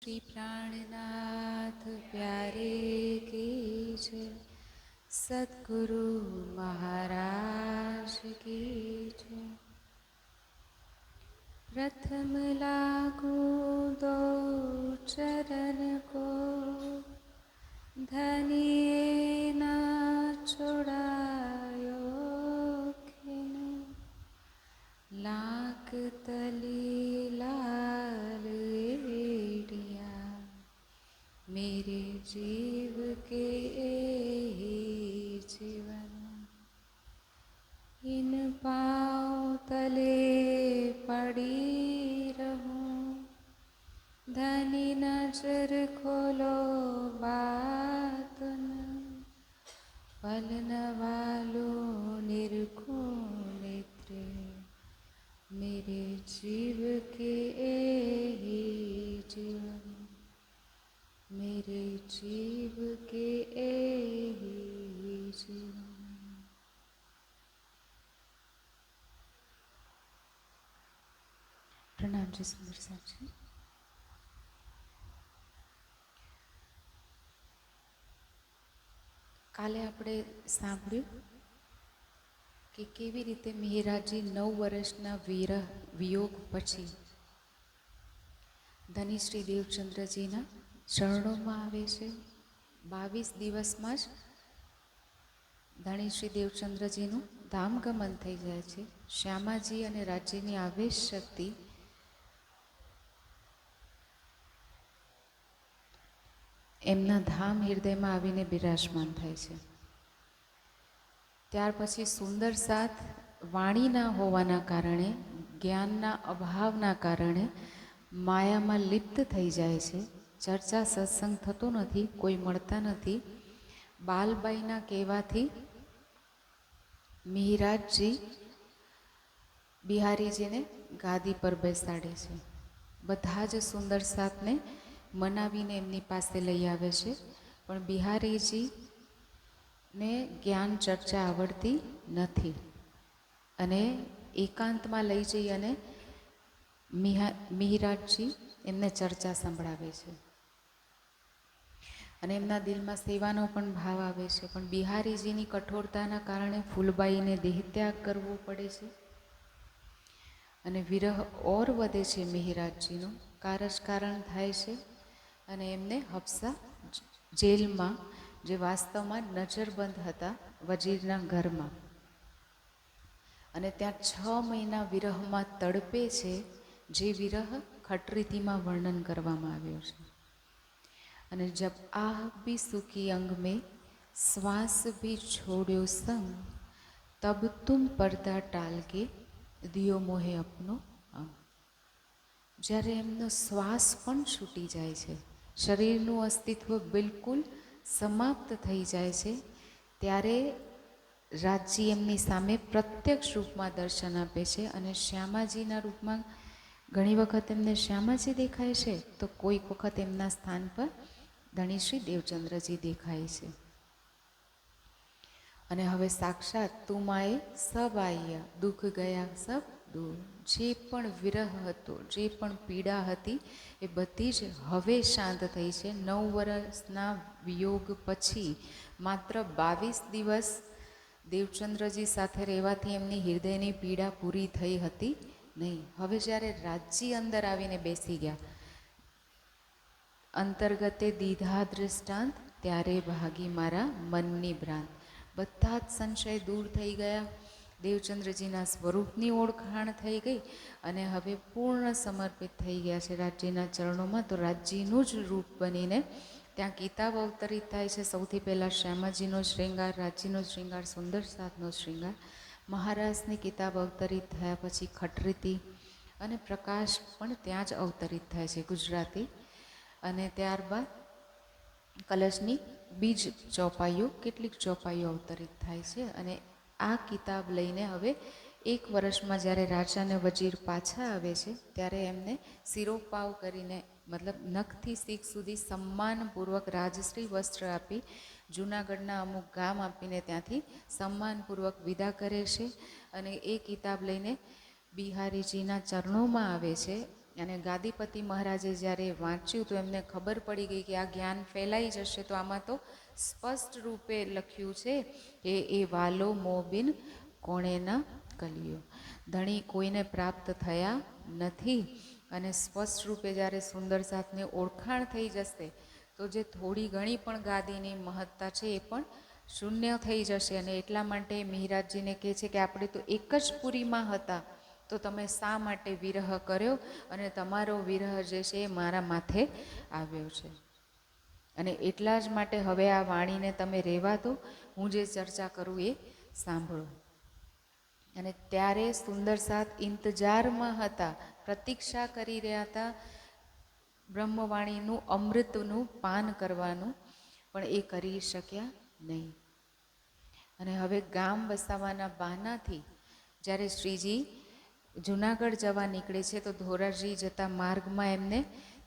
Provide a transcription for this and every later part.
श्री प्राणनाथ प्यारे की जय। सद्गुरु महाराज की जय। प्रथम लागू दो चरण को, धनिए न छुड़ायो खिन। लाख तली लाल एड़िया, मेरे जीव के जीवन। इन पाँव तले पड़ी रहूं, धनी नजर खोलो बात न। पलन वालो निरखो नेत्रे, मेरे जीव के जीवन। मेरे जीव के जीवन। प्रणाम जी सुंदर साहब जी। કાલે આપણે સાંભળ્યું કે કેવી રીતે મિહિરાજી 9 વર્ષના વિયોગ પછી ધની શ્રી દેવચંદ્રજીના ચરણોમાં આવે છે। 22 દિવસમાં જ ધણી શ્રી દેવચંદ્રજીનું ધામગમન થઈ જાય છે। શ્યામાજી અને રાજ્યની આવેશ શક્તિ એમના ધામ હૃદયમાં આવીને બિરાજમાન થાય છે। ત્યાર પછી સુંદર સાથ વાણીના હોવાના કારણે, જ્ઞાનના અભાવના કારણે માયામાં લિપ્ત થઈ જાય છે। ચર્ચા સત્સંગ થતો નથી, કોઈ મળતા નથી। બાલબાઈના કહેવાથી મિહિરાજજી બિહારીજીને ગાદી પર બેસાડે છે। બધા જ સુંદર સાથને મનાવીને એમની પાસે લઈ આવે છે, પણ બિહારીજીને જ્ઞાન ચર્ચા આવડતી નથી અને એકાંતમાં લઈ જઈ અને મિહિરાજજી એમને ચર્ચા સંભળાવે છે અને એમના દિલમાં સેવાનો પણ ભાવ આવે છે। પણ બિહારીજીની કઠોરતાના કારણે ફૂલબાઈને દેહત્યાગ કરવો પડે છે અને વિરહ ઓર વધે છે મિહિરાજજીનો। કારણ થાય છે અને એમને હફસા જેલમાં, જે વાસ્તવમાં નજરબંધ હતા વજીરના ઘરમાં, અને ત્યાં 6 મહિના વિરહમાં તડપે છે, જે વિરહ ખટરીતિમાં વર્ણન કરવામાં આવ્યો છે। અને જબ આહ ભી સુખી અંગ મેં, શ્વાસ ભી છોડ્યો સંગ, તબ તુમ પડદા ટાલ કે દિયો મોહે અપનો અંગ। જ્યારે એમનો શ્વાસ પણ છૂટી જાય છે, શરીરનું અસ્તિત્વ બિલકુલ સમાપ્ત થઈ જાય છે, ત્યારે રાજજી એમની સામે પ્રત્યક્ષ રૂપમાં દર્શન આપે છે અને શ્યામાજીના રૂપમાં ઘણી વખત એમને શ્યામાજી દેખાય છે, તો કોઈક વખત એમના સ્થાન પર ધણી શ્રી દેવચંદ્રજી દેખાય છે। અને હવે સાક્ષાત તુમાએ સબ આયા, દુઃખ ગયા સબ દૂર। જે પણ વિરહ હતો, જે પણ પીડા હતી, એ બધી જ હવે શાંત થઈ છે। 9 વર્ષના વિયોગ પછી માત્ર 22 દિવસ દેવચંદ્રજી સાથે રહેવાથી એમની હૃદયની પીડા પૂરી થઈ હતી નહીં। હવે જ્યારે રાજજી અંદર આવીને બેસી ગયા, અંતર્ગતે દીધા દૃષ્ટાંત, ત્યારે ભાગી મારા મનની ભ્રાંત। બધા જ સંશય દૂર થઈ ગયા, દેવચંદ્રજીના સ્વરૂપની ઓળખાણ થઈ ગઈ અને હવે પૂર્ણ સમર્પિત થઈ ગયા છે રાજજીના ચરણોમાં। તો રાજજીનું જ રૂપ બનીને ત્યાં કિતાબ અવતરિત થાય છે। સૌથી પહેલાં શ્યામાજીનો શ્રૃંગાર, રાજજીનો શ્રૃંગાર, સુંદર સાથનો શ્રૃંગાર, મહારાજની કિતાબ અવતરિત થયા પછી ખટરીતિ અને પ્રકાશ પણ ત્યાં જ અવતરિત થાય છે, ગુજરાતી। અને ત્યારબાદ કલશની બીજ ચોપાઈઓ, કેટલીક ચોપાઈઓ અવતરિત થાય છે। અને આ કિતાબ લઈને હવે 1 વર્ષમાં જ્યારે રાજા અને વજીર પાછા આવે છે, ત્યારે એમને શિરોપાવ કરીને, મતલબ નખથી શીખ સુધી સન્માનપૂર્વક રાજશ્રી વસ્ત્ર આપી, જૂનાગઢના અમુક ગામ આપીને ત્યાંથી સન્માનપૂર્વક વિદા કરે છે। અને એ કિતાબ લઈને બિહારીજીના ચરણોમાં આવે છે અને ગાદીપતિ મહારાજે જ્યારે વાંચ્યું તો એમને ખબર પડી ગઈ કે આ જ્ઞાન ફેલાઈ જશે. તો આમાં તો સ્પષ્ટ રૂપે લખ્યું છે કે એ વાલો મોબિન કોણે ન કલ્યો, ધણી કોઈને પ્રાપ્ત થયા નથી. અને સ્પષ્ટ રૂપે જ્યારે સુંદર સાથને ઓળખાણ થઈ જશે તો જે થોડી ઘણી પણ ગાદીની મહત્તા છે એ પણ શૂન્ય થઈ જશે. અને એટલા માટે મિહિરાજજીને કહે છે કે આપણે તો એક જ પુરીમાં હતા, તો તમે શા માટે વિરહ કર્યો, અને તમારો વિરહ જે છે એ મારા માથે આવ્યો છે. અને એટલા જ માટે હવે આ વાણીને તમે રહેવા દો, હું જે ચર્ચા કરું એ સાંભળો. અને ત્યારે સુંદર સાથ ઇંતજારમાં હતા, પ્રતીક્ષા કરી રહ્યા હતા બ્રહ્મવાણીનું અમૃતનું પાન કરવાનું, પણ એ કરી શક્યા નહીં. અને હવે ગામ વસાવાના બહાનાથી જ્યારે શ્રીજી જુનાગઢ જવા નીકળે છે તો ધોરાજી જતા માર્ગમાં એમને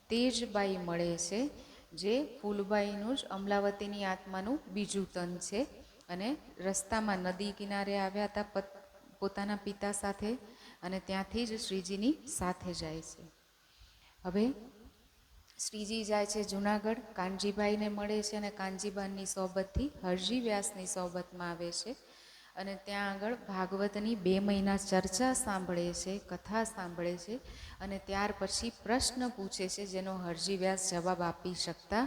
તેજબાઈ મળે છે, જે ફૂલબાઈનું જ અમલાવતીની આત્માનું બીજું તન છે. અને રસ્તામાં નદી કિનારે આવ્યા હતા પોતાના પિતા સાથે, અને ત્યાંથી જ શ્રીજીની સાથે જાય છે. હવે શ્રીજી જાય છે જુનાગઢ, કાનજીભાઈને મળે છે, અને કાનજીબાની સોબતથી હરજી વ્યાસની સોબતમાં આવે છે. અને ત્યાં આગળ ભાગવતની 2 મહિના ચર્ચા સાંભળે છે, કથા સાંભળે છે. અને ત્યાર પછી પ્રશ્ન પૂછે છે જેનો હરજી વ્યાસ જવાબ આપી શકતા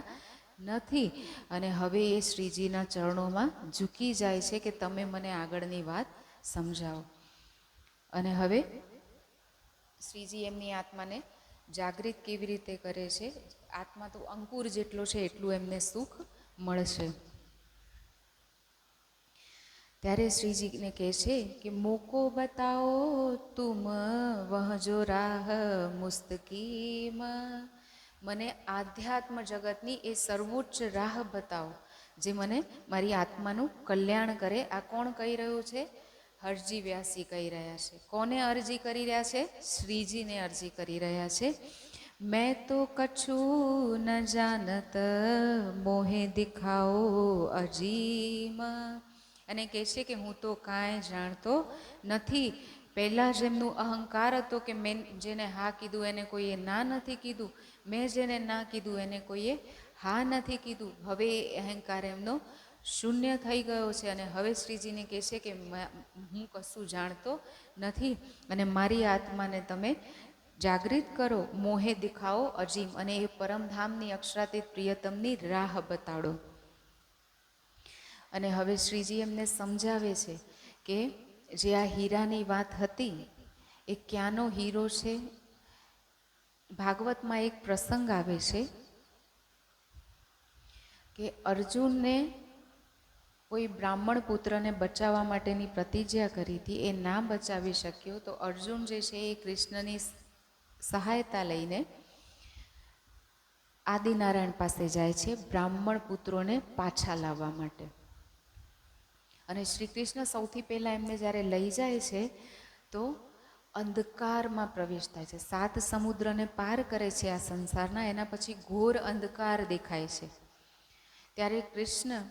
નથી. અને હવે એ શ્રીજીના ચરણોમાં ઝૂકી જાય છે કે તમે મને આગળની વાત સમજાવો. અને હવે શ્રીજી એમની આત્માને જાગૃત કેવી રીતે કરે છે, આત્મા તો અંકુર જેટલો છે એટલું એમને સુખ મળશે. ત્યારે શ્રીજીને કહે છે કે મોકો બતાવો તુમ વહજો રાહ મુસ્તકીમાં, મને આધ્યાત્મ જગતની એ સર્વોચ્ચ રાહ બતાવો જે મને મારી આત્માનું કલ્યાણ કરે. આ કોણ કહી રહ્યું છે? હરજી વ્યાસજી કહી રહ્યા છે. કોને અરજી કરી રહ્યા છે? શ્રીજીને અરજી કરી રહ્યા છે. મેં તો કછું ન જાનત મોહે દિખાઓ અજીમાં. અને કહે છે કે હું તો કાંઈ જાણતો નથી. પહેલાં જેમનું અહંકાર હતો કે મેં જેને હા કીધું એને કોઈએ ના નથી કીધું, મેં જેને ના કીધું એને કોઈએ હા નથી કીધું. હવે એ અહંકાર એમનો શૂન્ય થઈ ગયો છે. અને હવે શ્રીજીને કહે છે કે હું કશું જાણતો નથી, અને મારી આત્માને તમે જાગૃત કરો, મોહે દિખાઓ અજીમ, અને એ પરમધામની અક્ષરાતીત પ્રિયતમની રાહ બતાડો. અને હવે શ્રીજી એમને સમજાવે છે કે જે આ હીરાની વાત હતી એ ક્યાંનો હીરો છે. ભાગવતમાં એક પ્રસંગ આવે છે કે અર્જુનને કોઈ બ્રાહ્મણ પુત્રને બચાવવા માટેની પ્રતિજ્ઞા કરી હતી, એ ના બચાવી શક્યો. તો અર્જુન જે છે એ કૃષ્ણની સહાયતા લઈને આદિનારાયણ પાસે જાય છે બ્રાહ્મણ પુત્રોને પાછા લાવવા માટે. અને શ્રી કૃષ્ણ સૌથી પહેલાં એમને જ્યારે લઈ જાય છે તો અંધકારમાં પ્રવેશ થાય છે. 7 સમુદ્રને પાર કરે છે આ સંસારના, એના પછી ઘોર અંધકાર દેખાય છે. ત્યારે કૃષ્ણ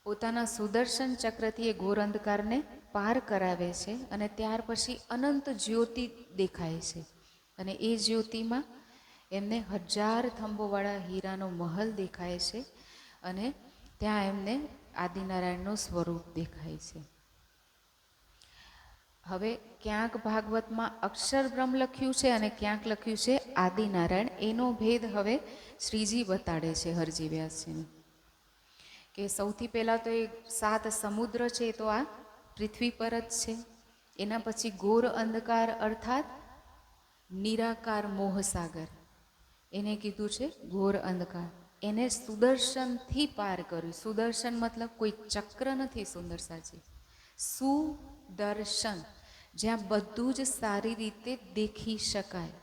પોતાના સુદર્શન ચક્રથી એ ઘોર અંધકારને પાર કરાવે છે. અને ત્યાર પછી અનંત જ્યોતિ દેખાય છે. અને એ જ્યોતિમાં એમને 1000 થંભોવાળા હીરાનો મહલ દેખાય છે. અને ત્યાં એમને આદિનારાયણનું સ્વરૂપ દેખાય છે. હવે ક્યાંક ભાગવતમાં અક્ષર બ્રહ્મ લખ્યું છે અને ક્યાંક લખ્યું છે આદિનારાયણ. એનો ભેદ હવે શ્રીજી બતાડે છે હરજી વ્યાસજીને, કે સૌથી પહેલાં તો એ 7 સમુદ્ર છે તો આ પૃથ્વી પર જ છે. એના પછી ઘોર અંધકાર અર્થાત નિરાકાર મોહસાગર, એને કીધું છે ઘોર અંધકાર. એને સુદર્શનથી પાર કર્યું. સુદર્શન મતલબ કોઈ ચક્ર નથી સુંદર સાચી, સુદર્શન, જ્યાં બધું જ સારી રીતે દેખી શકાય.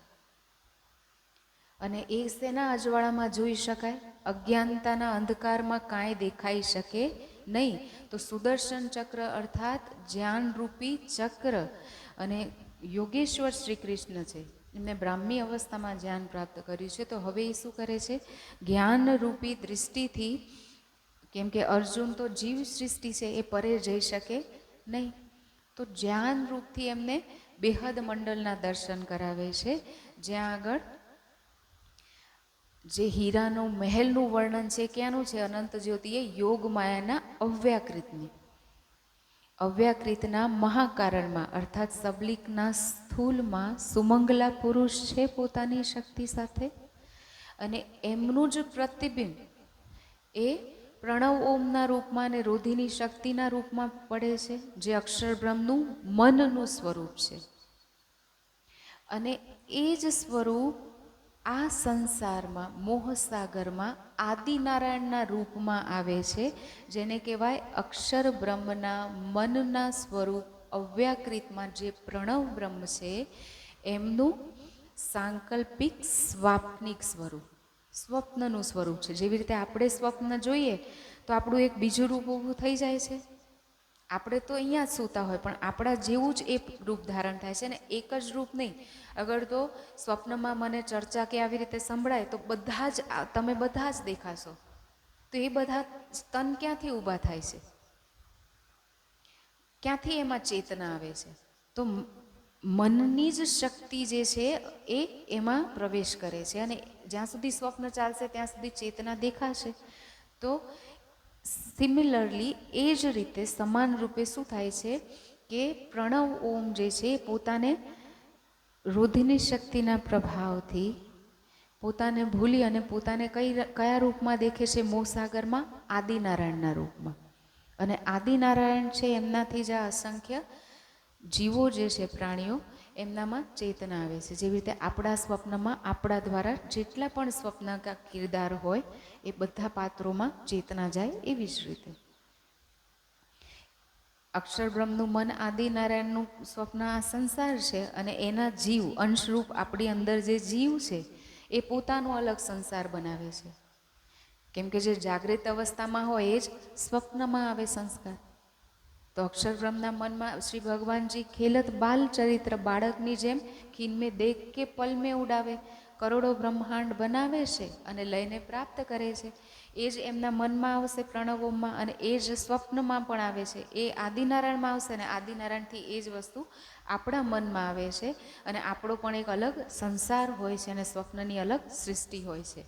અને એ શેના અજવાળામાં જોઈ શકાય? અજ્ઞાનતાના અંધકારમાં કાંઈ દેખાઈ શકે નહીં. તો સુદર્શન ચક્ર અર્થાત જ્ઞાનરૂપી ચક્ર. અને યોગેશ્વર શ્રી કૃષ્ણ છે, એમને બ્રાહ્મી અવસ્થામાં જ્ઞાન પ્રાપ્ત કર્યું છે. તો હવે એ શું કરે છે? જ્ઞાનરૂપી દૃષ્ટિથી, કેમ કે અર્જુન તો જીવ સૃષ્ટિ છે, એ પરે જઈ શકે નહીં, તો જ્ઞાન રૂપથી એમને બેહદ મંડળના દર્શન કરાવે છે, જ્યાં આગળ જે હીરાનો મહેલનું વર્ણન છે ક્યાંનું છે? અનંત જ્યોતિએ યોગ માયાના અવ્યાકૃતના મહાકારણમાં અર્થાત સબલિકના સ્થૂલમાં સુમંગલા પુરુષ છે પોતાની શક્તિ સાથે, અને એમનું જ પ્રતિબિંબ એ પ્રણવ ઓમના રૂપમાં અને રોધિની શક્તિના રૂપમાં પડે છે, જે અક્ષર બ્રહ્મનું મનનું સ્વરૂપ છે. અને એ જ સ્વરૂપ આ સંસારમાં મોહસાગરમાં આદિનારાયણના રૂપમાં આવે છે, જેને કહેવાય અક્ષર બ્રહ્મના મનના સ્વરૂપ અવ્યાકૃતમાં જે પ્રણવ બ્રહ્મ છે એમનું સાંકલ્પિક સ્વાપ્નિક સ્વરૂપ, સ્વપ્નનું સ્વરૂપ છે. જેવી રીતે આપણે સ્વપ્ન જોઈએ તો આપણું એક બીજું રૂપ ઊભું થઈ જાય છે. આપણે તો અહીંયા જ સૂતા હોય પણ આપણા જેવું જ એ રૂપ ધારણ થાય છે, ને એક જ રૂપ નહીં. અગર તો સ્વપ્નમાં મને ચર્ચા કે આવી રીતે સંભળાય તો બધા જ તમે બધા જ દેખાશો, તો એ બધા તન ક્યાંથી ઊભા થાય છે? ક્યાંથી એમાં ચેતના આવે છે? તો મનની જ શક્તિ જે છે એ એમાં પ્રવેશ કરે છે, અને જ્યાં સુધી સ્વપ્ન ચાલશે ત્યાં સુધી ચેતના દેખાશે. તો સિમિલરલી એ જ રીતે સમાન રૂપે શું થાય છે કે પ્રણવ ઓમ જે છે પોતાને રોધિની શક્તિના પ્રભાવથી પોતાને ભૂલી અને પોતાને કયા રૂપમાં દેખે છે? મોહસાગરમાં આદિનારાયણના રૂપમાં. અને આદિનારાયણ છે એમનાથી જ આ અસંખ્ય જીવો જે છે પ્રાણીઓ એમનામાં ચેતના આવે છે. જેવી રીતે આપણા સ્વપ્નમાં આપણા દ્વારા જેટલા પણ સ્વપ્નકા કિરદાર હોય એ બધા પાત્રોમાં ચેતના જાય, એવી જ રીતે અક્ષર બ્રહ્મનું મન આદિનારાયણનું સ્વપ્ન આ સંસાર છે, અને એના જીવ અંશરૂપ આપણી અંદર જે જીવ છે એ પોતાનો અલગ સંસાર બનાવે છે. કેમ કે જે જાગૃત અવસ્થામાં હોય એ જ સ્વપ્નમાં આવે સંસ્કાર. તો અક્ષર બ્રહ્મના મનમાં શ્રી ભગવાનજી ખેલત બાલ ચરિત્ર, બાળકની જેમ ખીન મેં દેખ કે પલ મેં ઉડાવે, કરોડો બ્રહ્માંડ બનાવે છે અને લઈને પ્રાપ્ત કરે છે. એ જ એમના મનમાં આવશે પ્રણવોમાં, અને એ જ સ્વપ્નમાં પણ આવે છે. એ આદિનારાયણમાં આવશે અને આદિનારાયણથી એ જ વસ્તુ આપણા મનમાં આવે છે, અને આપણો પણ એક અલગ સંસાર હોય છે અને સ્વપ્નની અલગ સૃષ્ટિ હોય છે.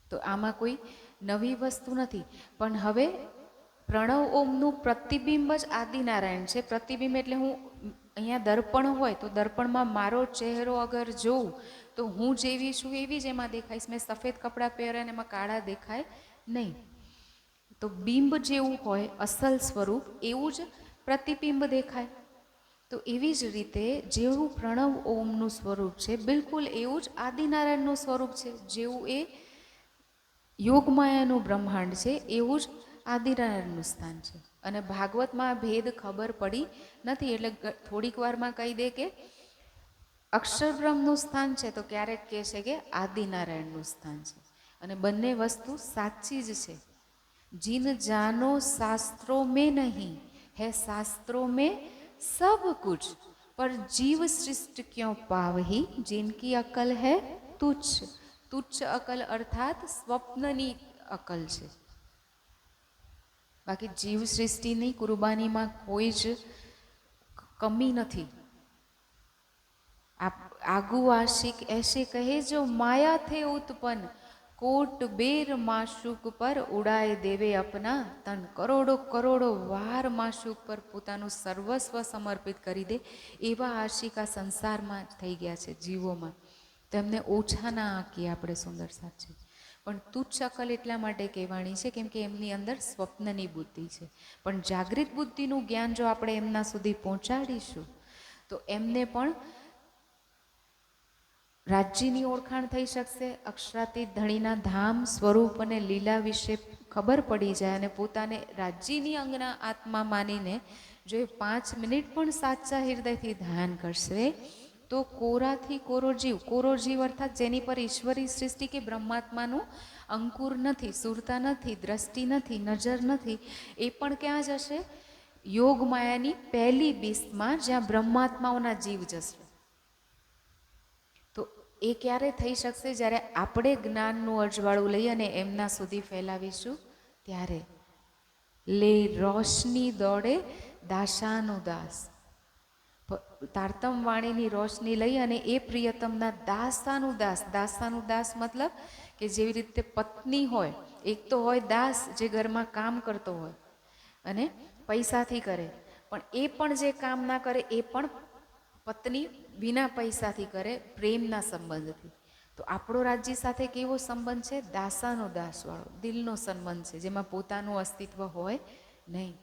તો આમાં કોઈ નવી વસ્તુ નથી. પણ હવે પ્રણવ ઓમનું પ્રતિબિંબ જ આદિનારાયણ છે. પ્રતિબિંબ એટલે હું અહીંયા દર્પણ હોય તો દર્પણમાં મારો ચહેરો અગર જોઉં તો હું જેવી છું એવી જ એમાં દેખાઈશ. મેં સફેદ કપડાં પહેર્યા અને એમાં કાળા દેખાય નહીં. તો બિંબ જેવું હોય અસલ સ્વરૂપ એવું જ પ્રતિબિંબ દેખાય. તો એવી જ રીતે જેવું પ્રણવ ઓમનું સ્વરૂપ છે બિલકુલ એવું જ આદિનારાયણનું સ્વરૂપ છે. જેવું એ યોગમાયાનું બ્રહ્માંડ છે એવું જ આદિનારાયણનું સ્થાન છે. અને ભાગવતમાં આ ભેદ ખબર પડી નથી, એટલે થોડીક વારમાં કહી દે કે અક્ષર બ્રહ્મનું સ્થાન છે, તો ક્યારેક કહે છે કે આદિનારાયણનું સ્થાન છે. અને બંને વસ્તુ સાચી જ છે. जिन जानो शास्त्रों में नहीं है शास्त्रों में सब कुछ, पर जीव सृष्ट क्यों पावही जिनकी अकल है तुच्छ. तुच्छ अकल अर्थात स्वप्ननी अकल છે. બાકી જીવ સૃષ્ટિની કુરબાનીમાં કોઈ જ કમી નથી. आगू आशिक ऐसे कहे जो माया थे उत्पन्न, कोट बेर माशुक पर उड़ाए देवे अपना तन. કરોડો કરોડો વાર માશુક પર પોતાનું સર્વસ્વ સમર્પિત કરી દે એવા આશિક આ સંસારમાં થઈ ગયા છે જીવોમાં. તો એમને ઓછા ના આંકીએ આપણે સુંદર સાચી. પણ તુચ્છ અકલ એટલા માટે કહેવાણી છે કેમ કે એમની અંદર સ્વપ્નની બુદ્ધિ છે. પણ જાગૃત બુદ્ધિનું જ્ઞાન જો આપણે એમના સુધી પહોંચાડીશું તો એમને પણ રાજ્યની ઓળખાણ થઈ શકશે. અક્ષરાતીત ધણીના ધામ સ્વરૂપ અને લીલા વિશે ખબર પડી જાય, અને પોતાને રાજ્યની અંગના આત્મા માનીને જો એ 5 મિનિટ પણ સાચા હૃદયથી ધ્યાન કરશે તો કોરાથી કોરો જીવ અર્થાત જેની પર ઈશ્વરી સૃષ્ટિ કે બ્રહ્માત્માનું અંકુર નથી, સુરતા નથી, દ્રષ્ટિ નથી, નજર નથી, એ પણ ક્યાં જશે? યોગ માયાની પહેલી બીસ્તમાં, જ્યાં બ્રહ્માત્માઓના જીવ જશે. તો એ ક્યારે થઈ શકશે? જ્યારે આપણે જ્ઞાનનું અજવાળું લઈ અને એમના સુધી ફેલાવીશું ત્યારે. લે રોશની દોડે દાશાનો દાસ. તારતમ વાણીની રોશની લઈ અને એ પ્રિયતમના દાસાનું દાસ, દાસાનું દાસ મતલબ કે જેવી રીતે પત્ની હોય, એક તો હોય દાસ જે ઘરમાં કામ કરતો હોય અને પૈસાથી કરે, પણ એ પણ જે કામ ના કરે એ પણ પત્ની વિના પૈસાથી કરે, પ્રેમના સંબંધથી. તો આપણો રાજ્ય સાથે કેવો સંબંધ છે? દાસાનો દાસવાળો, દિલનો સંબંધ છે, જેમાં પોતાનું અસ્તિત્વ હોય નહીં.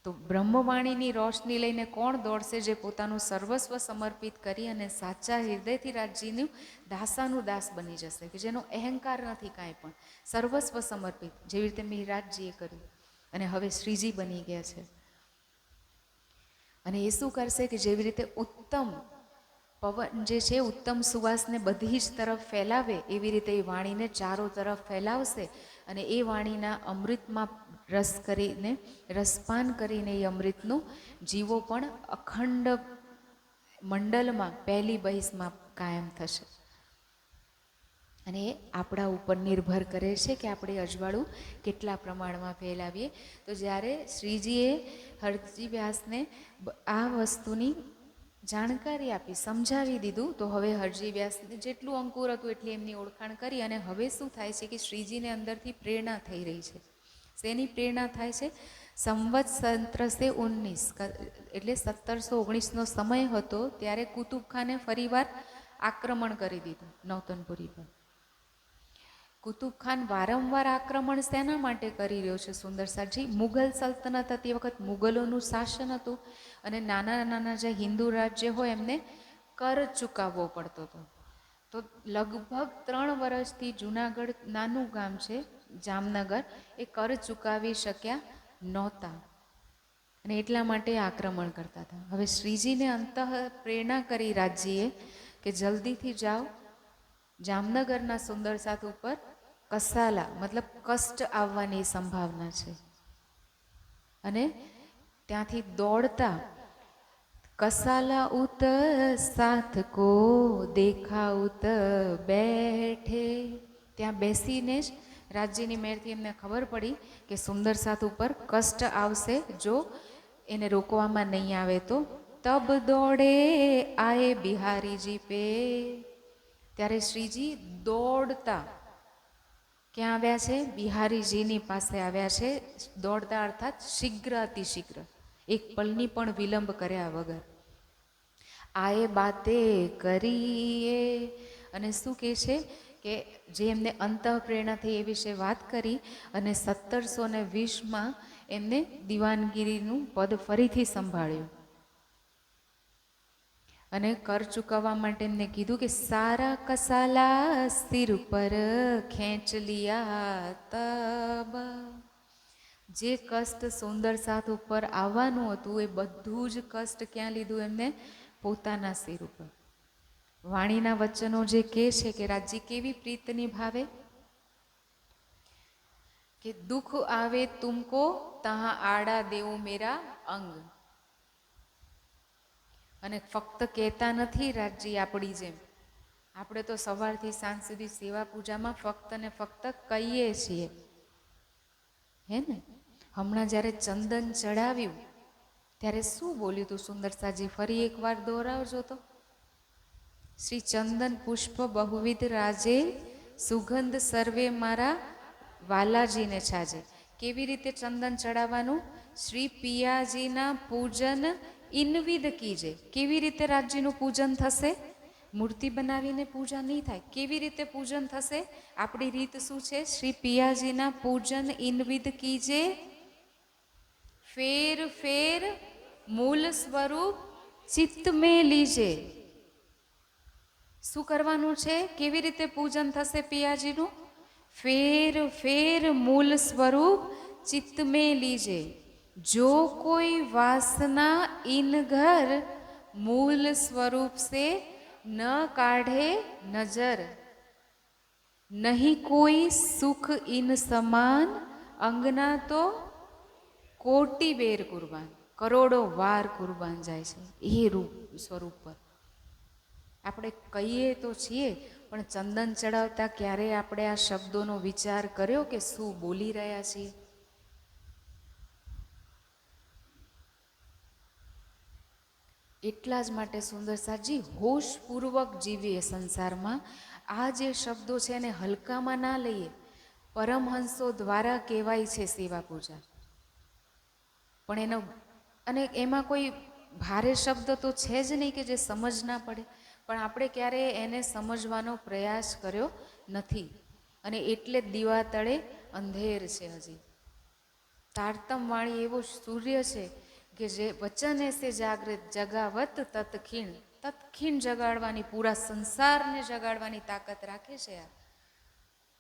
તો બ્રહ્મવાણીની રોશની લઈને કોણ દોડશે? જે પોતાનું સર્વસ્વ સમર્પિત કરી અને સાચા હૃદયથી રાજ્યનું દાસાનું દાસ બની જશે, કે જેનો અહંકાર નથી કાંઈ પણ, સર્વસ્વ સમર્પિત, જેવી રીતે મિહિરાજજીએ કર્યું અને હવે શ્રીજી બની ગયા છે. અને એ શું કરશે કે જેવી રીતે ઉત્તમ પવન જે છે ઉત્તમ સુવાસને બધી જ તરફ ફેલાવે, એવી રીતે એ વાણીને ચારો તરફ ફેલાવશે અને એ વાણીના અમૃતમાં રસ કરીને, રસપાન કરીને એ અમૃતનું જીવો પણ અખંડ મંડલમાં પહેલી બહિસમાં કાયમ થશે. અને એ આપણા ઉપર નિર્ભર કરે છે કે આપણે અજવાળું કેટલા પ્રમાણમાં ફેલાવીએ. તો જ્યારે શ્રીજીએ હરજી વ્યાસને આ વસ્તુની જાણકારી આપી, સમજાવી દીધું, તો હવે હરજી વ્યાસને જેટલું અંકુર હતું એટલી એમની ઓળખાણ કરી. અને હવે શું થાય છે કે શ્રીજીને અંદરથી પ્રેરણા થઈ રહી છે. શેની પ્રેરણા થાય છે? સંવત 1719 એટલે 1719નો સમય હતો, ત્યારે કુતુબ ખાને ફરીવાર આક્રમણ કરી દીધું નૌતનપુરી પર. કુતુબ ખાન વારંવાર આક્રમણ શેના માટે કરી રહ્યો છે? સુંદર સાજી, મુઘલ સલ્તનત હતી, એ વખત મુઘલોનું શાસન હતું અને નાના નાના જે હિન્દુ રાજ્ય હોય એમને કર ચૂકવવો પડતો હતો. તો લગભગ 3 વર્ષથી જુનાગઢ નાનું ગામ છે જામનગર, એ કર ચૂકવી શક્યા નહોતા અને એટલા માટે આક્રમણ કરતા હતા. હવે શ્રીજીને અંતઃ પ્રેરણા કરી રાજ્યએ કે જલ્દીથી જાઓ, જામનગરના સુંદર સાથ ઉપર કસાલા મતલબ કષ્ટ આવવાની સંભાવના છે. અને ત્યાંથી દોડતા કસાલા ઉત સાથ કો દેખા ઉત બેઠે, ત્યાં બેસીને જ રાજ્યની મેરથી એમને ખબર પડી કે સુંદર સાથ ઉપર કષ્ટ આવશે જો એને રોકવામાં નહીં આવે તો. તબ દોડે આએ બિહારીજી પે, ત્યારે શ્રીજી દોડતા ક્યાં આવ્યા છે? બિહારીજીની પાસે આવ્યા છે. દોડતા અર્થાત શીઘ્ર, અતિશીઘ્ર, એક પલની પણ વિલંબ કર્યા વગર. આએ બાતે કરીએ, અને શું કહે છે કે જે એમને અંતઃ પ્રેરણા થઈ એ વિશે વાત કરી અને 1720માં એમને દિવાનગીરીનું પદ ફરીથી સંભાળ્યું અને કર ચૂકવવા માટે એમને કીધું કે સારા કસાલા સિર પર ખેંચ લિયા તબ, જે કષ્ટ સુંદર સાથ ઉપર આવવાનું હતું એ બધું જ કષ્ટ ક્યાં લીધું? એમને પોતાના સિર ઉપર. વાણીના વચનો જે કહે છે કે રાજ્ય કેવી પ્રીત નિભાવે, કે દુઃખ આવે તુમકો તહાં આડા દેવું મેરા અંગ. અને ફક્ત કહેતા નથી રાજ્ય આપણી જેમ, આપણે તો સવારથી સાંજ સુધી સેવા પૂજામાં ફક્ત ને ફક્ત કહીએ છીએ, હે ને? હમણાં જ્યારે ચંદન ચડાવ્યું ત્યારે શું બોલ્યું હતું સુંદરસાજી? ફરી એકવાર દોહરાવજો તો. શ્રી ચંદન પુષ્પ બહુવિધ રાજે, સુગંધ સર્વે મારા વાલાજીને છાજે. કેવી રીતે ચંદન ચડાવવાનું? શ્રી પિયાજીના પૂજન ઇનવિધ કીજે. કેવી રીતે રાજ્યનું પૂજન થશે? મૂર્તિ બનાવીને પૂજા નહીં થાય. કેવી રીતે પૂજન થશે? આપણી રીત શું છે? શ્રી પિયાજીના પૂજન ઇનવિધ કીજે, ફેર ફેર મૂલ સ્વરૂપ ચિત્ત મેં લીજે. શું કરવાનું છે? કેવી રીતે પૂજન થશે પિયાજીનું? ફેર ફેર મૂલ સ્વરૂપ ચિત્ત મેં લીજે, જો કોઈ વાસના ઇન ઘર મૂલ સ્વરૂપ સે ન કાઢે નજર, નહીં કોઈ સુખ ઇન સમાન અંગના તો કોટી બેર કુરબાન. કરોડો વાર કુરબાન જાય છે એ રૂપ સ્વરૂપ પર. આપણે કહીએ તો છીએ પણ ચંદન ચડાવતા ક્યારેય આપણે આ શબ્દોનો વિચાર કર્યો કે શું બોલી રહ્યા છીએ? એટલા જ માટે સુંદર સાજી હોશપૂર્વક જીવીએ સંસારમાં. આ જે શબ્દો છે એને હલકામાં ના લઈએ. પરમહંસો દ્વારા કહેવાય છે સેવા પૂજા, પણ એનો અને એમાં કોઈ ભારે શબ્દ તો છે જ નહીં કે જે સમજ ના પડે, પણ આપણે ક્યારેય એને સમજવાનો પ્રયાસ કર્યો નથી. અને એટલે જ દીવા તળે અંધેર છે. હજી તારતમ વાણી એવો સૂર્ય છે કે જે વચન એસે જાગૃત જગાવત તત્ખીણ, તત્ખીણ જગાડવાની, પૂરા સંસારને જગાડવાની તાકાત રાખે છે આ,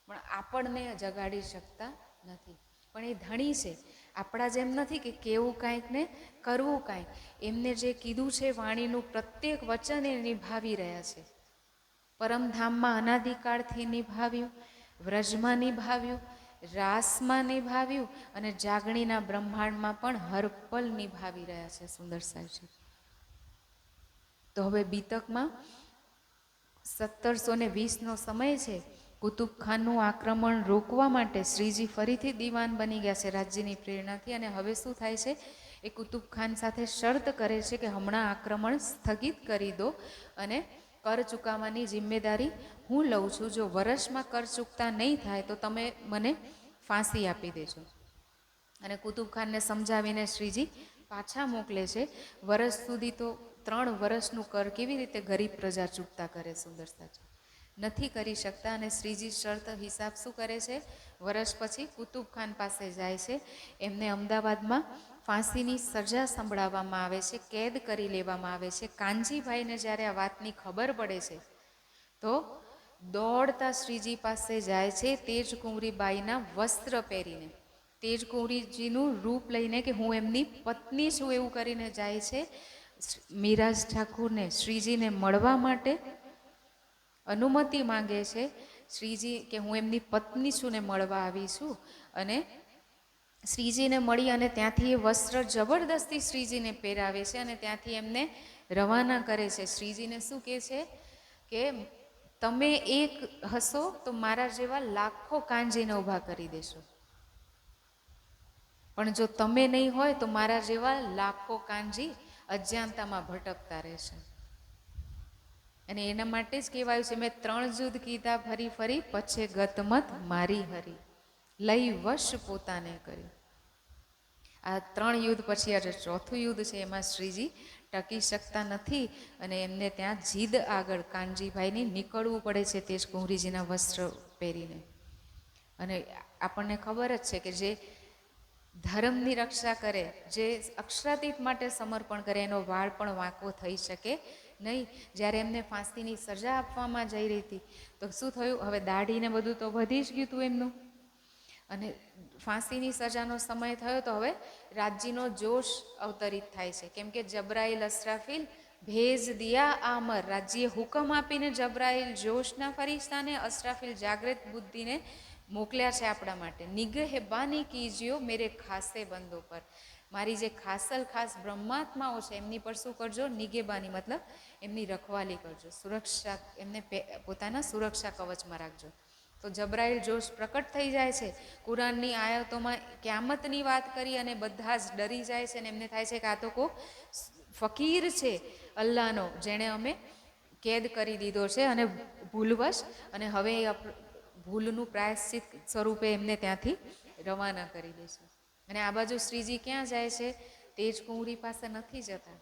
પણ આપણને જગાડી શકતા નથી. પણ એ ધણી છે, આપણા જેમ નથી કે કેવું કાંઈક ને કરવું કાંઈક. એમને જે કીધું છે વાણીનું પ્રત્યેક વચન એ નિભાવી રહ્યા છે. પરમધામમાં અનાદિકાળથી નિભાવ્યું, વ્રજમાં નિભાવ્યું, રાસમાં નિભાવ્યું, અને જાગણીના બ્રહ્માંડમાં પણ હરપલ નિભાવી રહ્યા છે સુંદર સાહેબ. તો હવે બીતકમાં 1720નો સમય છે. કુતુબ ખાનનું આક્રમણ રોકવા માટે શ્રીજી ફરીથી દીવાન બની ગયા છે રાજ્યની પ્રેરણાથી. અને હવે શું થાય છે, એ કુતુબ ખાન સાથે શરત કરે છે કે હમણાં આક્રમણ સ્થગિત કરી દો અને કર ચૂકવવાની જિમ્મેદારી હું લઉં છું. જો વર્ષમાં કર ચૂકતા નહીં થાય તો તમે મને ફાંસી આપી દેજો. અને કુતુબ ખાનને સમજાવીને શ્રીજી પાછા મોકલે છે. વર્ષ સુધી તો 3 વર્ષનું કર કેવી રીતે ગરીબ પ્રજા ચૂકતા કરે સુંદરતા છે, નથી કરી શકતા. અને શ્રીજી શરત હિસાબ શું કરે છે, વર્ષ પછી કુતુબ ખાન પાસે જાય છે. એમને અમદાવાદમાં ફાંસીની સજા સંભળાવવામાં આવે છે, કેદ કરી લેવામાં આવે છે. કાનજીભાઈને જ્યારે આ વાતની ખબર પડે છે તો દોડતા શ્રીજી પાસે જાય છે, તેજકુંવરીબાઈના વસ્ત્ર પહેરીને, તેજકુંવરીજીનું રૂપ લઈને કે હું એમની પત્ની છું એવું કરીને જાય છે. મિરાજ ઠાકુરને શ્રીજીને મળવા માટે અનુમતિ માંગે છે શ્રીજી કે હું એમની પત્ની છું ને મળવા આવી છું. અને શ્રીજીને મળી અને ત્યાંથી એ વસ્ત્ર જબરદસ્તી શ્રીજીને પહેરાવે છે અને ત્યાંથી એમને રવાના કરે છે. શ્રીજીને શું કહે છે કે તમે એક હશો તો મારા જેવા લાખો કાંજીને ઊભા કરી દેશો, પણ જો તમે નહીં હોય તો મારા જેવા લાખો કાંજી અજ્ઞાનતામાં ભટકતા રહેશે. અને એના માટે જ કહેવાયું છે, મેં 3 યુદ્ધ કીધા ફરી ફરી, પછે ગતમત મારી હરી, લઈ વશ પોતાને કરી. આ 3 યુદ્ધ પછી આ 4થું યુદ્ધ છે એમાં શ્રીજી ટકી શકતા નથી અને એમને ત્યાં જીદ આગળ કાનજીભાઈની નીકળવું પડે છે તેજકુંવરીજીના વસ્ત્ર પહેરીને. અને આપણને ખબર જ છે કે જે ધર્મની રક્ષા કરે, જે અક્ષરાતીત માટે સમર્પણ કરે, એનો વાળ પણ વાંકો થઈ શકે નહીં. જ્યારે એમને ફાંસીની સજા આપવામાં જઈ રહી હતી તો શું થયું, હવે દાઢીને બધું તો વધી જ ગયું હતું એમનું. અને ફાંસીની સજાનો સમય થયો તો હવે રાજ્યનો જોશ અવતરિત થાય છે, કેમ કે જબરાઈલ અસરાફીલ ભેજ દિયા આમર, રાજ્યે હુકમ આપીને જબરાઈલ જોશના ફરિશ્તાને, અસરાફીલ જાગૃત બુદ્ધિને મોકલ્યા છે આપણા માટે. નિગહેબાની કીજ્યો મેરે ખાસે બંદો પર, મારી જે ખાસલ ખાસ બ્રહ્માત્માઓ છે એમની પર શું કરજો, નિગેબાની મતલબ એમની રખવાલી કરજો, સુરક્ષા, એમને પોતાના સુરક્ષા કવચમાં રાખજો. તો જબરાઈલ જોશ પ્રકટ થઈ જાય છે. કુરાનની આયતોમાં ક્યામતની વાત કરી અને બધા જ ડરી જાય છે અને એમને થાય છે કે આ તો કોઈ ફકીર છે અલ્લાહનો, જેણે અમે કેદ કરી દીધો છે અને ભૂલવશ, અને હવે ભૂલનું પ્રાયશ્ચિત સ્વરૂપે એમને ત્યાંથી રવાના કરી દેશે. અને આ બાજુ શ્રીજી ક્યાં જાય છે, તેજકુંવરી પાસે નથી જતા.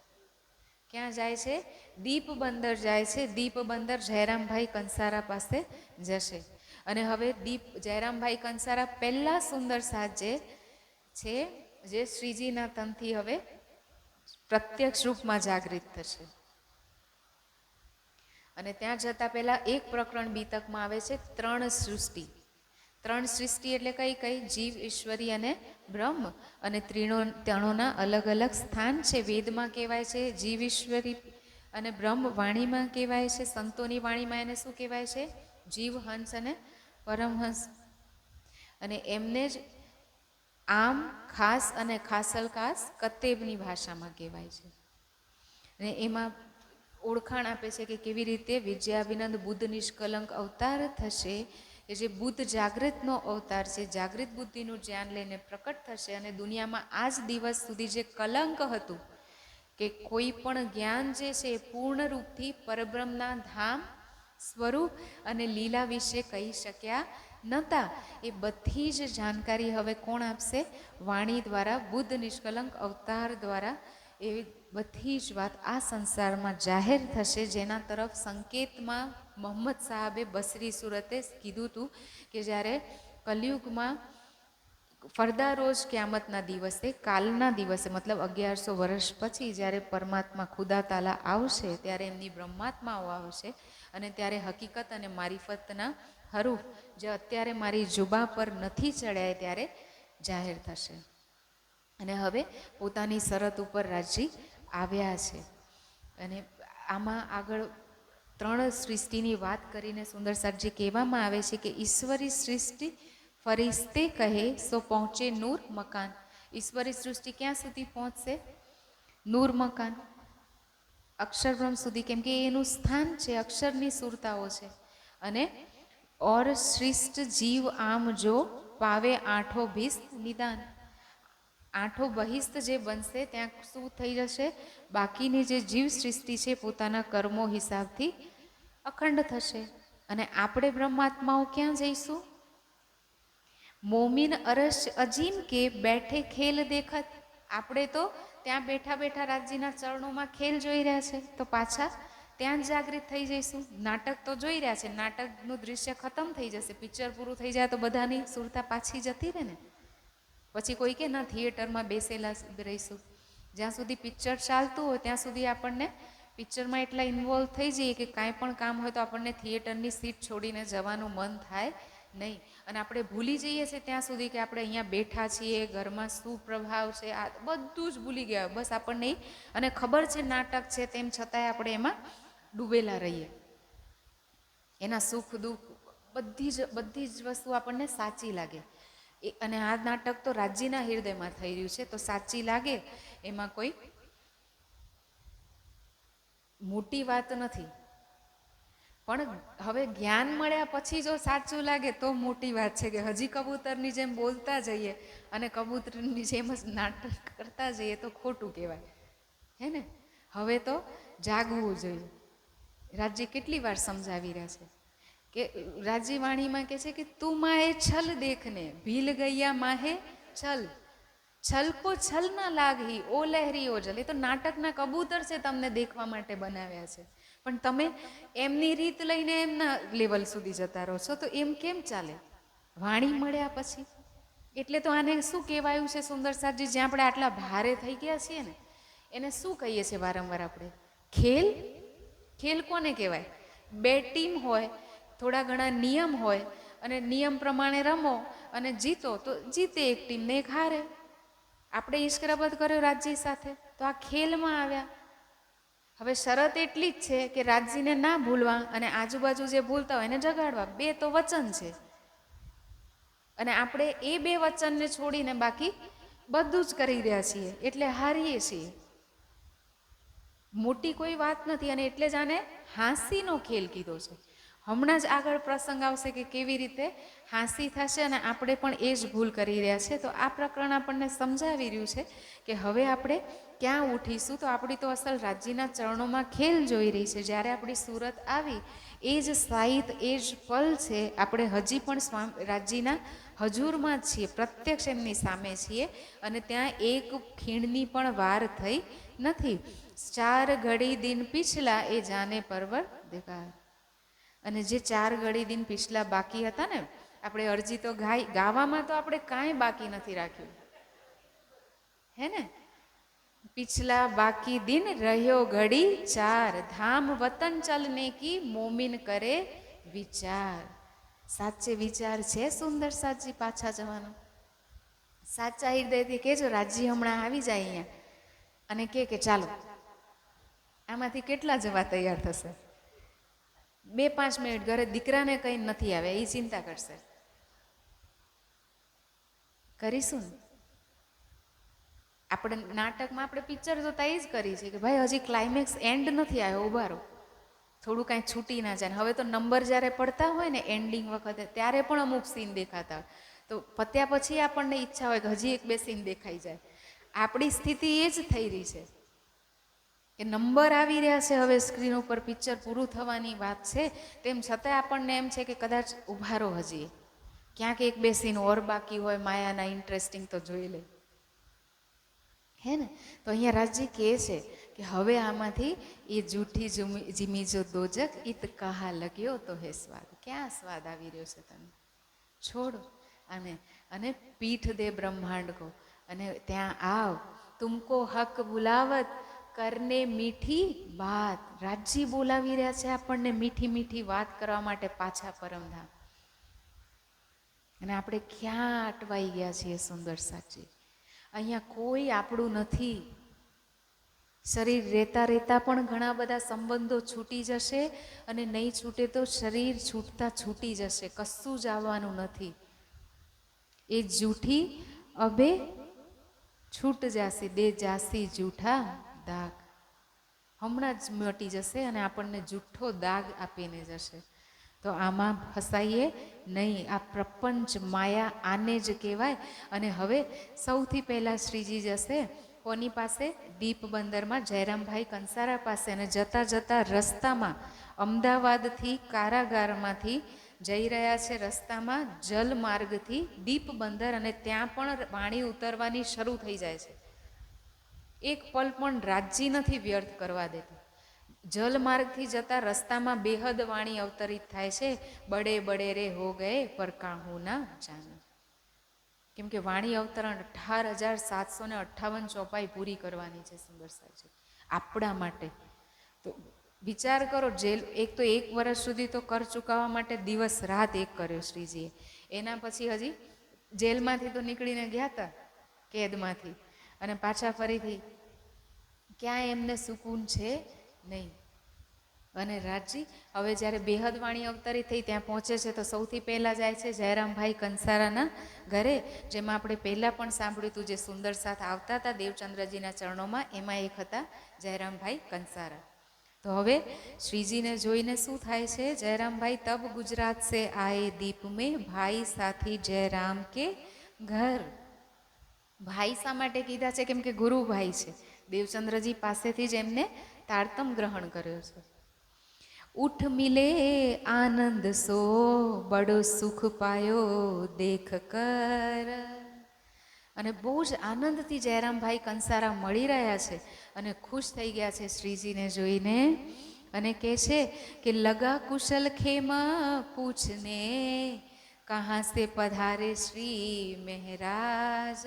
ક્યાં જાય છે, દીપ બંદર જાય છે. દીપ બંદર જયરામભાઈ કંસારા પાસે જશે. અને હવે જયરામભાઈ કંસારા પહેલા સુંદર સાથ જે છે, જે શ્રીજીના તનથી હવે પ્રત્યક્ષ રૂપમાં જાગૃત થશે. અને ત્યાં જતા પહેલા એક પ્રકરણ બીતકમાં આવે છે, 3 સૃષ્ટિ. 3 સૃષ્ટિ એટલે કઈ કઈ, જીવ, ઈશ્વરી અને બ્રહ્મ. અને ત્રણોના અલગ અલગ સ્થાન છે. વેદમાં કહેવાય છે જીવ, ઈશ્વરી અને બ્રહ્મ. વાણીમાં કહેવાય છે, સંતોની વાણીમાં એને શું કહેવાય છે, જીવ, હંસ અને પરમહંસ. અને એમને જ આમ, ખાસ અને ખાસલ ખાસ કતેબની ભાષામાં કહેવાય છે. અને એમાં ઓળખાણ આપે છે કે કેવી રીતે વિજયાવિનંદ બુદ્ધ નિષ્કલંક અવતાર થશે, કે જે બુદ્ધ જાગૃતનો અવતાર છે, જાગૃત બુદ્ધિનું જ્ઞાન લઈને પ્રકટ થશે. અને દુનિયામાં આજ દિવસ સુધી જે કલંક હતું કે કોઈ પણ જ્ઞાન જે છે એ પૂર્ણ રૂપથી પરબ્રહ્મના ધામ સ્વરૂપ અને લીલા વિશે કહી શક્યા નહોતા. એ બધી જ જાણકારી હવે કોણ આપશે? વાણી દ્વારા, બુદ્ધ નિષ્કલંક અવતાર દ્વારા એવી બધી જ વાત આ સંસારમાં જાહેર થશે, જેના તરફ સંકેતમાં મોહમ્મદ સાહેબે બસરી સુરતે કીધું હતું કે જ્યારે કલયુગમાં ફરદા રોજ ક્યામતના દિવસે, કાલના દિવસે, મતલબ 1100 વર્ષ પછી જ્યારે પરમાત્મા ખુદા તાલા આવશે, ત્યારે એમની બ્રહ્માત્માઓ આવશે અને ત્યારે હકીકત અને મારિફતના હરૂફ જે અત્યારે મારી જુબા પર નથી ચડ્યા ત્યારે જાહેર થશે. અને હવે પોતાની શરત ઉપર રાજી આવ્યા છે. અને આમાં આગળ 3 સૃષ્ટિની વાત કરીને સુંદર સાહેબજી કહેવામાં આવે છે કે ઈશ્વરી સૃષ્ટિ ફરિશ્તે કહે સો પહોંચે નૂર મકાન. ઈશ્વરી સૃષ્ટિ ક્યાં સુધી પહોંચશે? નૂર મકાન, અક્ષરબ્રહ્મ સુધી, કેમ કે એનું સ્થાન છે, અક્ષરની સુરતાઓ છે. અને ઓર શ્રેષ્ઠ જીવ આમ જો પાવે આઠો ભીસ્ત નિદાન. આઠો બહિસ્ત જે બનશે ત્યાં શું થઈ જશે? બાકીની જે જીવ સૃષ્ટિ છે પોતાના કર્મો હિસાબથી અખંડ થશે. અને આપણે બ્રહ્માત્માઓ ક્યાં જઈશું? મોમીન અરશ અજીમ કે બેઠે ખેલ દેખત. આપણે તો ત્યાં બેઠા બેઠા રાજીના ચરણોમાં ખેલ જોઈ રહ્યા છે, તો પાછા ત્યાં જ જાગૃત થઈ જઈશું. નાટક તો જોઈ રહ્યા છે, નાટકનું દૃશ્ય ખતમ થઈ જશે, પિક્ચર પૂરું થઈ જાય તો બધાની સુરતા પાછી જતી રહે ને. પછી કોઈ કે ના થિયેટરમાં બેસેલા રહીશું. જ્યાં સુધી પિક્ચર ચાલતું હોય ત્યાં સુધી આપણને પિક્ચરમાં એટલા ઇન્વોલ્વ થઈ જઈએ કે કાંઈ પણ કામ હોય તો આપણને થિયેટરની સીટ છોડીને જવાનું મન થાય નહીં. અને આપણે ભૂલી જઈએ છીએ ત્યાં સુધી કે આપણે અહીંયા બેઠા છીએ, ઘરમાં શું પ્રભાવ છે, આ બધું જ ભૂલી ગયા. બસ આપણને અને ખબર છે નાટક છે, તેમ છતાંય આપણે એમાં ડૂબેલા રહીએ. એના સુખ દુઃખ બધી જ વસ્તુ આપણને સાચી લાગે. અને આ નાટક તો રાજ્યના હૃદયમાં થઈ રહ્યું છે, તો સાચી લાગે એમાં કોઈ મોટી વાત નથી. પણ હવે જ્ઞાન મળ્યા પછી જો સાચું લાગે તો મોટી વાત છે કે હજી કબૂતરની જેમ બોલતા જઈએ અને કબૂતરની જેમ જ નાટક કરતા જઈએ તો ખોટું કહેવાય, હે ને? હવે તો જાગવું જોઈએ. રાજ્ય કેટલી વાર સમજાવી રહ્યા છે કે રાજ્ય વાણીમાં કહે છે કે તું માહે છલ દેખને ભીલ ગૈયા માહે છલ, છલ કો છલ ના લાગી ઓ લહેરી ઓ જલ. એ તો નાટકના કબૂતર છે, તમને દેખવા માટે બનાવ્યા છે, પણ તમે એમની રીત લઈને એમના લેવલ સુધી જતા રહો છો, તો એમ કેમ ચાલે? વાણી મળ્યા પછી એટલે તો આને શું કહેવાયું છે સુંદર સાહેબજી, જ્યાં આપણે આટલા ભારે થઈ ગયા છીએ ને એને શું કહીએ છીએ વારંવાર આપણે? ખેલ. ખેલ કોને કહેવાય? બે ટીમ હોય, થોડા ઘણા નિયમ હોય અને નિયમ પ્રમાણે રમો અને જીતો તો જીતે એક ટીમ ને એક હારે. આપણે ઈશ્કરબદ કર્યો રાજ્ય સાથે તો આ ખેલમાં આવ્યા. હવે શરત એટલી જ છે કે રાજ્યને ના ભૂલવા અને આજુબાજુ જે ભૂલતા હોય એને જગાડવા. 2 તો વચન છે અને આપણે એ 2 વચનને છોડીને બાકી બધું જ કરી રહ્યા છીએ એટલે હારીએ છીએ. મોટી કોઈ વાત નથી. અને એટલે જ આને હાંસીનો ખેલ કીધો છે. હમણાં જ આગળ પ્રસંગ આવશે કે કેવી રીતે હાંસી થશે અને આપણે પણ એ જ ભૂલ કરી રહ્યા છે. તો આ પ્રકરણ આપણને સમજાવી રહ્યું છે કે હવે આપણે ક્યાં ઉઠીશું? તો આપણી તો અસલ રાજ્યના ચરણોમાં ખેલ જોઈ રહી છે. જ્યારે આપણી સુરત આવી એ જ સાહિત, એ જ પલ છે. આપણે હજી પણ રાજ્યના હજુરમાં જ છીએ, પ્રત્યક્ષ એમની સામે છીએ અને ત્યાં એક ખીણની પણ વાર થઈ નથી. 4 ઘડી દિન પિછલા એ જાને પરવર દેખાર. અને જે 4 ઘડી દિન પિછલા બાકી હતા ને, આપણે અરજી તો ગાવામાં તો આપણે કાંઈ બાકી નથી રાખ્યું, હે ને? પિછલા બાકી દિન રહ્યો ઘડી 4 ધામ વતન ચલને કી મોમિન કરે વિચાર. સાચે વિચાર છે સુંદર સાચી પાછા જવાનો? સાચા હૃદયથી કહેજો. રાજ્ય હમણાં આવી જાય અહીંયા અને કે ચાલો આમાંથી કેટલા જવા તૈયાર થશે? 2-5 મિનિટ ઘરે દીકરાને કંઈ નથી આવે એ ચિંતા કરશે. કરીશું ને આપણે નાટકમાં? આપણે પિક્ચર જોતા એ જ કરી છે કે ભાઈ હજી ક્લાઇમેક્સ એન્ડ નથી આવ્યો, ઉભા રહો, થોડું કાંઈ છૂટી ના જાય. હવે તો નંબર જ્યારે પડતા હોય ને એન્ડિંગ વખતે ત્યારે પણ અમુક સીન દેખાતા હોય, તો પત્યા પછી આપણને ઈચ્છા હોય કે હજી 1-2 સીન દેખાઈ જાય. આપણી સ્થિતિ એ જ થઈ રહી છે. કે નંબર આવી રહ્યા છે, હવે સ્ક્રીન ઉપર પિક્ચર પૂરું થવાની વાત છે, તેમ છતાંય આપણને એમ છે કે કદાચ ઊભા રહો, હજી ક્યાંક એક બે સીન ઓર બાકી હોય, માયાના ઇન્ટરેસ્ટિંગ તો જોઈ લે, હે ને. તો અહીંયા રાજજી કહે છે કે હવે આમાંથી એ જૂઠી જીમી જો દોજક ઈત કહા લગ્યો તો હે સ્વાદ. ક્યાં સ્વાદ આવી રહ્યો છે તને, છોડ અને પીઠ દે બ્રહ્માંડ કો, અને ત્યાં આવ, તુમકો હક બુલાવત કરને મીઠી વાત. રાજજી બોલાવી રહ્યા છે આપણને મીઠી મીઠી વાત કરવા માટે પાછા પરમધામ. અને આપણે ક્યાં અટવાઈ ગયા છીએ સુંદર સાચી. અહીંયા કોઈ આપણું નથી. શરીર રહેતા રહેતા પણ ઘણા બધા સંબંધો છૂટી જશે, અને નહીં છૂટે તો શરીર છૂટતા છૂટી જશે, કશું જ આવવાનું નથી. એ જૂઠી અબે છૂટ જાસી, દે જાસી જૂઠા દાગ. હમણાં જ મટી જશે અને આપણને જૂઠો દાગ આપીને જશે. તો આમાં ફસાઈએ નહીં. આ પ્રપંચ માયા આને જ કહેવાય. અને હવે સૌથી પહેલાં શ્રીજી જશે કોની પાસે? દીપ બંદરમાં જયરામભાઈ કંસારા પાસે. અને જતાં જતાં રસ્તામાં અમદાવાદથી કારાગારમાંથી જઈ રહ્યા છે, રસ્તામાં જલમાર્ગથી દીપ બંદર, અને ત્યાં પણ વાણી ઉતરવાની શરૂ થઈ જાય છે. એક પલ પણ રાજજી નથી વ્યર્થ કરવા દેતી. જલમાર્ગથી જતા રસ્તામાં બેહદ વાણી અવતરિત થાય છે. બડે બડે રે હો ગયે પર કાહું ના જાને. કેમ કે વાણી અવતરણ 18,758 ચોપાઈ પૂરી કરવાની છે સુંદર સાહેબજી આપણા માટે. તો વિચાર કરો, જેલ એક તો 1 વર્ષ સુધી તો કર ચૂકવવા માટે દિવસ રાત એક કર્યો શ્રીજીએ. એના પછી હજી જેલમાંથી તો નીકળીને ગયા હતા, કેદમાંથી, અને પાછા ફરીથી ક્યાંય એમને સુકૂન છે નહીં. અને રાજજી હવે જ્યારે બેહદ વાણી અવતરી થઈ ત્યાં પહોંચે છે, તો સૌથી પહેલાં જાય છે જયરામભાઈ કંસારાના ઘરે, જેમાં આપણે પહેલાં પણ સાંભળ્યું હતું, જે સુંદર સાથ આવતા હતા દેવચંદ્રજીના ચરણોમાં, એમાં એક હતા જયરામભાઈ કંસારા. તો હવે શ્રીજીને જોઈને શું થાય છે? જયરામભાઈ તબ ગુજરાત સે આએ દીપ મેં ભાઈ સાથી જયરામ કે ઘર. ભાઈ શા માટે કીધા છે? કેમ કે ગુરુભાઈ છે. દેવચંદ્રજી પાસેથી જ એમને તારતમ ગ્રહણ કર્યો છે. ઉઠ મિલે આનંદ સો બડો સુખ પાયો દેખ કર. અને બહુ જ આનંદથી જયરામભાઈ કંસારા મળી રહ્યા છે અને ખુશ થઈ ગયા છે શ્રીજીને જોઈને. અને કહે છે કે લગા કુશલ ખેમા પૂછને કહા સે પધારે શ્રી મહારાજ.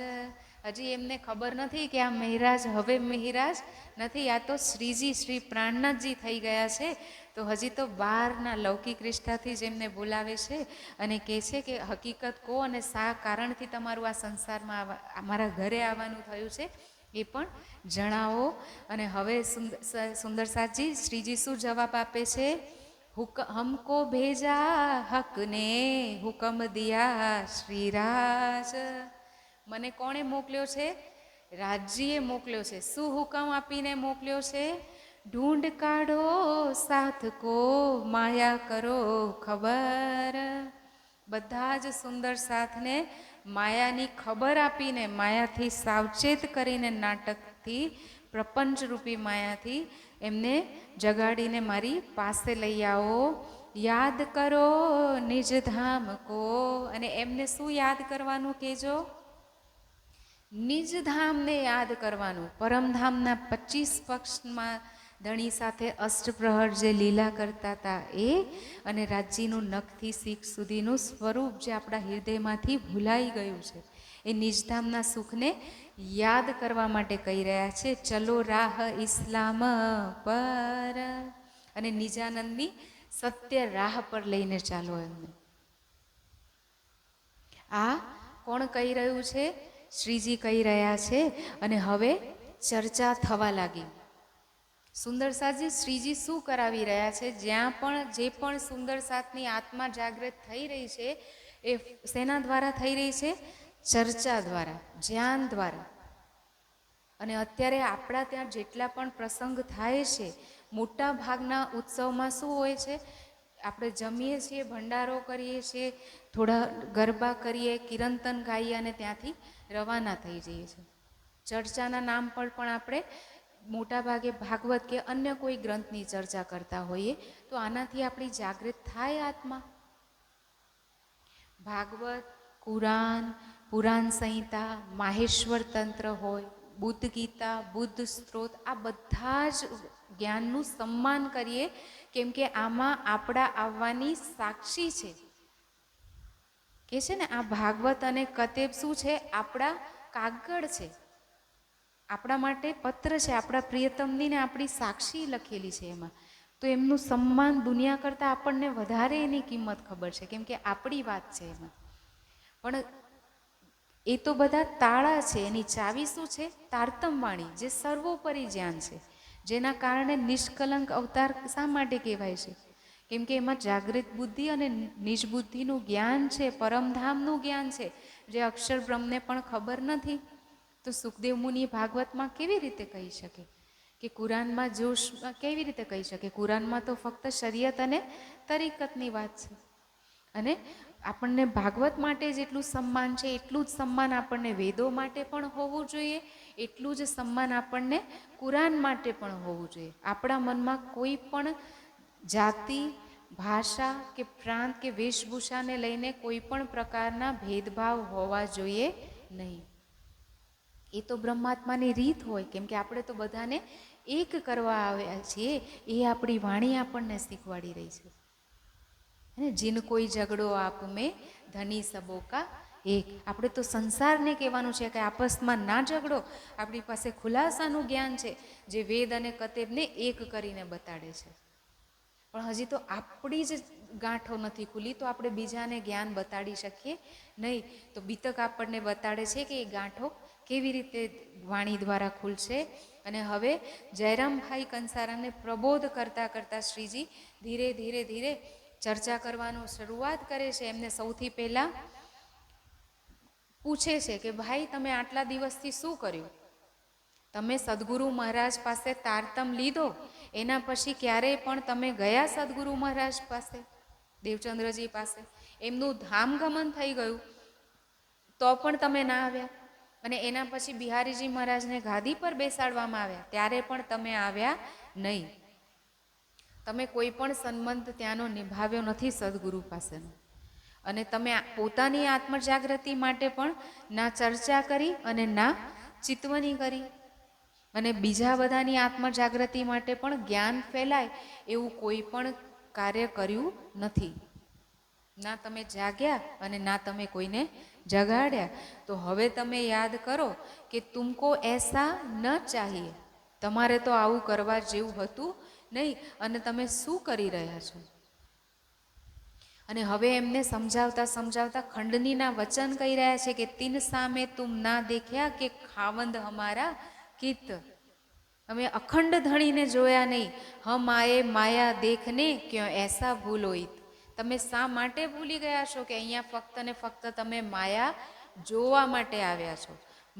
હજી એમને ખબર નથી કે આ મહારાજ હવે મહારાજ નથી, આ તો શ્રીજી શ્રી પ્રાણનાથજી થઈ ગયા છે. તો હજી તો બહારના લૌકિક રિશ્તાથી જ એમને બોલાવે છે અને કહે છે કે હકીકત કહો અને શા કારણથી તમારું આ સંસારમાં અમારા ઘરે આવવાનું થયું છે એ પણ જણાવો. અને હવે સુંદર સાજી શ્રીજી શું જવાબ આપે છે? હમકો ભેજા હક ને હુકમ દિયા શ્રીરાજ. મને કોણે મોકલ્યો છે? રાજજીએ મોકલ્યો છે. શું હુકમ આપીને મોકલ્યો છે? ઢૂંઢ કાઢો સાથ કો માયા કરો ખબર. બધા જ સુંદર સાથને માયાની ખબર આપીને, માયાથી સાવચેત કરીને, નાટકથી, પ્રપંચરૂપી માયાથી એમને જગાડીને મારી પાસે લઈ આવો. યાદ કરો નિજ ધામ કો. અને એમને શું યાદ કરવાનું કહેજો? નિજ ધામને યાદ કરવાનું. પરમધામના 25 પક્ષમાં ધણી સાથે અષ્ટપ્રહર જે લીલા કરતા હતા એ, અને રાજજીનું નખથી શીખ સુધીનું સ્વરૂપ જે આપણા હૃદયમાંથી ભૂલાઈ ગયું છે, એ નિજધામના સુખને યાદ કરવા માટે કહી રહ્યા છે. ચલો રાહ ઇસ્લામ પર. અને નિજાનંદની સત્ય રાહ પર લઈને ચાલો એમને. આ કોણ કહી રહ્યું છે? શ્રીજી કહી રહ્યા છે. અને હવે ચર્ચા થવા લાગી. સુંદર સાથજી શ્રીજી શું કરાવી રહ્યા છે? જ્યાં પણ જે પણ સુંદર સાથની આત્મા જાગૃત થઈ રહી છે એ શેના દ્વારા થઈ રહી છે? ચર્ચા દ્વારા, જ્ઞાન દ્વારા. અને અત્યારે આપણા ત્યાં જેટલા પણ પ્રસંગ થાય છે, મોટા ભાગના ઉત્સવમાં શું હોય છે? આપણે જમીએ છીએ, ભંડારો કરીએ છીએ, થોડા ગરબા કરીએ, કીર્તન ગાઈએ અને ત્યાંથી રવાના થઈ જઈએ છીએ. ચર્ચાના નામ પર પણ આપણે મોટા ભાગે ભાગવત કે અન્ય કોઈ ગ્રંથની ચર્ચા કરતા હોઈએ તો આનાથી આપણી જાગૃત થાય આત્મા. ભાગવત, કુરાન, પુરાણ સંહિતા, માહેશ્વર તંત્ર હોય, બુદ્ધ ગીતા, બુદ્ધ સ્ત્રોત, આ બધા જ જ્ઞાનનું સન્માન કરીએ, કેમ કે આમાં આપણા આવવાની સાક્ષી છે. કે છે ને આ ભાગવત અને કતેબ શું છે? આપણા કાગળ છે, આપણા માટે પત્ર છે, આપણા પ્રિયતમની ને આપણી સાક્ષી લખેલી છે એમાં. તો એમનું સન્માન દુનિયા કરતાં આપણને વધારે એની કિંમત ખબર છે, કેમ કે આપણી વાત છે એમાં. પણ એ તો બધા તાળા છે, એની ચાવી શું છે? તારતમવાણી, જે સર્વોપરી જ્ઞાન છે, જેના કારણે નિષ્કલંક અવતાર શા માટે કહેવાય છે? કેમ કે એમાં જાગૃત બુદ્ધિ અને નિષ્બુદ્ધિનું જ્ઞાન છે, પરમધામનું જ્ઞાન છે, જે અક્ષર બ્રહ્મને પણ ખબર નથી. તો સુખદેવ મુનિ ભાગવતમાં કેવી રીતે કહી શકે? કે કુરાનમાં જોશમાં કેવી રીતે કહી શકે? કુરાનમાં તો ફક્ત શરીયત અને તરીકતની વાત છે. અને આપણને ભાગવત માટે જેટલું સન્માન છે એટલું જ સન્માન આપણને વેદો માટે પણ હોવું જોઈએ, એટલું જ સન્માન આપણને કુરાન માટે પણ હોવું જોઈએ. આપણા મનમાં કોઈ પણ જાતિ, ભાષા કે પ્રાંત કે વેશભૂષાને લઈને કોઈ પણ પ્રકારના ભેદભાવ હોવા જોઈએ નહીં. એ તો બ્રહ્માત્માની રીત હોય, કેમ કે આપણે તો બધાને એક કરવા આવ્યા છીએ, એ આપણી વાણી આપણને શીખવાડી રહી છે. જીન કોઈ ઝઘડો આપ મેં ધની સબો કા એક. આપણે તો સંસારને કહેવાનું છે કે આપસમાં ના ઝઘડો. આપણી પાસે ખુલાસાનું જ્ઞાન છે, જે વેદ અને કતેબને એક કરીને બતાડે છે. પણ હજી તો આપણી જ ગાંઠો નથી ખુલી, તો આપણે બીજાને જ્ઞાન બતાડી શકીએ નહીં. તો બીતક આપણને બતાડે છે કે એ ગાંઠો કેવી રીતે વાણી દ્વારા ખુલશે. અને હવે જયરામભાઈ કંસારાને પ્રબોધ કરતાં કરતાં શ્રીજી ધીરે ધીરે ધીરે ચર્ચા કરવાનું શરૂઆત કરે છે. એમને સૌથી પહેલાં પૂછે છે કે ભાઈ, તમે આટલા દિવસથી શું કર્યું? તમે સદગુરુ મહારાજ પાસે તારતમ લીધો, એના પછી ક્યારેય પણ તમે ગયા સદગુરુ મહારાજ પાસે, દેવચંદ્રજી પાસે? એમનું ધામગમન થઈ ગયું તો પણ તમે ના આવ્યા. અને એના પછી બિહારીજી મહારાજને ગાદી પર બેસાડવામાં આવ્યા, ત્યારે પણ તમે આવ્યા નહીં. તમે કોઈ પણ સંબંધ ત્યાંનો નિભાવ્યો નથી સદગુરુ પાસેનો. અને તમે પોતાની આત્મજાગૃતિ માટે પણ ના ચર્ચા કરી અને ના ચિતવણી કરી. અને બીજા બધાની આત્મજાગૃતિ માટે પણ જ્ઞાન ફેલાય એવું કોઈ પણ કાર્ય કર્યું નથી. ના તમે જાગ્યા અને ના તમે કોઈને જગાડ્યા. તો હવે તમે યાદ કરો કે તુમકો એસા ન ચાહીએ, તમારે તો આવું કરવા જેવું હતું નહીં, અને તમે શું કરી રહ્યા છો? અને હવે એમને સમજાવતા સમજાવતા ખંડનીના વચન કહી રહ્યા છે કે તીન સામે તુમ ના દેખ્યા કે ખાવંદ હમારા કિત. અમે અખંડ ધણીને જોયા નહીં, હમ આયે માયા દેખને ક્યો એસા ભૂલોઈ. તમે શા માટે ભૂલી ગયા છો કે અહીંયા ફક્ત ને ફક્ત તમે માયા જોવા માટે આવ્યા છો,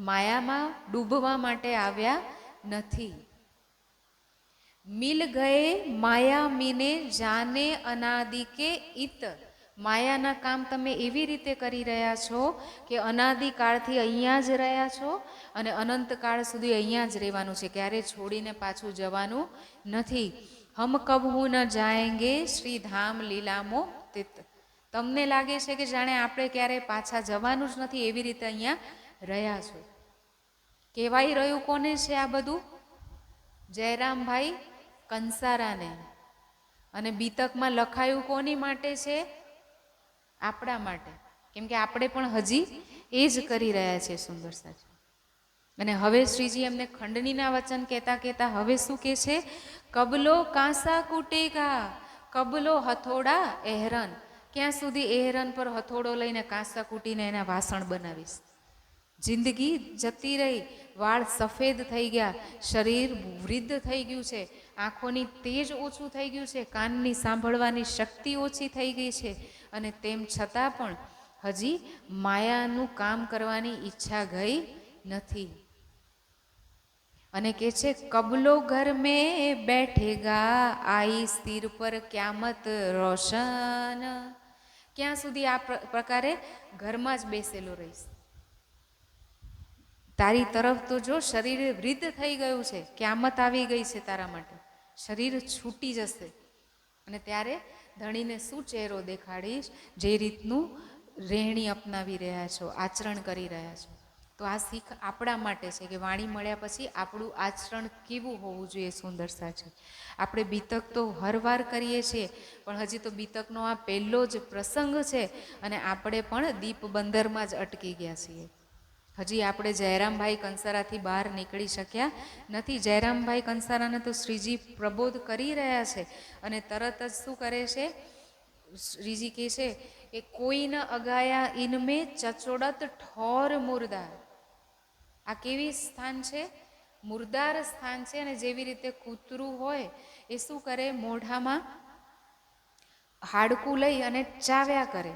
માયામાં ડૂબવા માટે આવ્યા નથી. મિલ ગયે માયા મીને જાને અનાદિ કે ઈત. માયાના કામ તમે એવી રીતે કરી રહ્યા છો કે અનાદિકાળથી અહીંયા જ રહ્યા છો અને અનંતકાળ સુધી અહીંયા જ રહેવાનું છે, ક્યારે છોડીને પાછું જવાનું નથી. હમ કબહુ ન જાએંગે શ્રી ધામ લીલામો તિત. તમને લાગે છે કે જાણે આપણે ક્યારેય પાછા જવાનું જ નથી, એવી રીતે અહીંયા રહ્યા છો. કહેવાય રહ્યું કોને છે આ બધું? જયરામભાઈ કંસારાને. અને બીતકમાં લખાયું કોની માટે છે? આપણા માટે. કેમ કે આપણે પણ હજી એ જ કરી રહ્યા છીએ સુંદર સાચું. અને હવે શ્રીજી એમને ખંડનીના વચન કહેતા કહેતા હવે શું કહે છે? કબલો કાંસા કૂટેગા, કબલો હથોડા એહરન. ક્યાં સુધી એહરન પર હથોડો લઈને કાંસા કૂટીને એના વાસણ બનાવીશ? જિંદગી જતી રહી, વાળ સફેદ થઈ ગયા, શરીર વૃદ્ધ થઈ ગયું છે, આંખોની તેજ ઓછું થઈ ગયું છે, કાનની સાંભળવાની શક્તિ ઓછી થઈ ગઈ છે, અને તેમ છતાં પણ હજી માયાનું કામ કરવાની ઈચ્છા ગઈ નથી. અને કે છે કબલો ઘર મેં બેઠેગા, આઈ સ્થિર પર ક્યામત રોશન. ક્યાં સુધી આ પ્રકારે ઘરમાં જ બેસેલો રહીશ? તારી તરફ તો જો શરીર વૃદ્ધ થઈ ગયું છે, ક્યામત આવી ગઈ છે તારા માટે, શરીર છૂટી જશે. અને ત્યારે ધણીને શું ચહેરો દેખાડીશ? જે રીતનું રહેણી અપનાવી રહ્યા છો, આચરણ કરી રહ્યા છો. તો આ શીખ આપણા માટે છે કે વાણી મળ્યા પછી આપણું આચરણ કેવું હોવું જોઈએ, સુંદરતા છે. આપણે બીતક તો હરવાર કરીએ છીએ, પણ હજી તો બીતકનો આ પહેલો જ પ્રસંગ છે અને આપણે પણ દીપ બંદરમાં જ અટકી ગયા છીએ. હજી આપણે જયરામભાઈ કંસારાથી બહાર નીકળી શક્યા નથી. જયરામભાઈ કંસારાને તો શ્રીજી પ્રબોધ કરી રહ્યા છે અને તરત જ શું કરે છે? શ્રીજી કહે છે કે કોઈ ન અગાયા ઇનમે ચચોડત ઠોર મુર્દાર. આ કેવી સ્થાન છે? મુર્દાર સ્થાન છે. અને જેવી રીતે કૂતરું હોય એ શું કરે? મોઢામાં હાડકું લઈ અને ચાવ્યા કરે,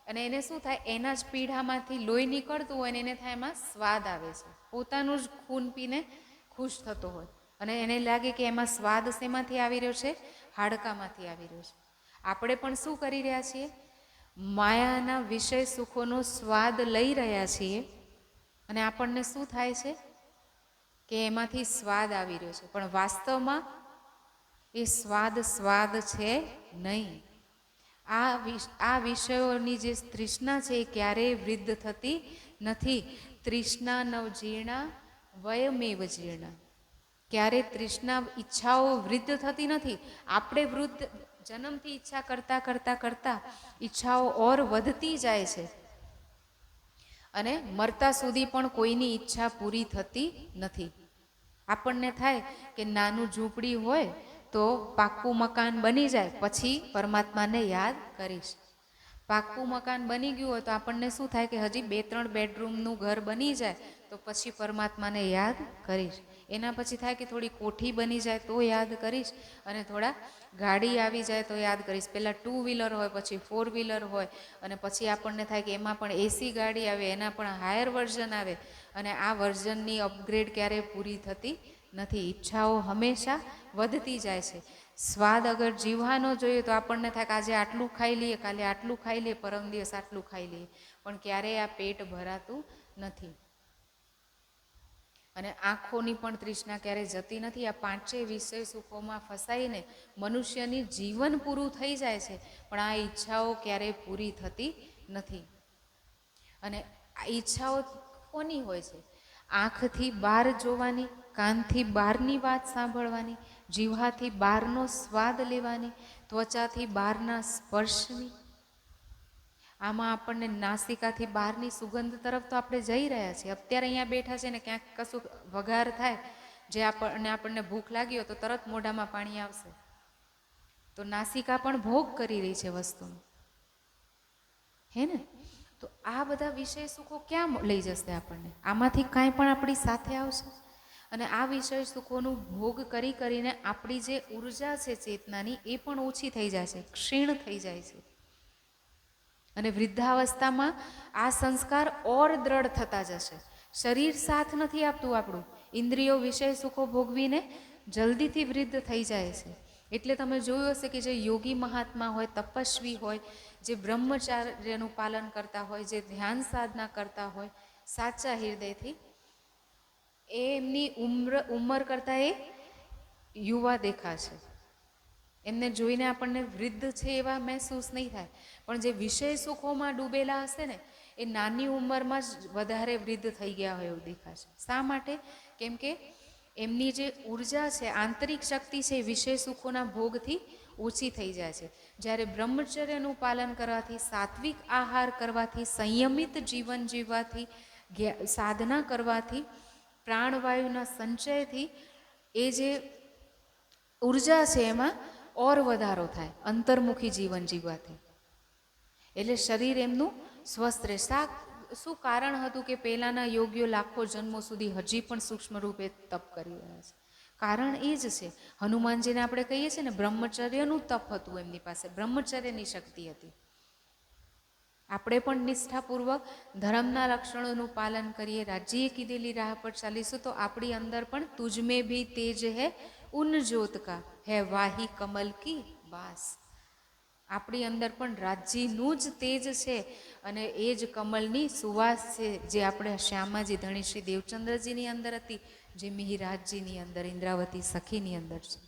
અને એને શું થાય? એના જ પીઢામાંથી લોહી નીકળતું હોય ને એને થાય એમાં સ્વાદ આવે છે. પોતાનું જ ખૂન પીને ખુશ થતો હોય અને એને લાગે કે એમાં સ્વાદ શેમાંથી આવી રહ્યો છે? હાડકામાંથી આવી રહ્યો છે. આપણે પણ શું કરી રહ્યા છીએ? માયાના વિષય સુખોનો સ્વાદ લઈ રહ્યા છીએ અને આપણને શું થાય છે? કે એમાંથી સ્વાદ આવી રહ્યો છે, પણ વાસ્તવમાં એ સ્વાદ છે નહીં. આ વિષયોની જે તૃષ્ણા છે એ ક્યારેય વૃદ્ધ થતી નથી. તૃષ્ણા નવ જીર્ણા વયમેવ જીર્ણા. ક્યારેય તૃષ્ણા, ઈચ્છાઓ વૃદ્ધ થતી નથી. આપણે વૃદ્ધ જન્મથી ઈચ્છા કરતા કરતા કરતા ઈચ્છાઓ ઓર વધતી જાય છે અને મરતા સુધી પણ કોઈની ઈચ્છા પૂરી થતી નથી. આપણને થાય કે નાનું ઝૂંપડી હોય તો પાક્કું મકાન બની જાય પછી પરમાત્માને યાદ કરીશ. પાક્કું મકાન બની ગયું હોય તો આપણને શું થાય કે હજી 2-3 બેડરૂમનું ઘર બની જાય તો પછી પરમાત્માને યાદ કરીશ. એના પછી થાય કે થોડી કોઠી બની જાય તો યાદ કરીશ, અને થોડા ગાડી આવી જાય તો યાદ કરીશ. પહેલાં 2 વ્હીલર હોય, પછી 4 વ્હીલર હોય, અને પછી આપણને થાય કે એમાં પણ એસી ગાડી આવે, એના પણ હાયર વર્ઝન આવે, અને આ વર્ઝનની અપગ્રેડ ક્યારેય પૂરી થતી નથી. ઈચ્છાઓ હંમેશા વધતી જાય છે. સ્વાદ અગર જીવવાનો જોઈએ તો આપણને થાય કે આજે આટલું ખાઈ લઈએ, કાલે આટલું ખાઈ લઈએ, પરમ દિવસ આટલું ખાઈ લઈએ, પણ ક્યારેય આ પેટ ભરાતું નથી. અને આંખોની પણ તૃષ્ણા ક્યારેય જતી નથી. આ 5 વિષય સુખોમાં ફસાઈને મનુષ્યની જીવન પૂરું થઈ જાય છે, પણ આ ઈચ્છાઓ ક્યારેય પૂરી થતી નથી. અને આ ઈચ્છાઓ કોની હોય છે? આંખથી બહાર જોવાની, કાનથી બહારની વાત સાંભળવાની, જીવહાથી બહારનો સ્વાદ લેવાની, ત્વચાથી બહારના સ્પર્શની. આમાં આપણને નાસિકાથી બહારની સુગંધ તરફ તો આપણે જઈ રહ્યા છીએ. અત્યારે અહીંયા બેઠા છે ને ક્યાંક કશું વઘાર થાય જે આપણને ભૂખ લાગી હોય તો તરત મોઢામાં પાણી આવશે. તો નાસિકા પણ ભોગ કરી રહી છે વસ્તુનો, હે ને? તો આ બધા વિષય સુખો ક્યાં લઈ જશે આપણને? આમાંથી કાંઈ પણ આપણી સાથે આવશે? અને આ વિષય સુખોનું ભોગ કરી કરીને આપણી જે ઉર્જા છે ચેતનાની એ પણ ઓછી થઈ જાય છે, ક્ષીણ થઈ જાય છે. અને વૃદ્ધાવસ્થામાં આ સંસ્કાર ઓર દ્રઢ થતા જશે. શરીર સાથ નથી આપતું આપણું. ઇન્દ્રિયો વિષય સુખો ભોગવીને જલ્દીથી વૃદ્ધ થઈ જાય છે. એટલે તમે જોયું હશે કે જે યોગી મહાત્મા હોય, તપસ્વી હોય, જે બ્રહ્મચાર્યનું પાલન કરતા હોય, જે ધ્યાન સાધના કરતા હોય સાચા હૃદયથી, એ એમની ઉંમર કરતાં એ યુવા દેખાશે. એમને જોઈને આપણને વૃદ્ધ છે એવા મહેસૂસ નહીં થાય, પણ જે વિષય સુખોમાં ડૂબેલા હશે ને એ નાની ઉંમરમાં જ વધારે વૃદ્ધ થઈ ગયા હોય એવું દેખાશે. શા માટે? કેમ કે એમની જે ઉર્જા છે, આંતરિક શક્તિ છે, એ વિષય સુખોના ભોગથી ઓછી થઈ જાય છે. જ્યારે બ્રહ્મચર્યનું પાલન કરવાથી, સાત્વિક આહાર કરવાથી, સંયમિત જીવન જીવવાથી, સાધના કરવાથી, પ્રાણવાયુના સંચયથી એ જે ઉર્જા છે એમાં ઓર વધારો થાય, અંતર્મુખી જીવન જીવવાથી. એટલે શરીર એમનું સ્વસ્થ રહે. શું કારણ હતું કે પહેલાંના યોગીઓ લાખો જન્મો સુધી હજી પણ સૂક્ષ્મ રૂપે તપ કરી રહ્યા છે? કારણ એ જ છે. હનુમાનજીને આપણે કહીએ છીએ ને બ્રહ્મચર્યનું તપ હતું એમની પાસે, બ્રહ્મચર્યની શક્તિ હતી. આપણે પણ નિષ્ઠાપૂર્વક ધર્મના લક્ષણોનું પાલન કરીએ, રાજ્યએ કીધેલી રાહ પર ચાલીશું તો આપણી અંદર પણ તુજમે ભી તેજ હૈ ઉન જ્યોત કા, હૈ વાહી કમલ કી વાસ. આપણી અંદર પણ રાજ્યનું જ તેજ છે અને એ જ કમલની સુવાસ છે, જે આપણે શ્યામાજી ધણી શ્રી દેવચંદ્રજીની અંદર હતી, જે મિહિરાજજીની અંદર, ઇન્દ્રાવતી સખીની અંદર છે.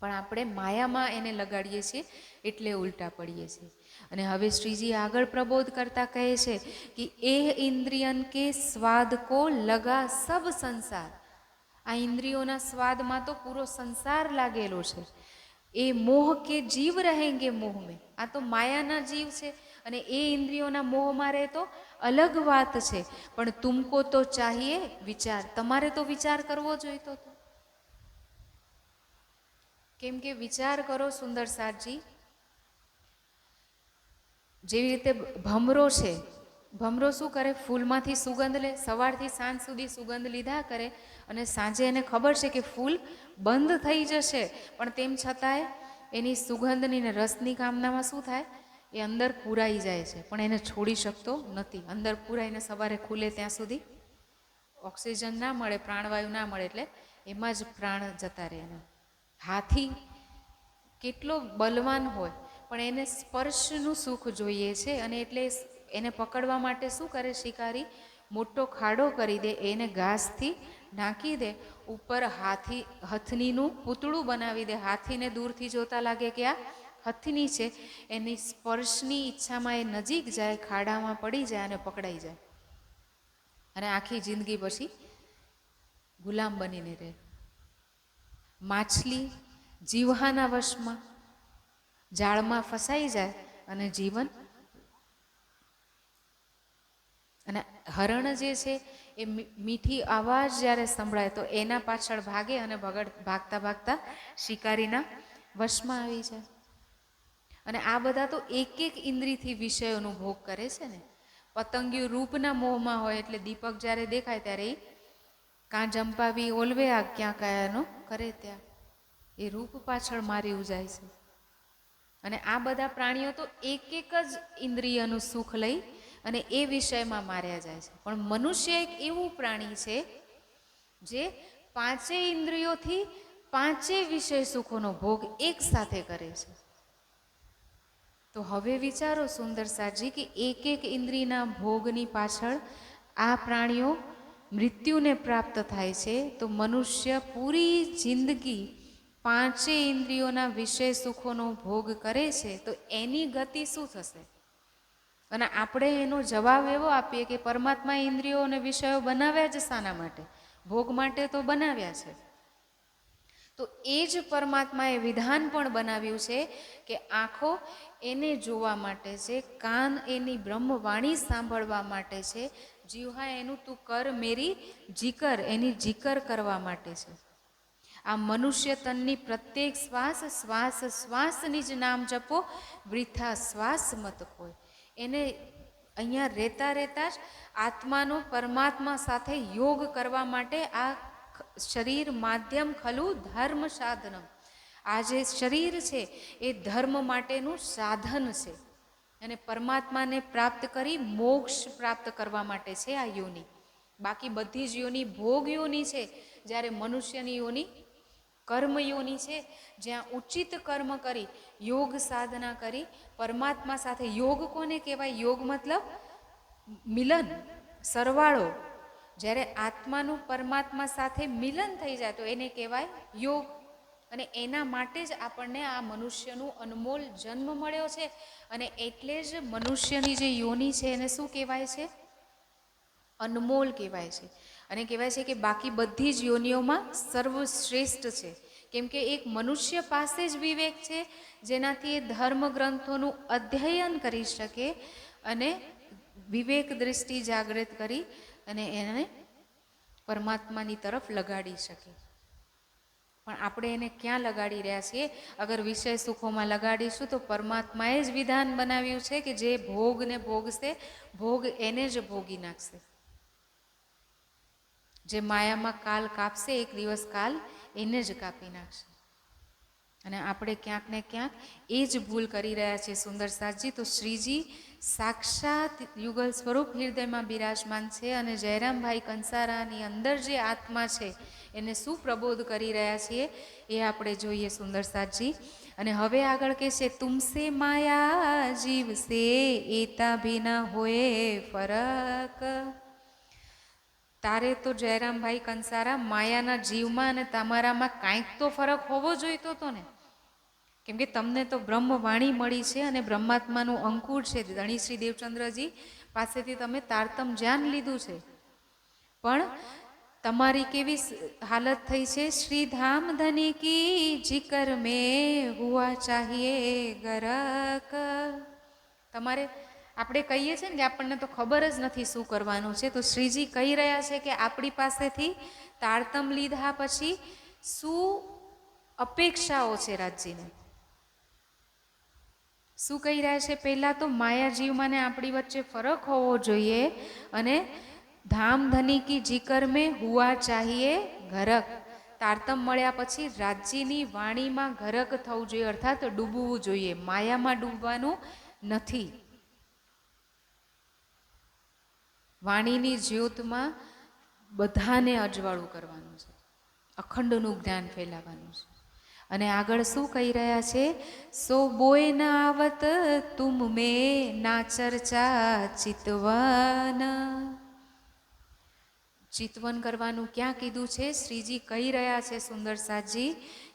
પણ આપણે માયામાં એને લગાડીએ છીએ એટલે ઉલટા પડીએ છીએ. અને હવે શ્રીજી આગળ પ્રબોધ કરતા કહે છે કે એ ઇન્દ્રિયન કે સ્વાદ કો લગા સબ સંસાર. આ ઇન્દ્રિયોના સ્વાદમાં તો પૂરો સંસાર લાગેલો છે. એ મોહ કે જીવ રહેંગે મોહ મેં. આ તો માયાના જીવ છે અને એ ઇન્દ્રિયોના મોહમાં રહે તો અલગ વાત છે. પણ તુમકો તો ચાહીએ વિચાર. તમારે તો વિચાર કરવો જોઈતો હતો. કેમ કે વિચાર કરો સુંદર સાજી, જેવી રીતે ભમરો છે, ભમરો શું કરે? ફૂલમાંથી સુગંધ લે, સવારથી સાંજ સુધી સુગંધ લીધા કરે અને સાંજે એને ખબર છે કે ફૂલ બંધ થઈ જશે, પણ તેમ છતાંય એની સુગંધની ને રસની કામનામાં શું થાય? એ અંદર પૂરાઈ જાય છે, પણ એને છોડી શકતો નથી. અંદર પૂરાઈને સવારે ખુલે ત્યાં સુધી ઓક્સિજન ના મળે, પ્રાણવાયુ ના મળે, એટલે એમાં જ પ્રાણ જતા રહે એના. હાથી કેટલો બલવાન હોય, પણ એને સ્પર્શનું સુખ જોઈએ છે અને એટલે એને પકડવા માટે શું કરે શિકારી? મોટો ખાડો કરી દે, એને ઘાસથી ઢાંકી દે, ઉપર હથનીનું પૂતળું બનાવી દે. હાથીને દૂરથી જોતા લાગે કે આ હથની છે. એની સ્પર્શની ઈચ્છામાં એ નજીક જાય, ખાડામાં પડી જાય અને પકડાઈ જાય અને આખી જિંદગી પછી ગુલામ બનીને રહે. માછલી જીવહાના વશમાં જાળમાં ફસાઈ જાય અને જીવન. અને હરણ જે છે એ મીઠી આવાજ જ્યારે સંભળાય તો એના પાછળ ભાગે અને ભાગતા ભાગતા શિકારીના વશમાં આવી જાય. અને આ બધા તો એક એક ઇન્દ્રિયથી વિષયોનું ભોગ કરે છે ને. પતંગિયું રૂપના મોહમાં હોય એટલે દીપક જ્યારે દેખાય ત્યારે એ કાં જંપાવી ઓલવે આ, ક્યાં કયાનો કરે ત્યાં. એ રૂપ પાછળ મારી ઉજાય છે. અને આ બધા પ્રાણીઓ તો એક એક જ ઇન્દ્રિયનું સુખ લઈ અને એ વિષયમાં માર્યા જાય છે. પણ મનુષ્ય એક એવું પ્રાણી છે જે પાંચેય ઇન્દ્રિયોથી પાંચેય વિષય સુખોનો ભોગ એક સાથે કરે છે. તો હવે વિચારો સુંદર સાજી કે એક એક ઇન્દ્રિયના ભોગની પાછળ આ પ્રાણીઓ મૃત્યુને પ્રાપ્ત થાય છે, તો મનુષ્ય પૂરી જિંદગી પાંચેય ઇન્દ્રિયોના વિષય સુખોનો ભોગ કરે છે, તો એની ગતિ શું થશે? અને આપણે એનો જવાબ એવો આપીએ કે પરમાત્મા ઇન્દ્રિયો અને વિષયો બનાવ્યા જ શાના માટે? ભોગ માટે તો બનાવ્યા છે. તો એ જ પરમાત્માએ વિધાન પણ બનાવ્યું છે કે આંખો એને જોવા માટે છે, કાન એની બ્રહ્મવાણી સાંભળવા માટે છે, જીવહા એનું તું કર મેરી જીકર, એની જીકર કરવા માટે છે. આ મનુષ્ય તનની પ્રત્યેક શ્વાસ શ્વાસ શ્વાસની જ નામ જપો, વૃથા શ્વાસ મત કોઈ. એને અહીંયા રહેતા રહેતા જ આત્માનો પરમાત્મા સાથે યોગ કરવા માટે આ શરીર માધ્યમ ખલું ધર્મ સાધનમ. આ જે શરીર છે એ ધર્મ માટેનું સાધન છે અને પરમાત્માને પ્રાપ્ત કરી મોક્ષ પ્રાપ્ત કરવા માટે છે આ યોની. બાકી બધી જ યોની ભોગ યોની છે, જ્યારે મનુષ્યની યોની કર્મ યોની છે, જ્યાં ઉચિત કર્મ કરી યોગ સાધના કરી પરમાત્મા સાથે. યોગ કોને કહેવાય? યોગ મતલબ મિલન, સરવાળો. જ્યારે આત્માનું પરમાત્મા સાથે મિલન થઈ જાય તો એને કહેવાય યોગ. અને એના માટે જ આપણને આ મનુષ્યનું અનમોલ જન્મ મળ્યો છે. અને એટલે જ મનુષ્યની જે યોની છે એને શું કહેવાય છે? અનમોલ કહેવાય છે. અને કહેવાય છે કે બાકી બધી જ યોનિઓમાં સર્વશ્રેષ્ઠ છે. કેમ કે એક મનુષ્ય પાસે જ વિવેક છે, જેનાથી એ ધર્મ ગ્રંથોનું અધ્યયન કરી શકે અને વિવેક દૃષ્ટિ જાગૃત કરી અને એને પરમાત્માની તરફ લગાડી શકે. પણ આપણે એને ક્યાં લગાડી રહ્યા છીએ? અગર વિષય સુખોમાં લગાડીશું તો પરમાત્માએ જ વિધાન બનાવ્યું છે કે જે ભોગને ભોગશે, ભોગ એને જ ભોગી નાખશે. જે માયામાં કાલ કાપશે, એક દિવસ કાલ એને જ કાપી નાખશે. અને આપણે ક્યાંક ને ક્યાંક એ જ ભૂલ કરી રહ્યા છીએ સુંદર સાજી. તો શ્રીજી સાક્ષાત યુગલ સ્વરૂપ હૃદયમાં બિરાજમાન છે અને જયરામભાઈ કંસારાની અંદર જે આત્મા છે એને શું પ્રબોધ કરી રહ્યા છીએ એ આપણે જોઈએ સુંદર સાજી. અને હવે આગળ કે છે તુમસે માયા જીવસે એતા ભીના હોય ફરક. તારે તો જયરામભાઈ કંસારા માયાના જીવમાં અને તમારામાં કાંઈક તો ફરક હોવો જોઈતો હતો ને, કેમ કે તમને તો બ્રહ્મવાણી મળી છે અને બ્રહ્માત્માનું અંકુર છે. ધણીશ્રી દેવચંદ્રજી પાસેથી તમે તારતમ જ્ઞાન લીધું છે, પણ તમારી કેવી હાલત થઈ છે? શ્રી ધામ ધની કી જીકર મેં હુઆ ચાહીએ ગરક. તમારે આપણે કહીએ છીએ ને કે આપણને તો ખબર જ નથી શું કરવાનું છે, તો શ્રીજી કહી રહ્યા છે કે આપણી પાસેથી તારતમ લીધા પછી શું અપેક્ષાઓ છે રાજજીને, શું કહી રહ્યા છે? પહેલાં તો માયાજીવમાં ને આપણી વચ્ચે ફરક હોવો જોઈએ અને ધામ ધની કી જીકર મેં હુઆ ચાહીએ ઘરક. તારતમ મળ્યા પછી રાજજીની વાણીમાં ઘરક થવું જોઈએ, અર્થાત ડૂબવું જોઈએ. માયામાં ડૂબવાનું નથી. વાણીની જ્યોતમાં બધાને અજવાળું કરવાનું છે, અખંડનું જ્ઞાન ફેલાવાનું છે. અને આગળ શું કહી રહ્યા છે? સો બોય ન આવત તુમ મે ના ચર્ચા ચિતવન. ચિતવન કરવાનું ક્યાં કીધું છે? શ્રીજી કહી રહ્યા છે સુંદર સાજી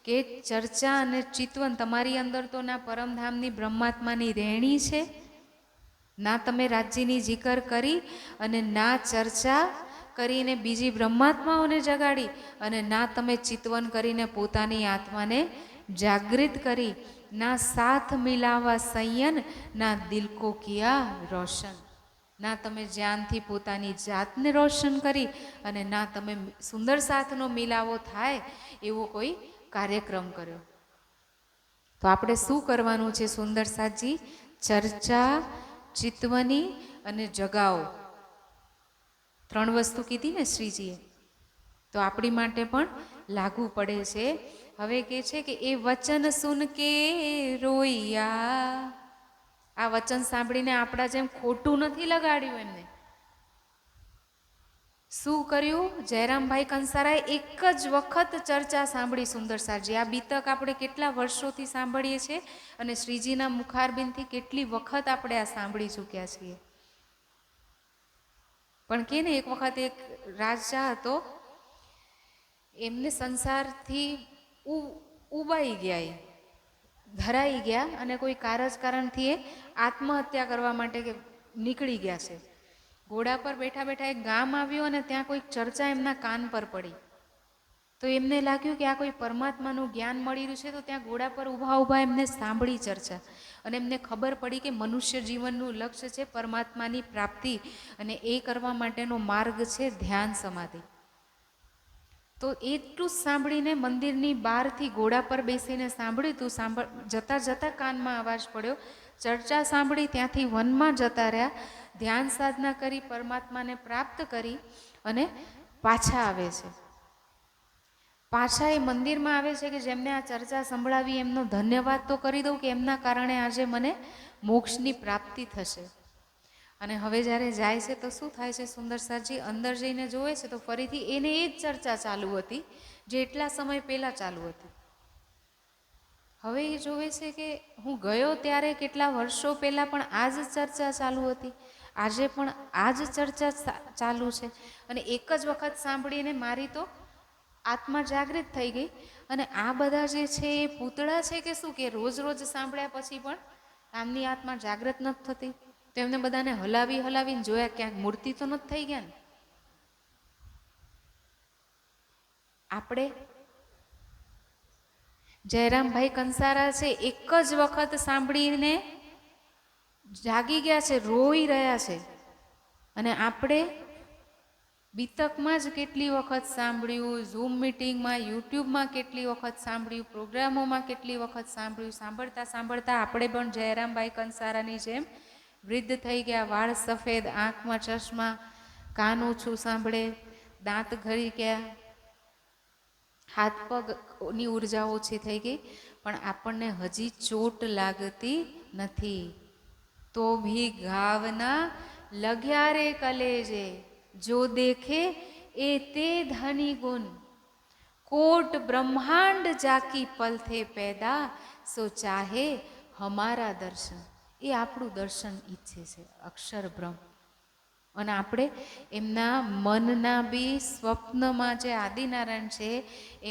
કે ચર્ચા અને ચિતવન તમારી અંદર તો ના પરમધામની બ્રહ્માત્માની રહેણી છે, ના તમે રાજ્યની જીકર કરી અને ના ચર્ચા કરીને બીજી બ્રહ્માત્માઓને જગાડી, અને ના તમે ચિતવન કરીને પોતાની આત્માને જાગૃત કરી, ના સાથ મિલાવા સંયન ના દિલ કો કિયા રોશન. ના તમે જ્ઞાનથી પોતાની જાતને રોશન કરી અને ના તમે સુંદર સાથનો મિલાવો થાય એવો કોઈ કાર્યક્રમ કર્યો. તો આપણે શું કરવાનું છે સુંદર સાજી? ચર્ચા, ચિતવની અને જગાઓ, ત્રણ વસ્તુ કીધી ને શ્રીજીએ, તો આપણી માટે પણ લાગુ પડે છે. હવે કે છે કે એ વચન સુન કે રોયા. આ વચન સાંભળીને આપણા જેમ ખોટું નથી લગાડ્યું એમને. શું કર્યું? જયરામભાઈ કંસારાએ એક જ વખત ચર્ચા સાંભળી સુંદર સાજી. આ બીતક આપણે કેટલા વર્ષોથી સાંભળીએ છીએ અને શ્રીજીના મુખારબિંદથી કેટલી વખત આપણે આ સાંભળી ચૂક્યા છીએ. પણ કે ને એક વખત એક રાજા હતો, એમને સંસારથી ઉબાઈ ગયા, ધરાઈ ગયા અને કોઈ કારણથી એ આત્મહત્યા કરવા માટે નીકળી ગયા છે. ઘોડા પર બેઠા બેઠા એક ગામ આવ્યું અને ત્યાં કોઈક ચર્ચા એમના કાન પર પડી. તો એમને લાગ્યું કે આ કોઈ પરમાત્માનું જ્ઞાન મળી રહ્યું છે, તો ત્યાં ઘોડા પર ઊભા ઊભા એમને સાંભળી ચર્ચા, અને એમને ખબર પડી કે મનુષ્ય જીવનનું લક્ષ્ય છે પરમાત્માની પ્રાપ્તિ, અને એ કરવા માટેનો માર્ગ છે ધ્યાન સમાધિ. તો એટલું જ સાંભળીને મંદિરની બહારથી ઘોડા પર બેસીને સાંભળ્યું તું. જતા જતા કાનમાં અવાજ પડ્યો, ચર્ચા સાંભળી ત્યાંથી વનમાં જતા રહ્યા, ધ્યાન સાધના કરી પરમાત્માને પ્રાપ્ત કરી અને પાછા આવે છે. પાછા એ મંદિરમાં આવે છે કે જેમને આ ચર્ચા સંભળાવી એમનો ધન્યવાદ તો કરી દઉં કે એમના કારણે આજે મને મોક્ષની પ્રાપ્તિ થશે. અને હવે જ્યારે જાય છે તો શું થાય છે સુંદર સાજી? અંદર જઈને જોવે છે તો ફરીથી એને એ જ ચર્ચા ચાલુ હતી જે એટલા સમય પહેલાં ચાલુ હતી. હવે એ જોવે છે કે હું ગયો ત્યારે કેટલા વર્ષો પહેલાં પણ આ જ ચર્ચા ચાલુ હતી, આજે પણ આ જ ચર્ચા ચાલુ છે, અને એક જ વખત સાંભળીને મારી તો આત્મા જાગૃત થઈ ગઈ. અને આ બધા જે છે એ પૂતળા છે કે શું, કે રોજ રોજ સાંભળ્યા પછી પણ આમની આત્મા જાગૃત નથી થતી? તો એમને બધાને હલાવીને જોયા, ક્યાંક મૂર્તિ તો નથી થઈ ગયા ને? આપણે જયરામભાઈ કંસારા છે એક જ વખત સાંભળીને જાગી ગયા છે, રોઈ રહ્યા છે, અને આપણે બીતકમાં જ કેટલી વખત સાંભળ્યું, ઝૂમ મિટિંગમાં, યુટ્યુબમાં કેટલી વખત સાંભળ્યું, પ્રોગ્રામોમાં કેટલી વખત સાંભળ્યું. સાંભળતા સાંભળતા આપણે પણ જયરામભાઈ કંસારાની જેમ વૃદ્ધ થઈ ગયા. વાળ સફેદ, આંખમાં ચશ્મા, કાન ઓછું સાંભળે, દાંત ઘરી ગયા, હાથ પગની ઉર્જા ઓછી થઈ ગઈ, પણ આપણને હજી ચોટ લાગતી નથી. તો ભી ઘાવના લગ્યા રે કલેજે, જો દેખે એ તે ધની ગુણ, કોટ બ્રહ્માંડ જાકી પલ થે પેદા, સો ચાહે હમારા દર્શન, એ આપણું દર્શન ઈચ્છે છે, અક્ષર બ્રહ્મ. અને આપણે એમના મનના બી સ્વપ્નમાં જે આદિનારાયણ છે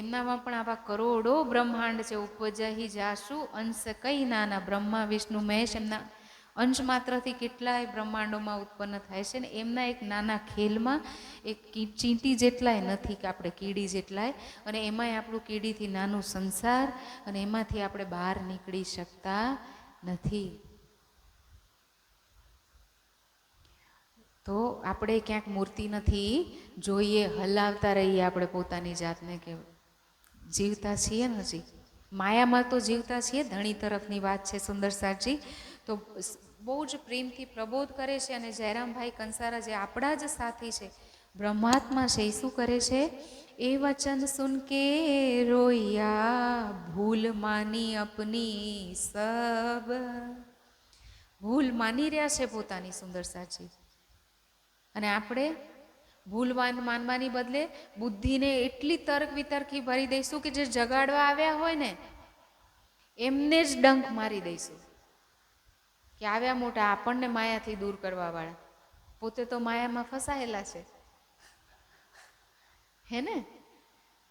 એમનામાં પણ આવા કરોડો બ્રહ્માંડ છે. ઉપજહી જાસુ અંશ કઈ નાના, બ્રહ્મા વિષ્ણુ મહેશ એમના અંશ માત્રથી કેટલાય બ્રહ્માંડોમાં ઉત્પન્ન થાય છે ને એમના એક નાના ખેલમાં એક ચીંટી જેટલાય નથી કે આપણે કીડી જેટલાય, અને એમાંય આપણું કીડીથી નાનું સંસાર, અને એમાંથી આપણે બહાર નીકળી શકતા નથી. તો આપણે ક્યાંક મૂર્તિ નથી જોઈએ, હલાવતા રહીએ આપણે પોતાની જાતને કે જીવતા છીએ ને, હજી માયામાં તો જીવતા છીએ. ધણી તરફની વાત છે સુંદરસાજી, તો બહુ જ પ્રેમથી પ્રબોધ કરે છે. અને જયરામભાઈ કંસારા જે આપણા જ સાથી છે, બ્રહ્માત્મા છે, એ શું કરે છે? એ વચન સુન કે રોયા ભૂલ માની અપની સબ, ભૂલ માની રહ્યા છે પોતાની સુંદરસાજી. અને આપણે ભૂલ માનવાની બદલે બુદ્ધિને એટલી તર્ક વિતર્કી ભરી દઈશું કે જે જગાડવા આવ્યા હોય ને એમને જ ડંખ મારી દઈશું કે આવ્યા મોટા આપણને માયાથી દૂર કરવા વાળા, પોતે તો માયામાં ફસાયેલા છે, હે ને?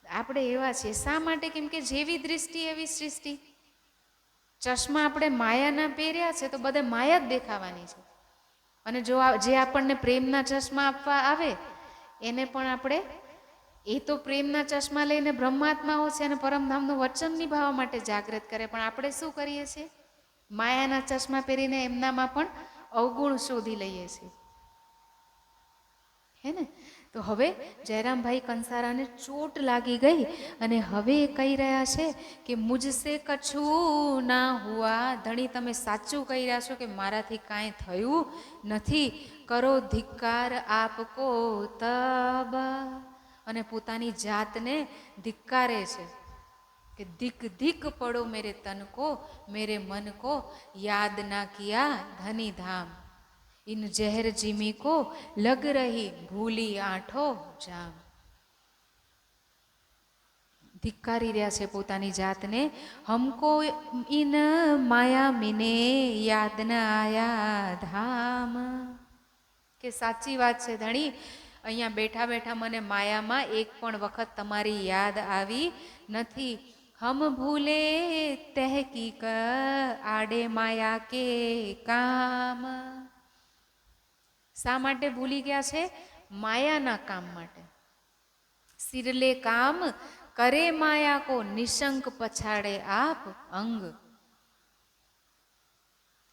આપણે એવા છીએ. શા માટે? કેમ કે જેવી દૃષ્ટિ એવી સૃષ્ટિ. ચશ્મા આપણે માયાના પહેર્યા છે તો બધે માયા જ દેખાવાની છે. અને જો જે આપણને પ્રેમના ચશ્મા આપવા આવે એને પણ આપણે, એ તો પ્રેમના ચશ્મા લઈને બ્રહ્માત્માઓ છે અને પરમધામનું વચન નિભાવવા માટે જાગૃત કરે, પણ આપણે શું કરીએ છીએ? માયાના ચશ્મા પહેરીને એમનામાં પણ અવગુણ શોધી લઈએ છીએ, હે ને? તો હવે જયરામભાઈ કંસારાને ચોટ લાગી ગઈ અને હવે એ કહી રહ્યા છે કે મુજસે કછું ના હુઆ, ધણી તમે સાચું કહી રહ્યા છો કે મારાથી કાંઈ થયું નથી. કરો ધિક્કાર આપકો તબ, અને પોતાની જાતને ધિક્કારે છે કે ધિક ધિક પડો મેરે તન કો, મેરે મન કો યાદ ના કિયા ધની ધામ, ઇન જહેર જીમી કો લગ રહી ભૂલી આંઠો જામ. ધિક્કારી રહ્યા છે પોતાની જાતને. હમકો ઇન માયા મિને યાદ ન આયા ધામ, કે સાચી વાત છે ધણી, અહીંયા બેઠા બેઠા મને માયામાં એક પણ વખત તમારી યાદ આવી નથી. હમ ભૂલે તહેકીક આડે માયા કે કામ, શા માટે ભૂલી ગયા છે? માયાના કામ માટે. સિરલે કામ કરે માયા કો નિશંક પછાડે આપ અંગ.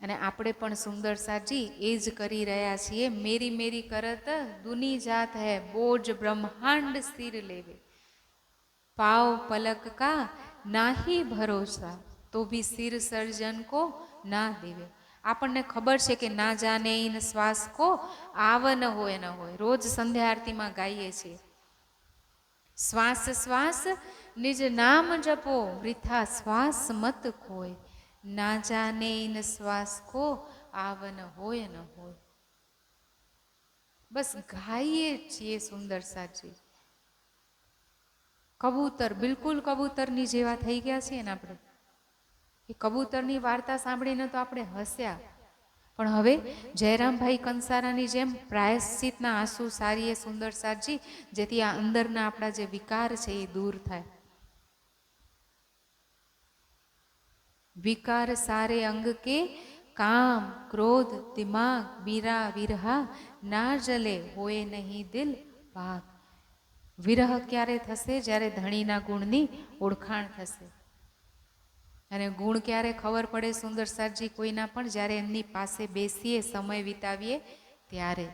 અને આપણે પણ સુંદર સાજી એ જ કરી રહ્યા છીએ. મેરી મેરી કરત દુની જાત હૈ, બોજ બ્રહ્માંડ સિર લેવે, પાવ પલક કા નાહી ભરોસા, તો ભી સિર સર્જન કો ના દેવે. આપણને ખબર છે કે ના જાને ઇન શ્વાસ કો આવ ન હોય ન હોય, રોજ સંધ્યા આરતીમાં ગાઈએ છીએ. શ્વાસ શ્વાસ નિજ નામ જપો, વૃથા શ્વાસ મત ખોય, ના જાને ઇન શ્વાસ કો આવ ન હોય ન હોય. બસ ગાઈએ છીએ સુંદર સાજી. કબૂતર, બિલકુલ કબૂતરની જેવા થઈ ગયા છીએ ને આપણે. એ કબૂતરની વાર્તા સાંભળીને તો આપણે હસ્યા, પણ હવે જયરામભાઈ કંસારાની જેમ પ્રાયશ્ચિતના આંસુ સારીએ સુંદર સાજી, જેથી આ અંદરના આપણા જે વિકાર છે એ દૂર થાય. વિકાર સારે અંગ કે કામ ક્રોધ દિમાગ બીરા વિરહા, ના જલે હોય નહીં દિલ ભાગ. વિરહ ક્યારે થશે? જ્યારે ધણીના ગુણની ઓળખાણ થશે. અને ગુણ ક્યારે ખબર પડે સુંદર સાજી કોઈના પણ? જ્યારે એમની પાસે બેસીએ, સમય વિતાવીએ ત્યારે.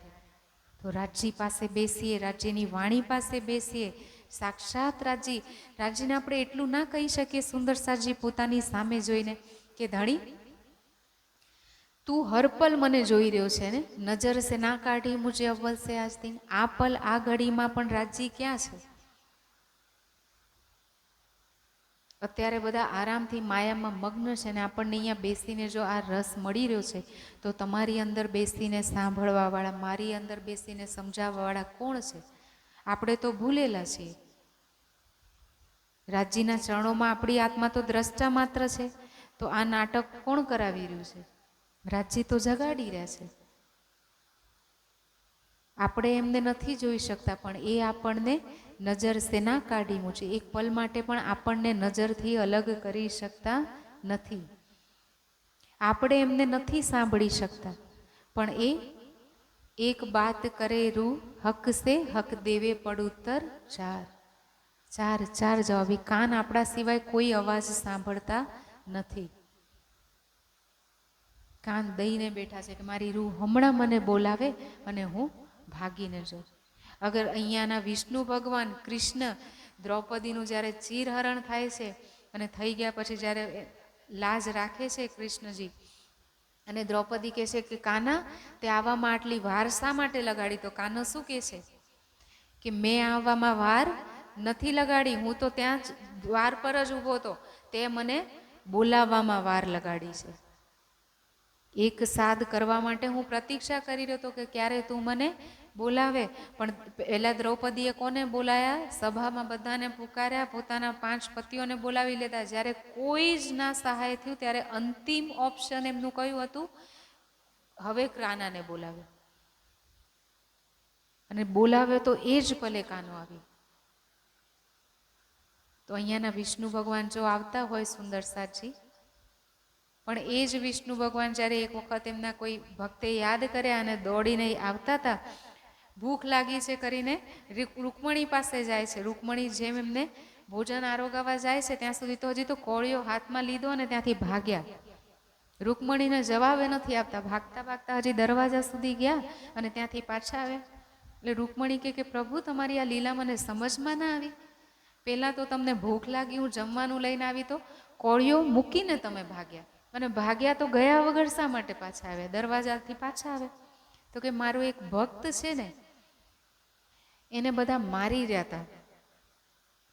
તો રાજજી પાસે બેસીએ, રાજ્યની વાણી પાસે બેસીએ, સાક્ષાત રાજજીને આપણે એટલું ના કહી શકીએ સુંદર સાજી પોતાની સામે જોઈને કે ધણી તું હર પલ મને જોઈ રહ્યો છે ને, નજર સે ના કાઢી મુજે અવ્વલ સે આજ દિન. આ પલ આ ઘડીમાં પણ રાજજી ક્યાં છે? અત્યારે બધા આરામથી માયામાં મગ્ન છે ને આપણને અહીંયા બેસીને જો આ રસ મળી રહ્યો છે તો તમારી અંદર બેસીને સાંભળવાવાળા, મારી અંદર બેસીને સમજાવવાવાળા કોણ છે? આપણે તો ભૂલેલા છીએ. રાજજીના ચરણોમાં આપણી આત્મા તો દ્રષ્ટા માત્ર છે. તો આ નાટક કોણ કરાવી રહ્યું છે? રાજજી તો જગાડી રહ્યા છે. આપણે એમને નથી જોઈ શકતા, પણ એ આપણને નજર શેના કાઢી મૂકે, એક પલ માટે પણ આપણને નજરથી અલગ કરી શકતા નથી. આપણે એમને નથી સાંભળી શકતા, પણ એ એક બાત કરે રૂ હક સે હક દેવે પડ ઉત્તર ચાર. ચાર ચાર જવાબ. કાન આપણા સિવાય કોઈ અવાજ સાંભળતા નથી. કાન દઈને બેઠા છે કે મારી રૂહ હમણાં મને બોલાવે અને હું ભાગીને જાઉં. અગર અહીંયાના વિષ્ણુ ભગવાન કૃષ્ણ દ્રૌપદીનું જ્યારે ચીરહરણ થાય છે અને થઈ ગયા પછી જ્યારે લાજ રાખે છે કૃષ્ણજી, અને દ્રૌપદી કહે છે કે કાના તે આવવામાં આટલી વાર શા માટે લગાડી? તો કાનો શું કહે છે કે મેં આવવામાં વાર નથી લગાડી, હું તો ત્યાં જ દ્વાર પર જ ઊભો હતો, તે મને બોલાવવામાં વાર લગાડી છે. એક સાદ કરવા માટે હું પ્રતીક્ષા કરી રહ્યો હતો કે ક્યારે તું મને બોલાવે. પણ પહેલા દ્રૌપદીએ કોને બોલાયા? સભામાં બધાને પુકાર્યા, પોતાના 5 પતિઓને બોલાવી લેતા. જ્યારે કોઈ જ ના સહાય થયું ત્યારે અંતિમ ઓપ્શન એમનું કયું હતું? હવે કાનાને બોલાવે. અને બોલાવે તો એ જ પલે કાનો આવી. તો અહીંયાના વિષ્ણુ ભગવાન જો આવતા હોય સુંદર સાજી, પણ એ જ વિષ્ણુ ભગવાન જ્યારે એક વખત એમના કોઈ ભક્તે યાદ કર્યા અને દોડીને આવતા હતા, ભૂખ લાગી છે કરીને રૂકમણી પાસે જાય છે. રૂકમણી જેમ એમને ભોજન આરોગાવા જાય છે ત્યાં સુધી તો હજી તો કોળિયો હાથમાં લીધો અને ત્યાંથી ભાગ્યા. રૂકમણીને જવાબે નથી આપતા, ભાગતા ભાગતા હજી દરવાજા સુધી ગયા અને ત્યાંથી પાછા આવ્યા. એટલે રૂકમણી કે પ્રભુ તમારી આ લીલા મને સમજમાં ના આવી. પહેલાં તો તમને ભૂખ લાગી, હું જમવાનું લઈને આવી તો કોળિયો મૂકીને તમે ભાગ્યા, અને ભાગ્યા તો ગયા વગર શા માટે પાછા આવ્યા? દરવાજાથી પાછા આવ્યા. તો કે મારો એક ભક્ત છે ને, એને બધા મારી રહ્યા હતા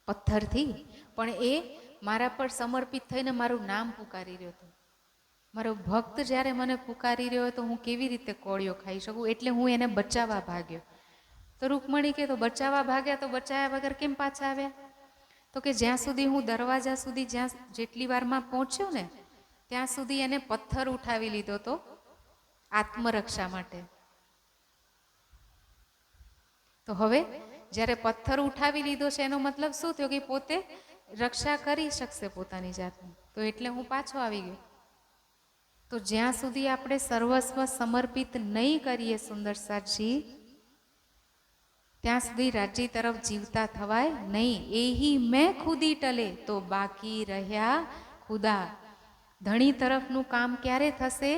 પથ્થરથી, પણ એ મારા પર સમર્પિત થઈને મારું નામ પુકારી રહ્યો હતો. મારો ભક્ત જ્યારે મને પુકારી રહ્યો તો હું કેવી રીતે કોળિયો ખાઈ શકું? એટલે હું એને બચાવવા ભાગ્યો. તો રૂકમણી કે તો બચાવવા ભાગ્યા તો બચાવ્યા વગર કેમ પાછા આવ્યા? તો કે જ્યાં સુધી હું દરવાજા સુધી જેટલી વારમાં પહોંચ્યો ને ત્યાં સુધી એને પથ્થર ઉઠાવી લીધો તો આત્મરક્ષા માટે. તો હવે જ્યારે પથ્થર ઉઠાવી લીધો છે એનો મતલબ શું થયો? કે પોતે રક્ષા કરી શકશે પોતાની જાતની. તો એટલે હું પાછો આવી ગયો. તો જ્યાં સુધી આપણે સર્વસ્વ સમર્પિત નહીં કરીએ સુંદર સાજી, ત્યાં સુધી રાજ્ય તરફ જીવતા થવાય નહીં. એહી મેં ખુદી ટલે તો બાકી રહ્યા ખુદા. ધણી તરફનું કામ ક્યારે થશે?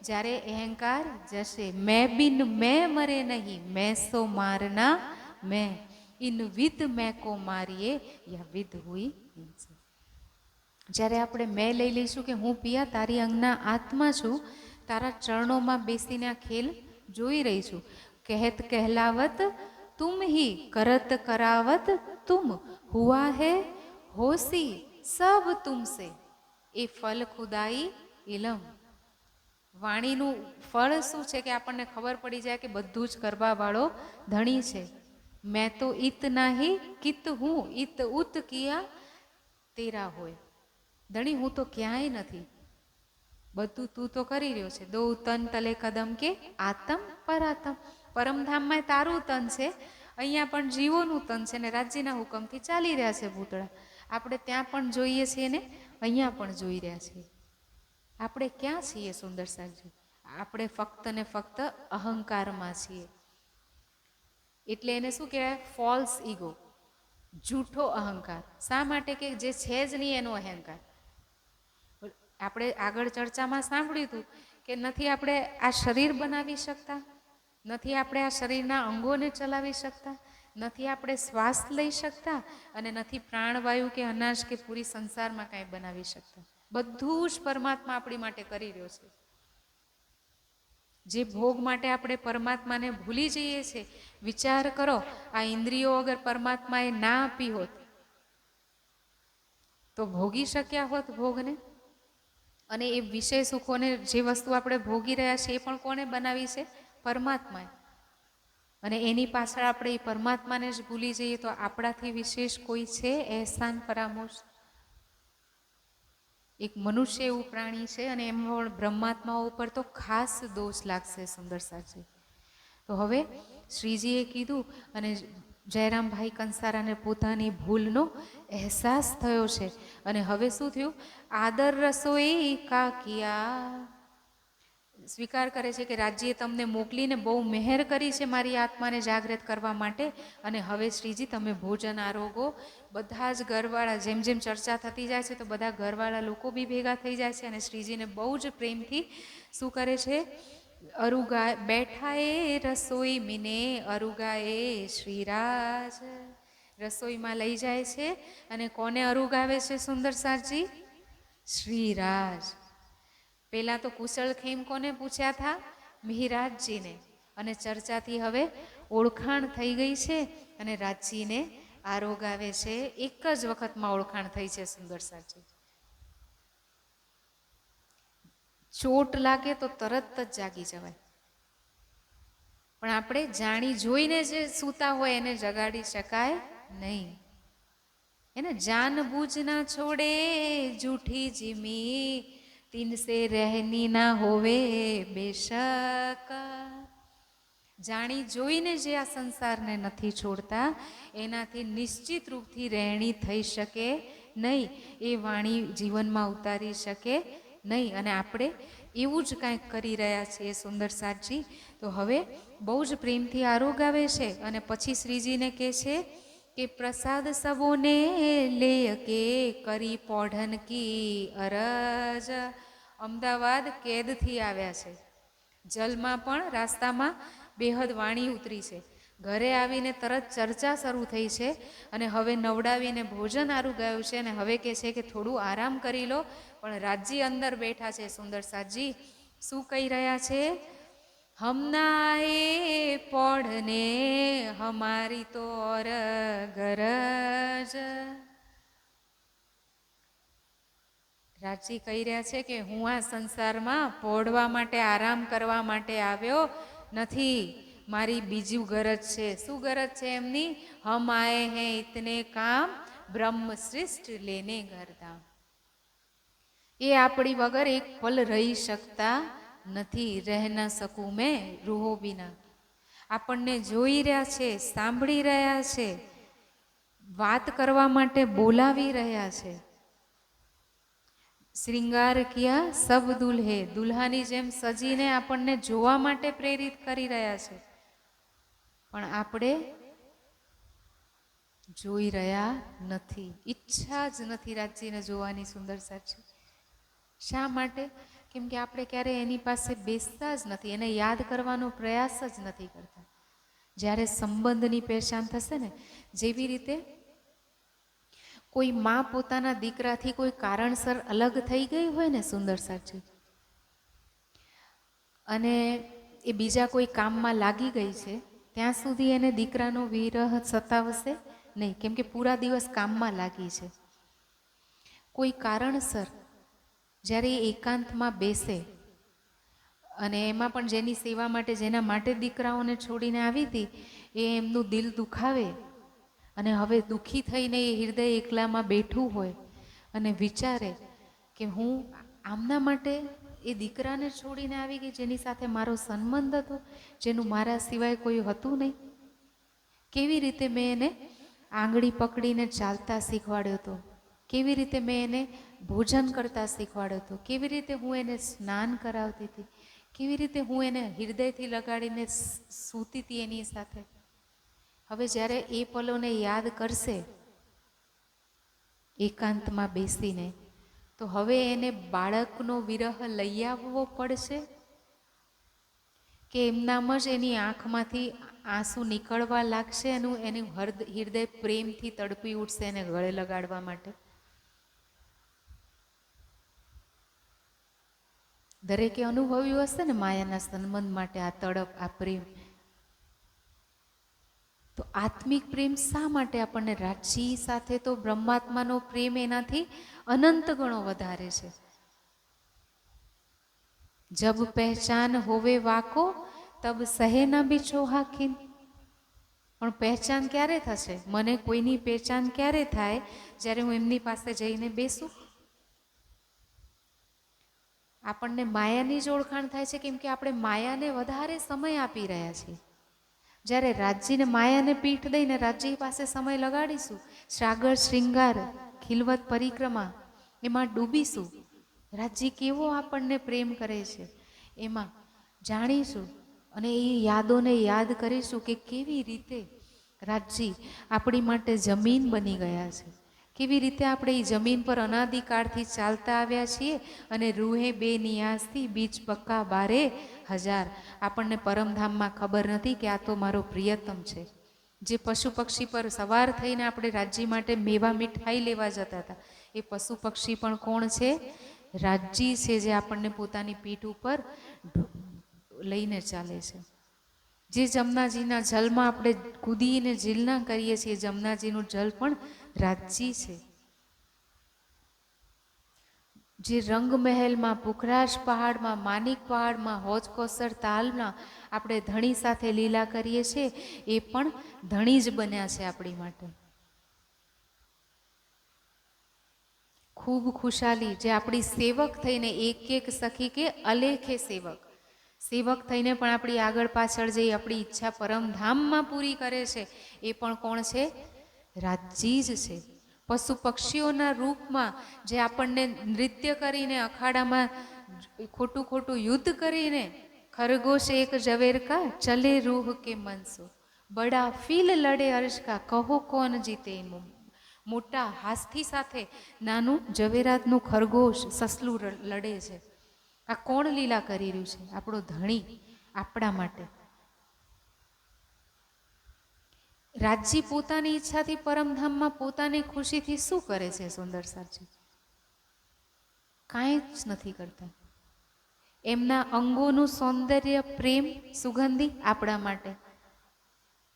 જ્યારે અહંકાર જશે. મેં બિન મેં મરે નહીં, મેં સો મારના મેં. ઇન વિદ મેં કો મારીએ યા વિદ હુઈ હિંસે. જ્યારે આપણે મેં લઈ લઈશું કે હું પિયા તારી અંગના આત્મા છું, તારા ચરણોમાં બેસીને આ ખેલ જોઈ રહી છું. કહેત કહેલાવત तुम ही करत करावत तुम, हुआ है होसी सब तुमसे, એ ફલ ખુદાઈ ઇલમ. વાણીનું ફળ શું છે કે આપણને ખબર પડી જાય કે બધું જ કરવા વાળો ધણી છે. મેં તો ઈત નાહી કિત હું, ઈત ઉત કિયા તેરા હોય. ધણી હું તો ક્યાંય નથી, બધું તું તો કરી રહ્યો છે. દો તન તલે કદમ કે આતમ પરાતમ. પરમધામમાં તારું તન છે, અહીંયા પણ જીવોનું તન છે, ને રાજ્યના હુકમથી ચાલી રહ્યા છે ભૂતળા. આપણે ત્યાં પણ જોઈએ છીએ ને અહીંયા પણ જોઈ રહ્યા છીએ. આપણે ક્યાં છીએ સુંદર સાજી? આપણે ફક્ત ને ફક્ત અહંકારમાં છીએ. એટલે એને શું કહેવાય? ફોલ્સ ઈગો, જૂઠો અહંકાર. શા માટે? કે જે છે જ નહીં એનો અહંકાર. આપણે આગળ ચર્ચામાં સાંભળ્યું હતું કે નથી આપણે આ શરીર બનાવી શકતા, નથી આપણે આ શરીરના અંગોને ચલાવી શકતા, નથી આપણે શ્વાસ લઈ શકતા, અને નથી પ્રાણવાયુ કે અનાજ કે પૂરી સંસારમાં કાંઈ બનાવી શકતા. બધું જ પરમાત્મા આપણી માટે કરી રહ્યો છે. જે ભોગ માટે આપણે પરમાત્માને ભૂલી જઈએ છીએ, વિચાર કરો, આ ઇન્દ્રિયો અગર પરમાત્માએ ના આપી હોત તો ભોગી શક્યા હોત ભોગને? અને એ વિષય સુખોને જે વસ્તુ આપણે ભોગી રહ્યા છીએ એ પણ કોને બનાવી છે? પરમાત્માએ. અને એની પાછળ આપણે એ પરમાત્માને જ ભૂલી જઈએ તો આપણાથી વિશેષ કોઈ છે? એહસાન ફરામોશ. એક મનુષ્ય એવું પ્રાણી છે અને એમાં પણ બ્રહ્માત્માઓ ઉપર તો ખાસ દોષ લાગશે સુંદરસાજી. તો હવે શ્રીજીએ કીધું અને જયરામભાઈ કંસારાને પોતાની ભૂલનો અહેસાસ થયો છે. અને હવે શું થયું? આદર રસોઈ કાકિયા સ્વીકાર કરે છે કે રાજ્યએ તમને મોકલીને બહુ મહેર કરી છે મારી આત્માને જાગૃત કરવા માટે. અને હવે શ્રીજી તમે ભોજન આરોગો. બધા જ ઘરવાળા, જેમ જેમ ચર્ચા થતી જાય છે તો બધા ઘરવાળા લોકો બી ભેગા થઈ જાય છે અને શ્રીજીને બહુ જ પ્રેમથી શું કરે છે? અરુગા બેઠા એ રસોઈ મીને અરુગાએ શ્રીરાજ. રસોઈમાં લઈ જાય છે અને કોને અરુગાવે છે સુંદરસાજી? શ્રીરાજ. પેલા તો કુશળ ખેમ કોને પૂછ્યા હતા? મિહિરાજજીને. અને ચર્ચાથી હવે ઓળખાણ થઈ ગઈ છે અને રાજજીને આરોગાવે છે. એક જ વખતમાં ઓળખાણ થઈ છે સુંદરસાજી. ચોટ લાગે તો તરત જ જાગી જવાય, પણ આપણે જાણી જોઈને જે સૂતા હોય એને જગાડી શકાય નહીં. એને જાન બૂझ ના છોડે જૂઠી જીમી, તીનસે રહેની ના હોવે બેશક. જાણી જોઈને જે આ સંસારને નથી છોડતા એનાથી નિશ્ચિત રૂપથી રહેણી થઈ શકે નહીં, એ વાણી જીવનમાં ઉતારી શકે નહીં. અને આપણે એવું જ કાંઈક કરી રહ્યા છીએ સુંદરસાજી. તો હવે બહુ જ પ્રેમથી આરોગાવે છે અને પછી શ્રીજીને કહે છે કે પ્રસાદ સબોને લેય કે કરી પોઢન કી અરજ. અમદાવાદ કેદથી આવ્યા છે, જલમાં પણ રાસ્તામાં બેહદ વાણી ઉતરી છે, ઘરે આવીને તરત ચર્ચા શરૂ થઈ છે અને હવે નવડાવીને ભોજન આરોગાવ્યું છે અને હવે કહે છે કે થોડું આરામ કરી લો. પણ રાજજી અંદર બેઠા છે સુંદરસાજી. શું કહી રહ્યા છે? હમના એ પોઢને હમારી તો ઓર ગરજ. રાજજી કહી રહ્યા છે કે હું આ સંસારમાં પોઢવા માટે, આરામ કરવા માટે આવ્યો નથી, મારી બીજું ગરજ છે. શું ગરજ છે એમની? હમ આએ હે ઇતને કામ બ્રહ્મ શ્રેષ્ઠ લેને ઘરધામ. એ આપણી વગર એક પલ રહી શકતા નથી. રહ ન શકું મેં રૂહો બિના. આપણને જોઈ રહ્યા છે, સાંભળી રહ્યા છે, વાત કરવા માટે બોલાવી રહ્યા છે. શ્રીંગાર કિયા સબ દુલ્હે, દુલ્હાની જેમ સજીને આપણને જોવા માટે પ્રેરિત કરી રહ્યા છે, પણ આપણે જોઈ રહ્યા નથી. ઈચ્છા જ નથી રાજજીને જોવાની સુંદરસાજી. શા માટે? કેમ કે આપણે ક્યારે એની પાસે બેસતા જ નથી, એને યાદ કરવાનો પ્રયાસ જ નથી કરતા. જ્યારે સંબંધની પહેચાન થશે ને, જેવી રીતે કોઈ માં પોતાના દીકરાથી કોઈ કારણસર અલગ થઈ ગઈ હોય ને સુંદરસાજી, અને એ બીજા કોઈ કામમાં લાગી ગઈ છે, ત્યાં સુધી એને દીકરાનો વિરહ સતાવશે નહીં, કેમ કે પૂરા દિવસ કામમાં લાગી છે. કોઈ કારણસર જ્યારે એ એકાંતમાં બેસે અને એમાં પણ જેની સેવા માટે, જેના માટે દીકરાઓને છોડીને આવી હતી, એ એમનું દિલ દુખાવે અને હવે દુઃખી થઈને એ હૃદય એકલામાં બેઠું હોય અને વિચારે કે હું આમના માટે એ દીકરાને છોડીને આવી ગઈ જેની સાથે મારો સંબંધ હતો, જેનું મારા સિવાય કોઈ હતું નહીં. કેવી રીતે મેં એને આંગળી પકડીને ચાલતા શીખવાડ્યો હતો, કેવી રીતે મેં એને ભોજન કરતા શીખવાડ્યો હતો, કેવી રીતે હું એને સ્નાન કરાવતી હતી, કેવી રીતે હું એને હૃદયથી લગાડીને સૂતી હતી એની સાથે. હવે જ્યારે એ પલોને યાદ કરશે એકાંતમાં બેસીને, તો હવે એને બાળકનો વિરહ લઈ આવવો પડશે કે એમનામ જ એની આંખમાંથી આંસુ નીકળવા લાગશે અને એનું હૃદય પ્રેમથી તડપી ઉઠશે એને ગળે લગાડવા માટે. દરેકે અનુભવ્યું હશે ને માયાના સંબંધ માટે આ તડપ, આ પ્રેમ. તો આત્મિક પ્રેમ શા માટે આપણને? રાજજી સાથે તો બ્રહ્માત્માનો પ્રેમ એનાથી અનંત ગણો વધારે છે. જબ પહેચાન હોવે વાકો તબ સહે ન બિછો હાકીન. પણ પહેચાન ક્યારે થશે? મને કોઈની પહેચાન ક્યારે થાય? જ્યારે હું એમની પાસે જઈને બેસું. આપણને માયાની જ ઓળખાણ થાય છે, કેમ કે આપણે માયાને વધારે સમય આપી રહ્યા છીએ. જ્યારે રાજ્યને માયાને પીઠ દઈને રાજ્ય પાસે સમય લગાડીશું, શ્રાગર શૃંગાર ખિલવત પરિક્રમા એમાં ડૂબીશું, રાજ્ય કેવો આપણને પ્રેમ કરે છે એમાં જાણીશું, અને એ યાદોને યાદ કરીશું કે કેવી રીતે રાજ્ય આપણી માટે જમીન બની ગયા છે, કેવી રીતે આપણે એ જમીન પર અનાદિકાળથી ચાલતા આવ્યા છીએ, અને રૂહે બે નિયાસથી બીજ પક્કા 12,000. આપણને પરમધામમાં ખબર નથી કે આ તો મારો પ્રિયતમ છે. જે પશુ પક્ષી પર સવાર થઈને આપણે રાજ્ય માટે મેવા મીઠાઈ લેવા જતા હતા, એ પશુ પક્ષી પણ કોણ છે? રાજ્ય છે, જે આપણને પોતાની પીઠ ઉપર લઈને ચાલે છે. જે જમનાજીના જલમાં આપણે કૂદીને ઝીલના કરીએ છીએ, જમનાજીનું જલ પણ રાજ્ય છે. જે રંગમહેલમાં, પુખરાજ પહાડમાં, માનિક પહાડમાં, હોજકોસર તાલમાં આપણે ધણી સાથે લીલા કરીએ છીએ, એ પણ ધણી જ બન્યા છે આપણી માટે. ખૂબ ખુશાલી, જે આપણી સેવક થઈને એક એક સખી કે અલેખે સેવક થઈને પણ આપણી આગળ પાછળ જઈ આપણી ઈચ્છા પરમધામમાં પૂરી કરે છે, એ પણ કોણ છે? રાજ્ય જ છે. પશુ પક્ષીઓના રૂપમાં જે આપણને નૃત્ય કરીને, અખાડામાં ખોટું ખોટું યુદ્ધ કરીને, ખરગોશ એક ઝવેર કા ચલે રૂહ કે મનસો, બડા ફીલ લડે અર્શ કા કહો કોણ જીતે. મોટા હાથી સાથે નાનું ઝવેરાતનું ખરગોશ સસલું લડે છે. આ કોણ લીલા કરી રહ્યું છે? આપણો ધણી આપણા માટે. રાજ્ય પોતાની ઈચ્છાથી પરમધામમાં પોતાની ખુશીથી શું કરે છે? સુંદર સાજી કાંઈ જ નથી કરતા. એમના અંગોનું સૌંદર્ય, પ્રેમ, સુગંધી આપણા માટે,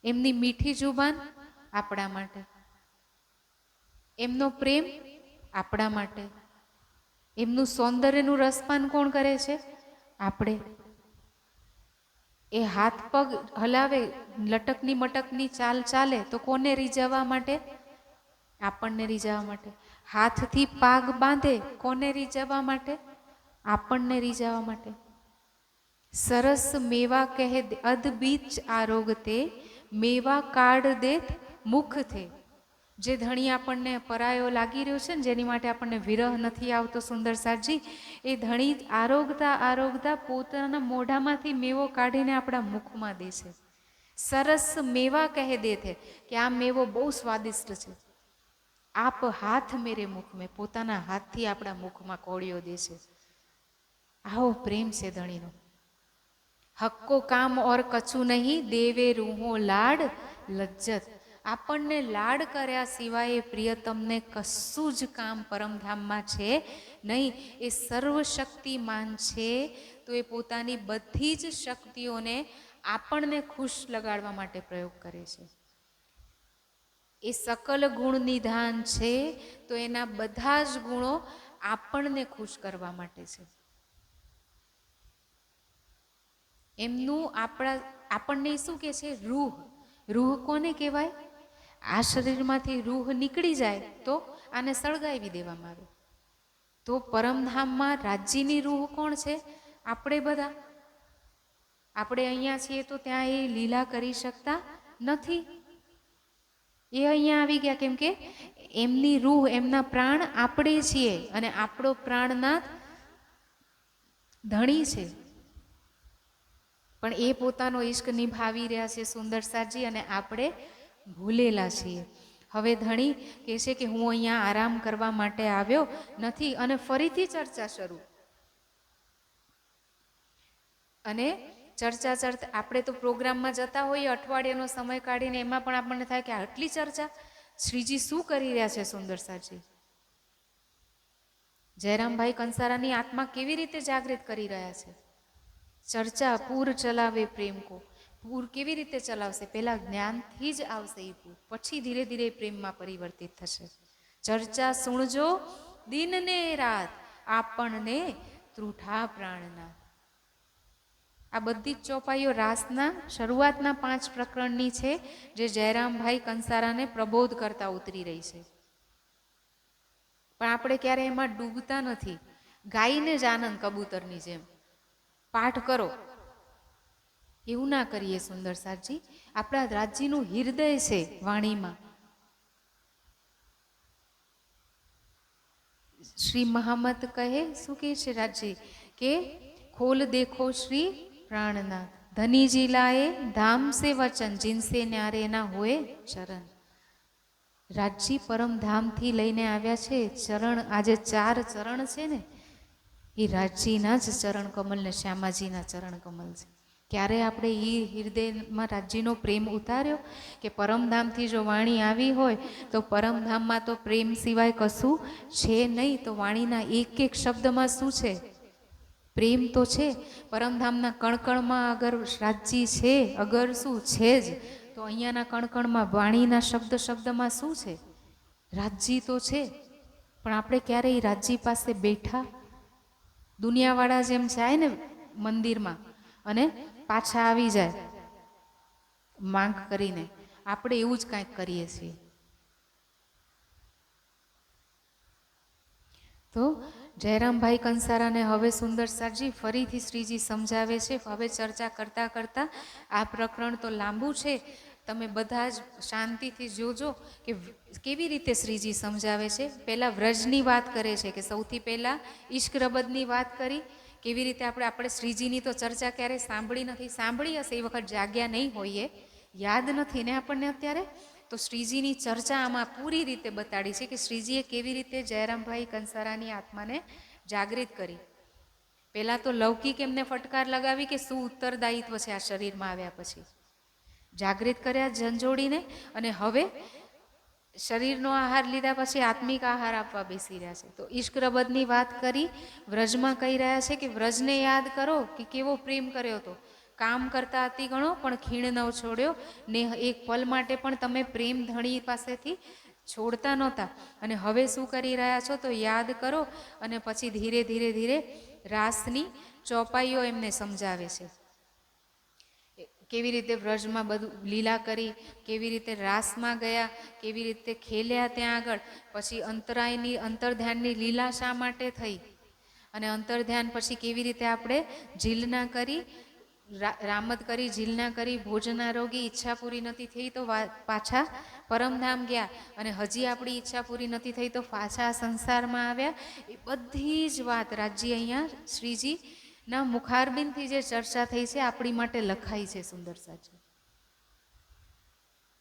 એમની મીઠી જુબાન આપણા માટે, એમનો પ્રેમ આપણા માટે, એમનું સૌંદર્યનું રસપાન કોણ કરે છે? આપણે. એ હાથ પગ હલાવે, લટકની મટકની ચાલ ચાલે તો કોને રીઝવવા માટે? આપણને રીઝવવા માટે. હાથથી પાગ બાંધે કોને રીઝવવા માટે? આપણને રીઝવવા માટે. સરસ મેવા કહે અધ બીચ આરોગ તે, મેવા કાઢ દેત મુખ થે. જે ધણી આપણને પરાયો લાગી રહ્યો છે ને, જેની માટે આપણને વિરહ નથી આવતો, સુંદર સાજી, એ ધણી આરોગતા આરોગતા પોતાના મોઢામાંથી મેવો કાઢીને આપણા મુખમાં દે છે. સરસ મેવા કહે દે છે કે આ મેવો બહુ સ્વાદિષ્ટ છે. આપ હાથ મેરે મુખ મેં, પોતાના હાથથી આપણા મુખમાં કોળિયો દે છે. આવો પ્રેમ છે ધણીનો. હક્કો કામ ઓર કછું નહીં, દેવે રૂહો લાડ લજ્જત. આપણને લાડ કર્યા સિવાય પ્રિયતમને કશું જ કામ પરમધામમાં છે નહીં. એ સર્વશક્તિમાન છે, તો એ પોતાની બધી જ શક્તિઓને આપણને ખુશ લગાડવા માટે પ્રયોગ કરે છે. એ સકલ ગુણ નિધાન છે, તો એના બધા જ ગુણો આપણને ખુશ કરવા માટે છે. એમનું આપણને શું કે છે? રૂહ. રૂહ કોને કહેવાય? આ શરીરમાંથી રૂહ નીકળી જાય તો આને સળગાવી દેવામાં આવે. તો પરમધામમાં રાજ્યની રૂહ કોણ છે? આપણે બધા. આપણે અહીંયા છીએ તો ત્યાં એ લીલા કરી શકતા નથી. એ અહીંયા આવી ગયા કેમ કે એમની રૂહ, એમના પ્રાણ આપણે છીએ, અને આપણો પ્રાણનાથ ધણી છે. પણ એ પોતાનો ઈશ્ક નિભાવી રહ્યા છે સુંદર સાજી, અને આપણે ભૂલેલા છીએ. હવે ધણી કહે છે કે હું અહીંયા આરામ કરવા માટે આવ્યો નથી, અને ફરીથી ચર્ચા શરૂ. અને ચર્ચા આપણે તો પ્રોગ્રામમાં જતા હોઈએ અઠવાડિયાનો સમય કાઢીને, એમાં પણ આપણને થાય કે આટલી ચર્ચા શ્રીજી શું કરી રહ્યા છે? સુંદર સાજી જયરામભાઈ કંસારાની આત્મા કેવી રીતે જાગૃત કરી રહ્યા છે? ચર્ચા પૂર ચલાવે પ્રેમ કો. પૂર કેવી રીતે ચલાવશે? પહેલા જ્ઞાનથી જ આવશે એ પૂર, પછી ધીરે ધીરે પ્રેમમાં પરિવર્તિત થશે. ચર્ચા સુણજો દિન ને રાત, આપણને ત્રુઠા પ્રાણના. આ બધી જ ચોપાઈઓ રાસના શરૂઆતના 5 પ્રકરણની છે, જે જયરામભાઈ કંસારાને પ્રબોધ કરતા ઉતરી રહી છે. પણ આપણે ક્યારે એમાં ડૂબતા નથી. ગાયને જ આનંદ કબૂતરની જેમ પાઠ કરો, એવું ના કરીએ સુંદરસાજી. આપણા રાજ્યનું હૃદય છે વાણીમાં. શ્રી મહામત કહે, શું કહે છે રાજજી કે ખોલ દેખો શ્રી પ્રાણનાથ, ધનીજી લાએ ધામ સે વચન, જીનસે ન્યારે ના હોય ચરણ. રાજજી પરમધામથી લઈને આવ્યા છે ચરણ. આજે 4 ચરણ છે ને, એ રાજજીના જ ચરણ કમલ ને શ્યામાજીના ચરણ કમલ છે. ક્યારે આપણે એ હૃદયમાં રાજજીનો પ્રેમ ઉતાર્યો કે પરમધામથી જો વાણી આવી હોય તો પરમધામમાં તો પ્રેમ સિવાય કશું છે નહીં. તો વાણીના એક એક શબ્દમાં શું છે? પ્રેમ તો છે. પરમધામના કણકણમાં અગર રાજજી છે, અગર શું છે જ, તો અહીંયાના કણકણમાં વાણીના શબ્દ શબ્દમાં શું છે? રાજજી તો છે. પણ આપણે ક્યારેય રાજજી પાસે બેઠા? દુનિયાવાળા જેમ જાય ને મંદિરમાં અને પાછા આવી જાય માંગ કરીને, આપણે એવું જ કાંઈક કરીએ છીએ. તો જયરામભાઈ કંસારાને હવે સુંદરસાજી ફરીથી શ્રીજી સમજાવે છે. હવે ચર્ચા કરતાં કરતાં, આ પ્રકરણ તો લાંબુ છે, તમે બધા જ શાંતિથી જોજો કે કેવી રીતે શ્રીજી સમજાવે છે. પહેલાં વ્રજની વાત કરે છે કે સૌથી પહેલાં ઈશ્ક રબદની વાત કરી. કેવી રીતે આપણે શ્રીજીની તો ચર્ચા ક્યારેય સાંભળી નથી. સાંભળી હશે, એ વખત જાગ્યા નહીં હોઈએ, યાદ નથી ને આપણને અત્યારે. તો શ્રીજીની ચર્ચા આમાં પૂરી રીતે બતાડી છે કે શ્રીજીએ કેવી રીતે જયરામભાઈ કંસારાની આત્માને જાગૃત કરી. પહેલાં તો લૌકિક એમને ફટકાર લગાવી કે શું ઉત્તરદાયિત્વ છે આ શરીરમાં આવ્યા પછી. જાગૃત કર્યા ઝંઝોડીને, અને હવે શરીરનો આહાર લીધા પછી આત્મિક આહાર આપવા બેસી રહ્યા છે. તો ઈશ્ક રબદની વાત કરી. વ્રજમાં કહી રહ્યા છે કે વ્રજને યાદ કરો કે કેવો પ્રેમ કર્યો હતો. કામ કરતા અતિ ગણો પણ ખીણ ન છોડ્યો ને, એક પલ માટે પણ તમે પ્રેમ ધણી પાસેથી છોડતા નહોતા. અને હવે શું કરી રહ્યા છો? તો યાદ કરો. અને પછી ધીરે ધીરે ધીરે રાસની ચોપાઈઓ એમને સમજાવે છે. કેવી રીતે વ્રજમાં બધું લીલા કરી, કેવી રીતે રાસમાં ગયા, કેવી રીતે ખેલ્યા ત્યાં આગળ. પછી અંતરાયની અંતર્ધ્યાનની લીલા શા માટે થઈ, અને અંતર્ધ્યાન પછી કેવી રીતે આપણે ઝીલના કરી, રામત કરી, ઝીલના કરી, ભોજનારોગી, ઈચ્છા પૂરી નથી થઈ તો પાછા પરમધામ ગયા, અને હજી આપણી ઈચ્છા પૂરી નથી થઈ તો પાછા સંસારમાં આવ્યા. એ બધી જ વાત રાજજી અહીંયા શ્રીજી ના મુખારબિનથી જે ચર્ચા થઈ છે આપણી માટે લખાઈ છે સુંદરસાજી.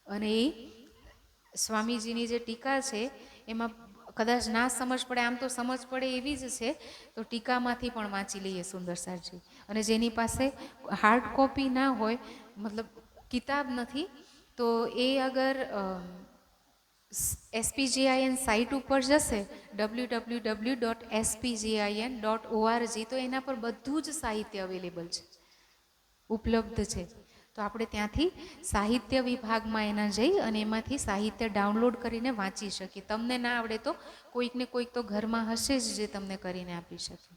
અને એ સ્વામીજીની જે ટીકા છે એમાં કદાચ ના સમજ પડે, આમ તો સમજ પડે એવી જ છે, તો ટીકામાંથી પણ વાંચી લઈએ સુંદરસાજી. અને જેની પાસે હાર્ડ કોપી ના હોય, મતલબ કિતાબ નથી, તો એ અગર SPGIN સાઇટ ઉપર જશે www.spgin.org, તો એના પર બધું જ સાહિત્ય અવેલેબલ છે, ઉપલબ્ધ છે. તો આપણે ત્યાંથી સાહિત્ય વિભાગમાં એના જઈ અને એમાંથી સાહિત્ય ડાઉનલોડ કરીને વાંચી શકીએ. તમને ના આવડે તો કોઈકને કોઈક તો ઘરમાં હશે જ જે તમને કરીને આપી શકે.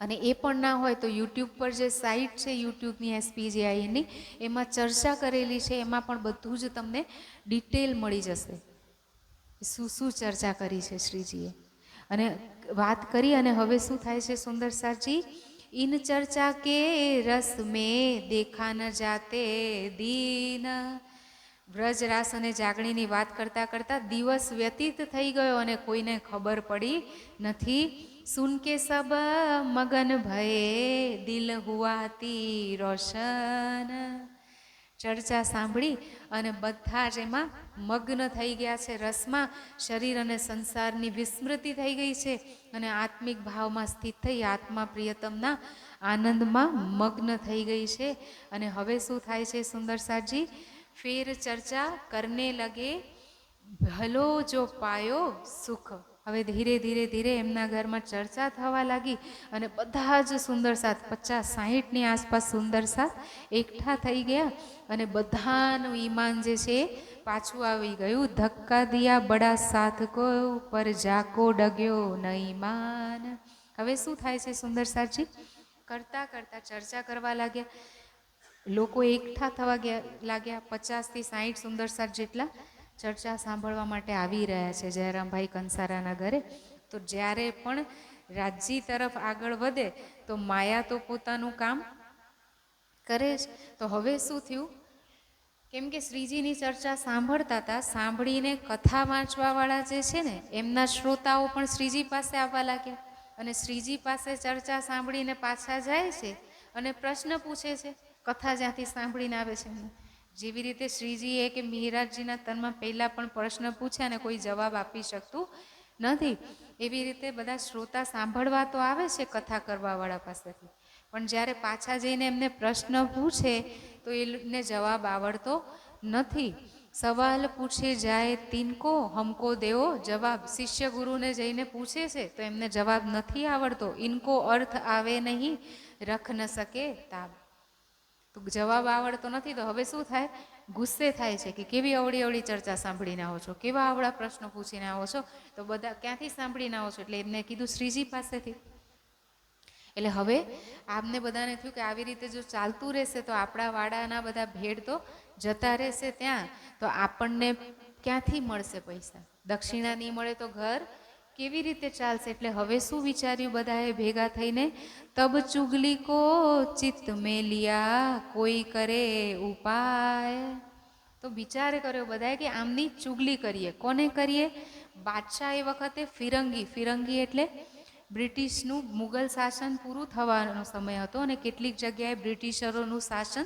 અને એ પણ ના હોય તો યુટ્યુબ પર જે સાઇટ છે યુટ્યુબની SPGIની, એમાં ચર્ચા કરેલી છે, એમાં પણ બધું જ તમને ડિટેલ મળી જશે શું શું ચર્ચા કરી છે શ્રીજીએ. અને વાત કરી અને હવે શું થાય છે સુંદરસાજી? ઇન ચર્ચા કે રસ મેં દેખા ન જાતે દીન. વ્રજ રાસ અને જાગણીની વાત કરતા કરતા દિવસ વ્યતીત થઈ ગયો અને કોઈને ખબર પડી નથી. સુન કે સબ મગન ભયે દિલ હુઆતી રોશન. ચર્ચા સાંભળી અને બધા જ એમાં મગ્ન થઈ ગયા છે, રસમાં. શરીર અને સંસારની વિસ્મૃતિ થઈ ગઈ છે અને આત્મિક ભાવમાં સ્થિત થઈ આત્મા પ્રિયતમના આનંદમાં મગ્ન થઈ ગઈ છે. અને હવે શું થાય છે સુંદરસાજી? ફેર ચર્ચા કરને લગે ભલો જો પાયો સુખ. હવે ધીરે ધીરે ધીરે એમના ઘરમાં ચર્ચા થવા લાગી અને બધા જ સુંદર સાથ 50-60ની આસપાસ સુંદર સાથ એકઠા થઈ ગયા અને બધાનું ઈમાન જે છે પાછું આવી ગયું. ધક્કા દિયા બડા સાથ કો પર જાકો ડગ્યો ન ઈમાન. હવે શું થાય છે સુંદર સાથજી? કરતા કરતા ચર્ચા કરવા લાગ્યા, લોકો એકઠા થવા લાગ્યા. 50થી 60 સુંદર સાથ જેટલા ચર્ચા સાંભળવા માટે આવી રહ્યા છે જયરામભાઈ કંસારાના ઘરે. તો જ્યારે પણ રાજ્ય તરફ આગળ વધે તો માયા તો પોતાનું કામ કરે જ. તો હવે શું થયું, કેમ કે શ્રીજીની ચર્ચા સાંભળતા હતા, સાંભળીને કથા વાંચવાવાળા જે છે ને એમના શ્રોતાઓ પણ શ્રીજી પાસે આવવા લાગ્યા. અને શ્રીજી પાસે ચર્ચા સાંભળીને પાછા જાય છે અને પ્રશ્ન પૂછે છે, કથા જ્યાંથી સાંભળીને આવે છે એમને. જેવી રીતે શ્રીજીએ કે મિહિરાજજીના તનમાં પહેલાં પણ પ્રશ્ન પૂછ્યા ને કોઈ જવાબ આપી શકતું નથી, એવી રીતે બધા શ્રોતા સાંભળવા તો આવે છે કથા કરવાવાળા પાસેથી, પણ જ્યારે પાછા જઈને એમને પ્રશ્ન પૂછે તો એને જવાબ આવડતો નથી. સવાલ પૂછે જાય તિનકો હમકો દેવો જવાબ. શિષ્ય ગુરુને જઈને પૂછે છે તો એમને જવાબ નથી આવડતો. ઇનકો અર્થ આવે નહીં રખ ન શકે તાબ. તો જવાબ આવડતો નથી તો હવે શું થાય, ગુસ્સે થાય છે કે કેવી અવળી અવળી ચર્ચા સાંભળીને આવો છો, કેવા આવડા પ્રશ્નો પૂછીને આવો છો, તો બધા ક્યાંથી સાંભળીને આવો છો. એટલે એમને કીધું શ્રીજી પાસેથી. એટલે હવે આમને બધાને થયું કે આવી રીતે જો ચાલતું રહેશે તો આપણા વાડાના બધા ભેડ તો જતા રહેશે ત્યાં, તો આપણને ક્યાંથી મળશે પૈસા, દક્ષિણા નહીં મળે તો ઘર કેવી રીતે ચાલશે. એટલે હવે શું વિચાર્યું બધાએ ભેગા થઈને, તબ ચુગલી કો ચિત્ત મેં લિયા કોઈ કરે ઉપાય. તો વિચાર કર્યો બધાએ કે આમની ચુગલી કરીએ. કોને કરીએ? બાદશાહ એ વખતે ફિરંગી, ફિરંગી એટલે બ્રિટિશનું મુગલ શાસન પૂરું થવાનો સમય હતો અને કેટલીક જગ્યાએ બ્રિટિશરોનું શાસન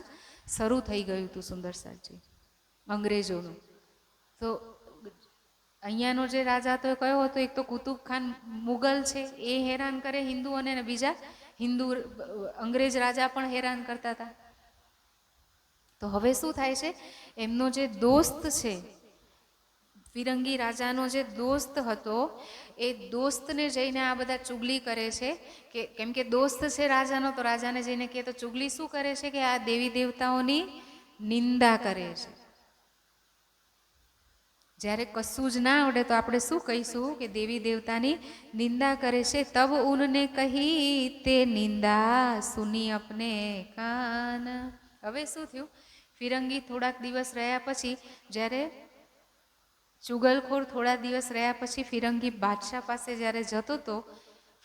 શરૂ થઈ ગયું હતું સુંદરસાજી, અંગ્રેજોનું. તો અહીંયાનો જે રાજા તો કયો હતો, એક તો કુતુબ ખાન મુગલ છે એ હેરાન કરે હિન્દુઓને, અને બીજા હિન્દુ અંગ્રેજ રાજા પણ હેરાન કરતા હતા. તો હવે શું થાય છે, એમનો જે દોસ્ત છે, ફિરંગી રાજાનો જે દોસ્ત હતો, એ દોસ્તને જઈને આ બધા ચુગલી કરે છે કે કેમ કે દોસ્ત છે રાજાનો, તો રાજાને જઈને કહે તો ચુગલી શું કરે છે કે આ દેવી દેવતાઓની નિંદા કરે છે. જ્યારે કશું જ ના આવડે તો આપણે શું કહીશું કે દેવી દેવતાની નિંદા કરે છે. તબ ઉનને કહી તે નિંદા સુની અપને કાન. હવે શું થયું, ફિરંગી થોડાક દિવસ રહ્યા પછી, જ્યારે ચુગલખોર થોડા દિવસ રહ્યા પછી ફિરંગી બાદશાહ પાસે જ્યારે જતો તો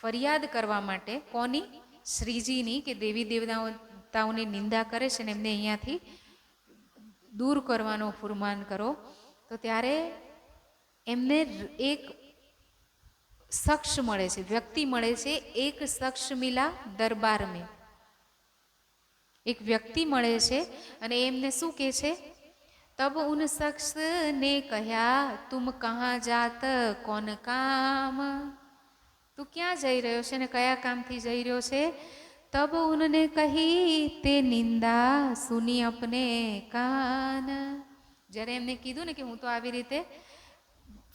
ફરિયાદ કરવા માટે, કોની? શ્રીજીની, કે દેવી દેવતાઓની નિંદા કરે છે ને એમને અહીંયાથી દૂર કરવાનો ફરમાન કરો. તો ત્યારે એમને એક શખ્સ મળે છે, વ્યક્તિ મળે છે. એક શખ્સ મિલા દરબાર મેં, એક વ્યક્તિ મળે છે અને એમને શું કહે છે, તબ ઉન શખ્સ ને કહ્યા તુમ કહા જાત કોન કામ. તું ક્યાં જઈ રહ્યો છે ને કયા કામથી જઈ રહ્યો છે? તબ ઉનને કહી તે નિંદા સુની અપને કાન. જ્યારે એમને કીધું ને કે હું તો આવી રીતે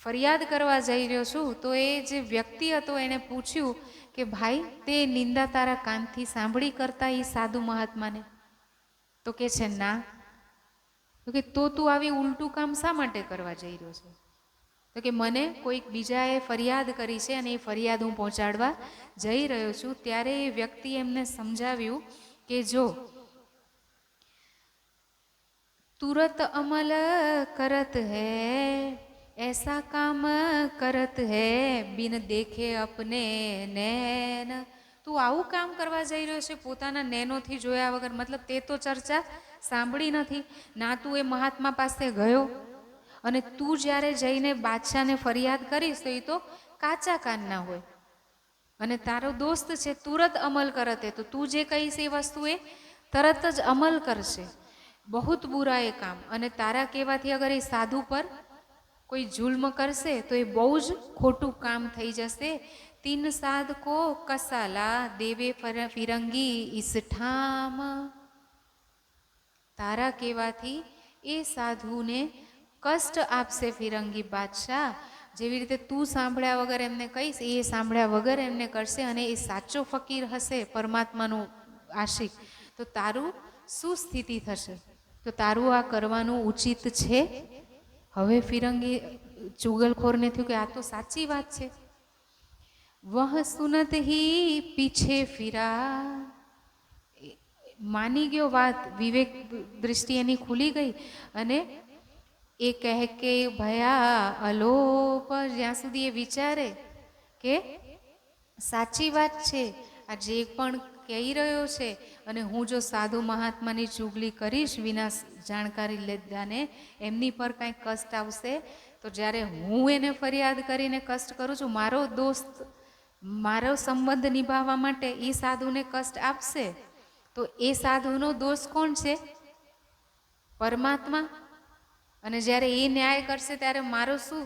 ફરિયાદ કરવા જઈ રહ્યો છું, તો એ જે વ્યક્તિ હતો એને પૂછ્યું કે ભાઈ તે નિંદા તારા કાનથી સાંભળી કરતા એ સાધુ મહાત્માને? તો કે છે ના. તો કે તો તું આવી ઉલટું કામ શા માટે કરવા જઈ રહ્યો છે? તો કે મને કોઈક બીજાએ ફરિયાદ કરી છે અને એ ફરિયાદ હું પહોંચાડવા જઈ રહ્યો છું. ત્યારે એ વ્યક્તિ એમને સમજાવ્યું કે જો तुरत अमल करत है ऐसा काम करत है बिन देखे अपने नैन. તું આવું કામ કરવા જઈ રહ્યો છે પોતાના નૈનોથી જોયા વગર? મતલબ તે તો ચર્ચા સાંભળી નથી ના, તું એ મહાત્મા પાસે ગયો, અને તું જ્યારે જઈને બાદશાહને ફરિયાદ કરીશ તો એ તો કાચા કાનના હોય, અને તારો દોસ્ત છે તુરત અમલ કરતે, તો તું જે કહીશ એ વસ્તુ એ તરત જ અમલ કરશે. બહુત બુરા એ કામ. અને તારા કહેવાથી અગર એ સાધુ પર કોઈ જુલ્મ કરશે તો એ બહુ જ ખોટું કામ થઈ જશે. તીન સાધ કો કસાલા દેવે ફિરંગી ઈસઠામ. તારા કહેવાથી એ સાધુને કષ્ટ આપશે ફિરંગી બાદશાહ. જેવી રીતે તું સાંભળ્યા વગર એમને કહીશ એ સાંભળ્યા વગર એમને કરશે, અને એ સાચો ફકીર હશે પરમાત્માનું આશિક, તો તારું શું સ્થિતિ થશે? તો તારું આ કરવાનું ઉચિત છે? હવે ફિરંગી ચુગલખોરને થયું કે આ તો સાચી વાત છે. વહ સુનત હી પીછે ફિરા. માની ગયો વાત, વિવેક દૃષ્ટિ એની ખુલી ગઈ, અને એ કહે કે ભયા અલોપ, જ્યાં સુધી એ વિચારે કે સાચી વાત છે. આ જે પણ કહી રહ્યો છે, અને હું જો સાધુ મહાત્માની ચુગલી કરીશ વિના જાણકારી લેદાને, એમની પર કાંઈ કષ્ટ આવશે તો જ્યારે હું એને ફરિયાદ કરીને કષ્ટ કરું છું, મારો દોસ્ત મારો સંબંધ નિભાવવા માટે એ સાધુને કષ્ટ આપશે, તો એ સાધુનો દોષ કોણ છે? પરમાત્મા. અને જ્યારે એ ન્યાય કરશે ત્યારે મારો શું?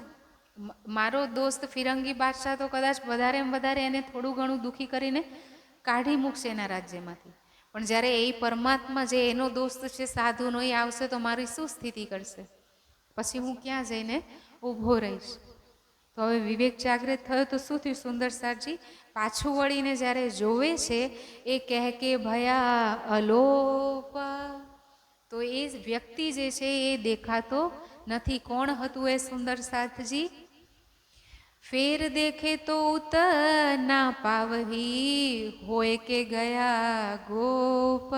મારો દોસ્ત ફિરંગી બાદશાહ તો કદાચ વધારે એને થોડું ઘણું દુઃખી કરીને કાઢી મૂકશે એના રાજ્યમાંથી, પણ જ્યારે એ પરમાત્મા જે એનો દોસ્ત છે સાધુનો એ આવશે તો મારી શું સ્થિતિ કરશે? પછી હું ક્યાં જઈને ઊભો રહીશ? તો હવે વિવેક જાગૃત થયો તો શું થયું? સુંદર સાજી પાછું વળીને જ્યારે જોવે છે, એ કહે કે ભયા અલોપ, તો એ વ્યક્તિ જે છે એ દેખાતો નથી. કોણ હતું એ સુંદર સાથજી? ફેર દેખે તો ઉત ના પાવહી, હોય કે ગયા ગોપ.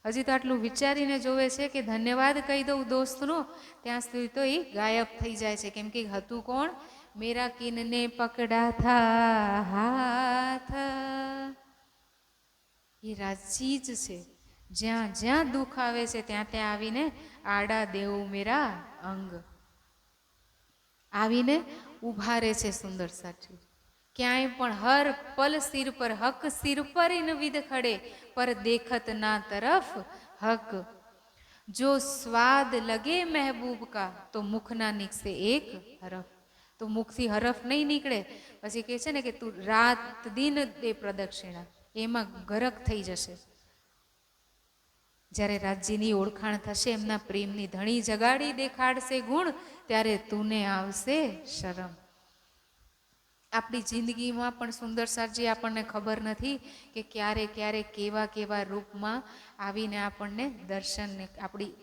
હજી તો આટલું વિચારીને જોવે છે કે ધન્યવાદ કહી દઉં દોસ્તનો, ત્યાં સુધી તો એ ગાયબ થઈ જાય છે. કેમ કે હતું કોણ? મેરા કિનને પકડા થા હાથ. એ રાજી જ છે. જ્યાં જ્યાં દુઃખ આવે છે ત્યાં ત્યાં આવીને આડા દેવું મેરા અંગ, આવીને ઉભા રહે છે સુંદર સાથી. ક્યાંય પણ હર પલ સિર પર હક, સિર પર ઇન વિધ ખડે, પર દેખત ના તરફ હક. જો સ્વાદ લગે મહેબૂબ કા, તો મુખ ના નીકળે એક હરફ. તો મુખથી હરફ નહીં નીકળે. પછી કહે છે ને કે તું રાત દિન દે પ્રદક્ષિણા, એમાં ગરક થઈ જશે. જ્યારે રાજ્યની ઓળખાણ થશે, એમના પ્રેમની ધણી જગાડી દેખાડશે ગુણ, ત્યારે તુને આવશે શરમ. આપણી જિંદગીમાં પણ સુંદર સાજી આપણને ખબર નથી કે ક્યારે ક્યારે કેવા કેવા રૂપમાં આવીને આપણને દર્શનને આપણી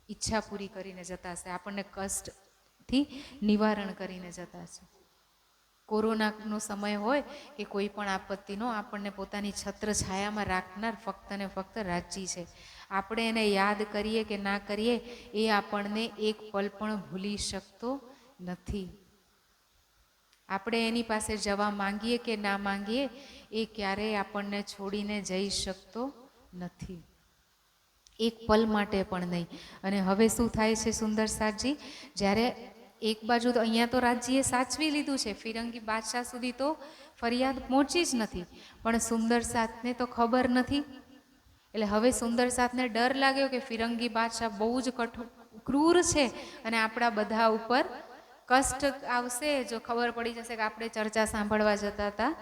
ઈચ્છા પૂરી કરીને જતા હશે, આપણને કષ્ટથી નિવારણ કરીને જતા હશે. કોરોનાનો સમય હોય કે કોઈ પણ આપત્તિનો, આપણને પોતાની છત્ર છાયામાં રાખનાર ફક્ત ને ફક્ત રાજ્ય છે. આપણે એને યાદ કરીએ કે ના કરીએ, એ આપણને એક પલ પણ ભૂલી શકતો નથી. આપણે એની પાસે જવા માંગીએ કે ના માંગીએ, એ ક્યારેય આપણને છોડીને જઈ શકતો નથી, એક પલ માટે પણ નહીં. અને હવે શું થાય છે સુંદર સાજી? જ્યારે એક બાજુ તો અહીંયા તો રાજ્યએ સાચવી લીધું છે, ફિરંગી બાદશાહ સુધી તો ફરિયાદ પહોંચી જ નથી, પણ સુંદર સાથને તો ખબર નથી. એટલે હવે સુંદર સાથને ડર લાગ્યો કે ફિરંગી બાદશાહ બહુ જ ક્રૂર છે અને આપણા બધા ઉપર કષ્ટ આવશે જો ખબર પડી જશે કે આપણે ચર્ચા સાંભળવા જતા હતા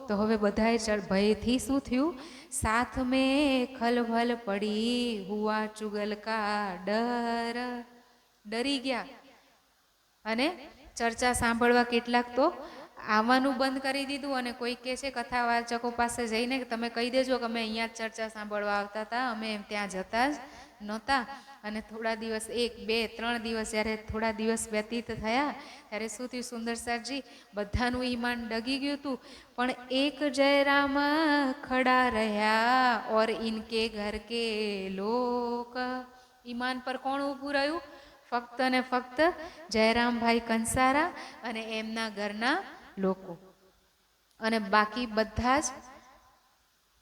તો હવે બધાએ ભયથી શું થયું? સાથ મેં ખલભલ પડી હુઆ ચુગલ કા ડર, ડરી ગયા. અને ચર્ચા સાંભળવા કેટલાક તો આવવાનું બંધ કરી દીધું. અને કોઈ કહે છે કથાવાચકો પાસે જઈને કે તમે કહી દેજો કે અમે અહીંયા જ ચર્ચા સાંભળવા આવતા હતા, અમે ત્યાં જતા જ નહોતા. અને થોડા દિવસ 1, 2, 3 દિવસ જ્યારે થોડા દિવસ વ્યતીત થયા ત્યારે શું થયું સુંદર સાજી? બધાનું ઈમાન ડગી ગયું હતું, પણ એક જયરામ ખડા રહ્યા ઓર ઇનકે ઘર કે લોક. ઈમાન પર કોણ ઊભું રહ્યું? ફક્ત ને ફક્ત જયરામભાઈ કંસારા અને એમના ઘરના લોકો. અને બાકી બધા જ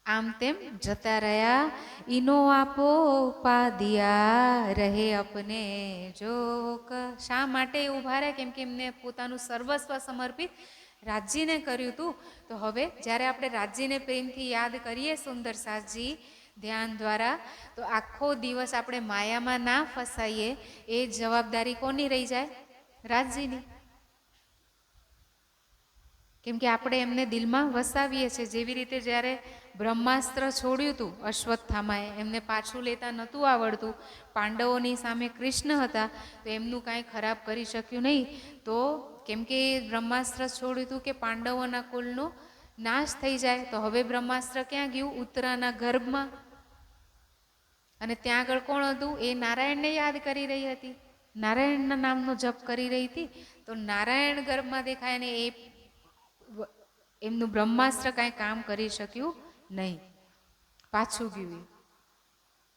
આમ તેમ જતા રહ્યા. ઈનો આપો પાદિયા રહે અપને જોક. શા માટે ઊભા રહે? કેમ કે એમને પોતાનું સર્વસ્વ સમર્પિત રાજ્યને કર્યું હતું. તો હવે જ્યારે આપણે રાજ્યને પ્રેમથી યાદ કરીએ સુંદર સાજી ધ્યાન દ્વારા, તો આખો દિવસ આપણે માયામાં ના ફસાઈએ, એ જવાબદારી કોની રહી જાય? રાજ્યની. કેમ કે આપણે એમને દિલમાં વસાવીએ છીએ. જેવી રીતે જ્યારે બ્રહ્માસ્ત્ર છોડ્યું હતું અશ્વત્થામાએ, એમને પાછું લેતા નહોતું આવડતું, પાંડવોની સામે કૃષ્ણ હતા, તો એમનું કાંઈ ખરાબ કરી શક્યું નહીં. તો કેમ કે બ્રહ્માસ્ત્ર છોડ્યું હતું કે પાંડવોના કુલનો નાશ થઈ જાય, તો હવે બ્રહ્માસ્ત્ર ક્યાં ગયું? ઉત્તરાના ગર્ભમાં. અને ત્યાં આગળ કોણ હતું? એ નારાયણને યાદ કરી રહી હતી, નારાયણના નામનો જપ કરી રહી હતી. તો નારાયણ ગર્ભમાં દેખાય ને એ એમનું બ્રહ્માસ્ત્ર કાંઈ કામ કરી શક્યું નહીં, પાછું ગયું.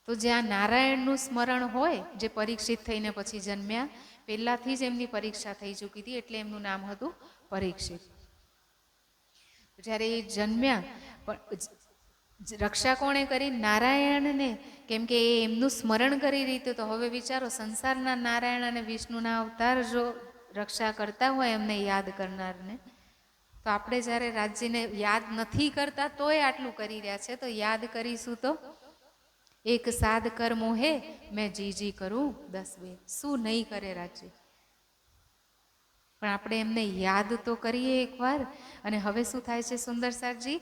તો જ્યાં નારાયણનું સ્મરણ હોય, જે પરીક્ષિત થઈને પછી જન્મ્યા, પહેલાંથી જ એમની પરીક્ષા થઈ ચૂકી હતી, એટલે એમનું નામ હતું પરીક્ષિત. જ્યારે એ જન્મ્યા પણ રક્ષા કોણે કરી? નારાયણને, કેમ કે એ એમનું સ્મરણ કરી રીતે. તો હવે વિચારો, સંસારના નારાયણ અને વિષ્ણુના અવતાર જો રક્ષા કરતા હોય એમને યાદ કરનારને, તો આપણે જ્યારે રાજ્યને યાદ નથી કરતા તોય આટલું કરી રહ્યા છે, તો યાદ કરીશું તો એક સાદ કર મોહે મેં જી કરું 10 બે. શું નહીં કરે રાજ્ય, પણ આપણે એમને યાદ તો કરીએ એકવાર. અને હવે શું થાય છે સુંદર સારજી,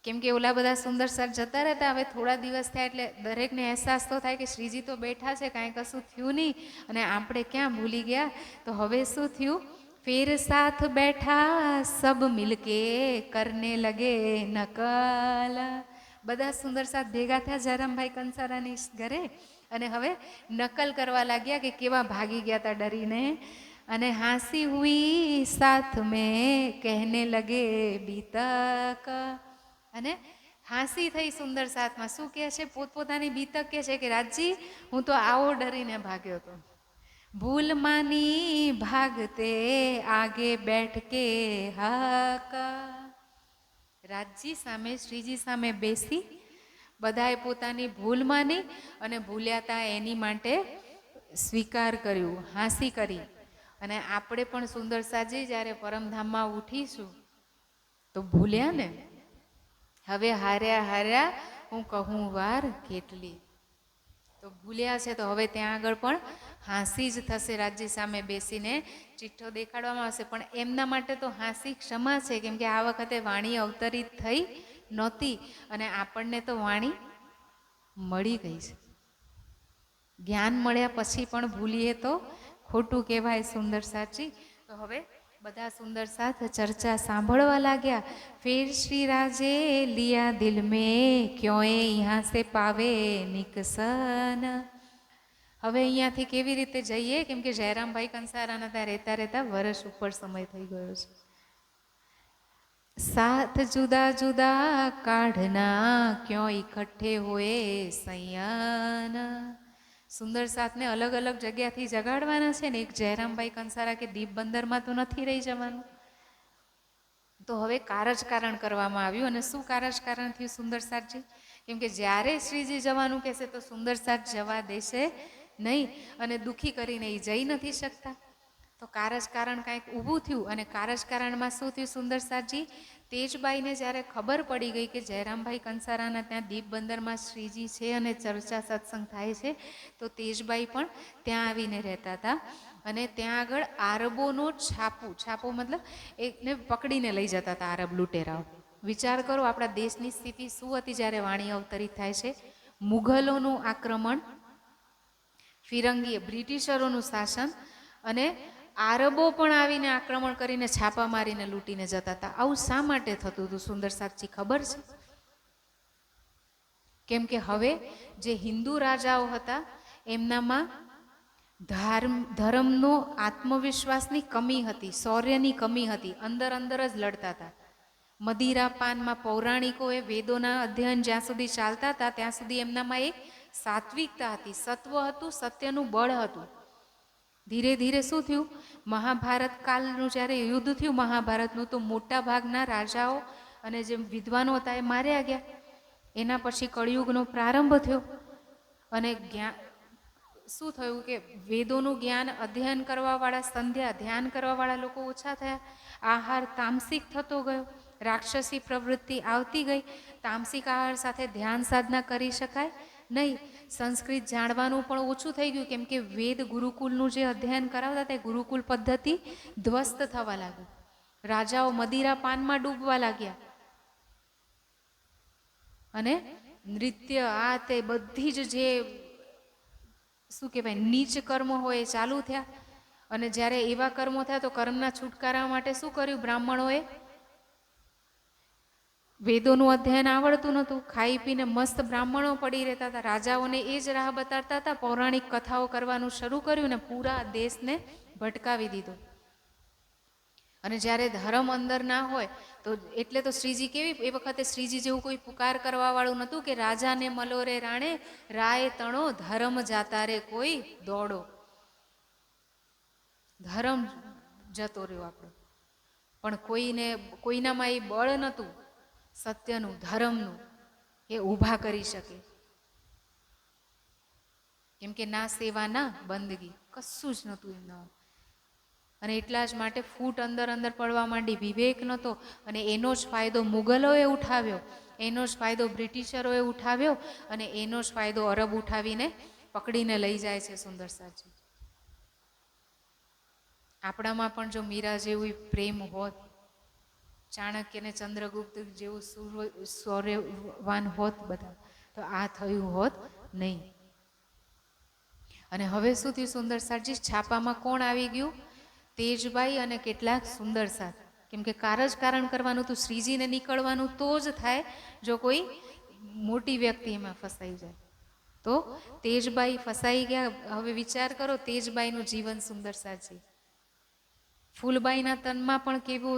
કેમ કે ઓલા બધા સુંદર સાર જતા રહેતા, હવે થોડા દિવસ થાય એટલે દરેકને અહેસાસ તો થાય કે શ્રીજી તો બેઠા છે, કાંઈ કશું થયું નહીં અને આપણે ક્યાં ભૂલી ગયા. તો હવે શું થયું? ફિર સાથ બેઠા સબ મિલકે કરને લગે નકલ. બધા સુંદર સાથ ભેગા થયા જયરામભાઈ કંસારાની ઘરે, અને હવે નકલ કરવા લાગ્યા કે કેવા ભાગી ગયા હતા ડરીને. અને હાંસી હુઈ સાથ મેં કહેને લગે બીતક. અને હાંસી થઈ સુંદર સાથમાં. શું કહે છે? પોતપોતાની બીતક કહે છે કે રાજજી, હું તો આવો ડરીને ભાગ્યો હતો. ભૂલ માની ભાગતે આગે બેઠ કે હક. રાજજી સામે, શ્રીજી સામે બેસી બધાએ પોતાની ભૂલ માની અને ભૂલ્યા હતા એની માટે સ્વીકાર કર્યું, હાંસી કરી. અને આપણે પણ સુંદર સાજી જ્યારે પરમધામમાં ઉઠીશું તો ભૂલ્યા ને, હવે હાર્યા હાર્યા હું કહું વાર કેટલી. તો ભૂલ્યા છે તો હવે ત્યાં આગળ પણ હાંસી જ થશે. રાજ્ય સામે બેસીને ચિઠ્ઠો દેખાડવામાં આવશે, પણ એમના માટે તો હાંસી ક્ષમા છે, કેમ કે આ વખતે વાણી અવતરિત થઈ નહોતી અને આપણને તો વાણી મળી ગઈ છે. જ્ઞાન મળ્યા પછી પણ ભૂલીએ તો ખોટું કહેવાય સુંદર સાચી. તો હવે બધા સુંદર સાથ ચર્ચા સાંભળવા લાગ્યા. ફિર શ્રી રાજે લિયા દિલ મેં ક્યોં यहाँ से પાવે નિકસન. હવે અહીંયાથી કેવી રીતે જઈએ, કેમ કે જયરામભાઈ કંસારાના ત્યાં રહેતા રહેતા વર્ષ ઉપર સમય થઈ ગયો છે. साथ जुदा जुदा काढ़ना क्यों इकट्ठे हुए सैयान. સુંદર સાથને અલગ અલગ જગ્યાથી જગાડવાના છે ને. એક જયરામભાઈ કંસારા કે દીપ બંદરમાં તો નથી રહી જવાનું. તો હવે કારજકારણ કરવામાં આવ્યું. અને શું કારજકારણ થયું સુંદર સાથજી? કેમ કે જ્યારે શ્રીજી જવાનું કહેશે તો સુંદર સાથ જવા દેશે નહીં, અને દુઃખી કરીને એ જઈ નથી શકતા. તો કારજકારણ કાંઈક ઊભું થયું. અને કારજકારણમાં શું થયું સુંદર સાથજી? તેજબાઈને જ્યારે ખબર પડી ગઈ કે જયરામભાઈ કંસારાના ત્યાં દીપ બંદરમાં શ્રીજી છે અને ચર્ચા સત્સંગ થાય છે, તો તેજબાઈ પણ ત્યાં આવીને રહેતા હતા. અને ત્યાં આગળ આરબોનો છાપો મતલબ એકને પકડીને લઈ જતા હતા આરબ લૂંટેરાઓ. વિચાર કરો આપણા દેશની સ્થિતિ શું હતી જ્યારે વાણી અવતરિત થાય છે. મુઘલોનું આક્રમણ, ફિરંગી બ્રિટિશરોનું શાસન, અને આરબો પણ આવીને આક્રમણ કરીને છાપા મારીને લૂંટીને જતા હતા. આવું શા માટે થતું હતું સુંદર સાચી ખબર છે? કેમ કે હવે જે હિન્દુ રાજાઓ હતા એમનામાં ધર્મનો આત્મવિશ્વાસની કમી હતી, શૌર્યની કમી હતી, અંદર અંદર જ લડતા હતા. મદિરા પાનમાં પૌરાણિકોએ વેદોના અધ્યયન જ્યાં સુધી ચાલતા હતા ત્યાં સુધી એમનામાં એક સાત્વિકતા હતી, સત્વ હતું, સત્યનું બળ હતું. ધીરે ધીરે શું થયું? મહાભારત કાળનું જ્યારે યુદ્ધ થયું મહાભારતનું, તો મોટા ભાગના રાજાઓ અને જે વિદ્વાનો હતા એ માર્યા ગયા. એના પછી કળિયુગનો પ્રારંભ થયો. અને શું થયું કે વેદોનું જ્ઞાન અધ્યયન કરવાવાળા, સંધ્યા ધ્યાન કરવાવાળા લોકો ઓછા થયા. આહાર તામસિક થતો ગયો, રાક્ષસી પ્રવૃત્તિ આવતી ગઈ. તામસિક આહાર સાથે ધ્યાન સાધના કરી શકાય નહીં. સંસ્કૃત જાણવાનું પણ ઓછું થઈ ગયું, કેમ કે વેદ ગુરુકુલનું જે અધ્યયન કરાવતા તે ગુરુકુલ પદ્ધતિ ધ્વસ્ત થવા લાગી. રાજાઓ મદિરા પાનમાં ડૂબવા લાગ્યા. અને નૃત્ય આ તે બધી જ જે શું કહેવાય નીચ કર્મો હોય એ ચાલુ થયા. અને જ્યારે એવા કર્મો થયા તો કર્મના છુટકારા માટે શું કર્યું બ્રાહ્મણોએ? વેદોનું અધ્યયન આવડતું નહોતું, ખાઈ પીને મસ્ત બ્રાહ્મણો પડી રહેતા હતા. રાજાઓને એ જ રાહ બતાડતા હતા. પૌરાણિક કથાઓ કરવાનું શરૂ કર્યું ને પૂરા દેશને ભટકાવી દીધો. અને જ્યારે ધર્મ અંદર ના હોય તો એટલે તો શ્રીજી કેવી, એ વખતે શ્રીજી જેવું કોઈ પુકાર કરવા વાળું નહોતું કે રાજાને મલો રે રાણે, રાય તણો ધર્મ જાતા રે કોઈ દોડો. ધર્મ જતો રહ્યો આપણો. પણ કોઈનામાં એ બળ નહોતું સત્યનું, ધર્મનું, એ ઊભા કરી શકે. કેમ કે ના સેવા ના બંદગી, કશું જ નહોતું એમના. અને એટલા જ માટે ફૂટ અંદર અંદર પડવા માંડી, વિવેક નહોતો. અને એનો જ ફાયદો મુગલોએ ઉઠાવ્યો, એનો જ ફાયદો બ્રિટિશરોએ ઉઠાવ્યો, અને એનો જ ફાયદો અરબ ઉઠાવીને પકડીને લઈ જાય છે સુંદરસાજી. આપણામાં પણ જો મીરા જેવું પ્રેમ હોત, ચાણક્ય ને ચંદ્રગુપ્ત જેવું શૌર્યવાન હોત બધા, તો આ થયું હોત નહીં. અને હવે શું થયું સુંદરસાજી? છાપામાં કોણ આવી ગયું? તેજબાઈ અને કેટલાક સુંદરસાર. કેમ કે કારણ કરવાનું તો શ્રીજીને નીકળવાનું તો જ થાય જો કોઈ મોટી વ્યક્તિ એમાં ફસાઈ જાય. તો તેજબાઈ ફસાઈ ગયા. હવે વિચાર કરો તેજબાઈનું જીવન સુંદરસાજી. ફૂલબાઈના તનમાં પણ કેવો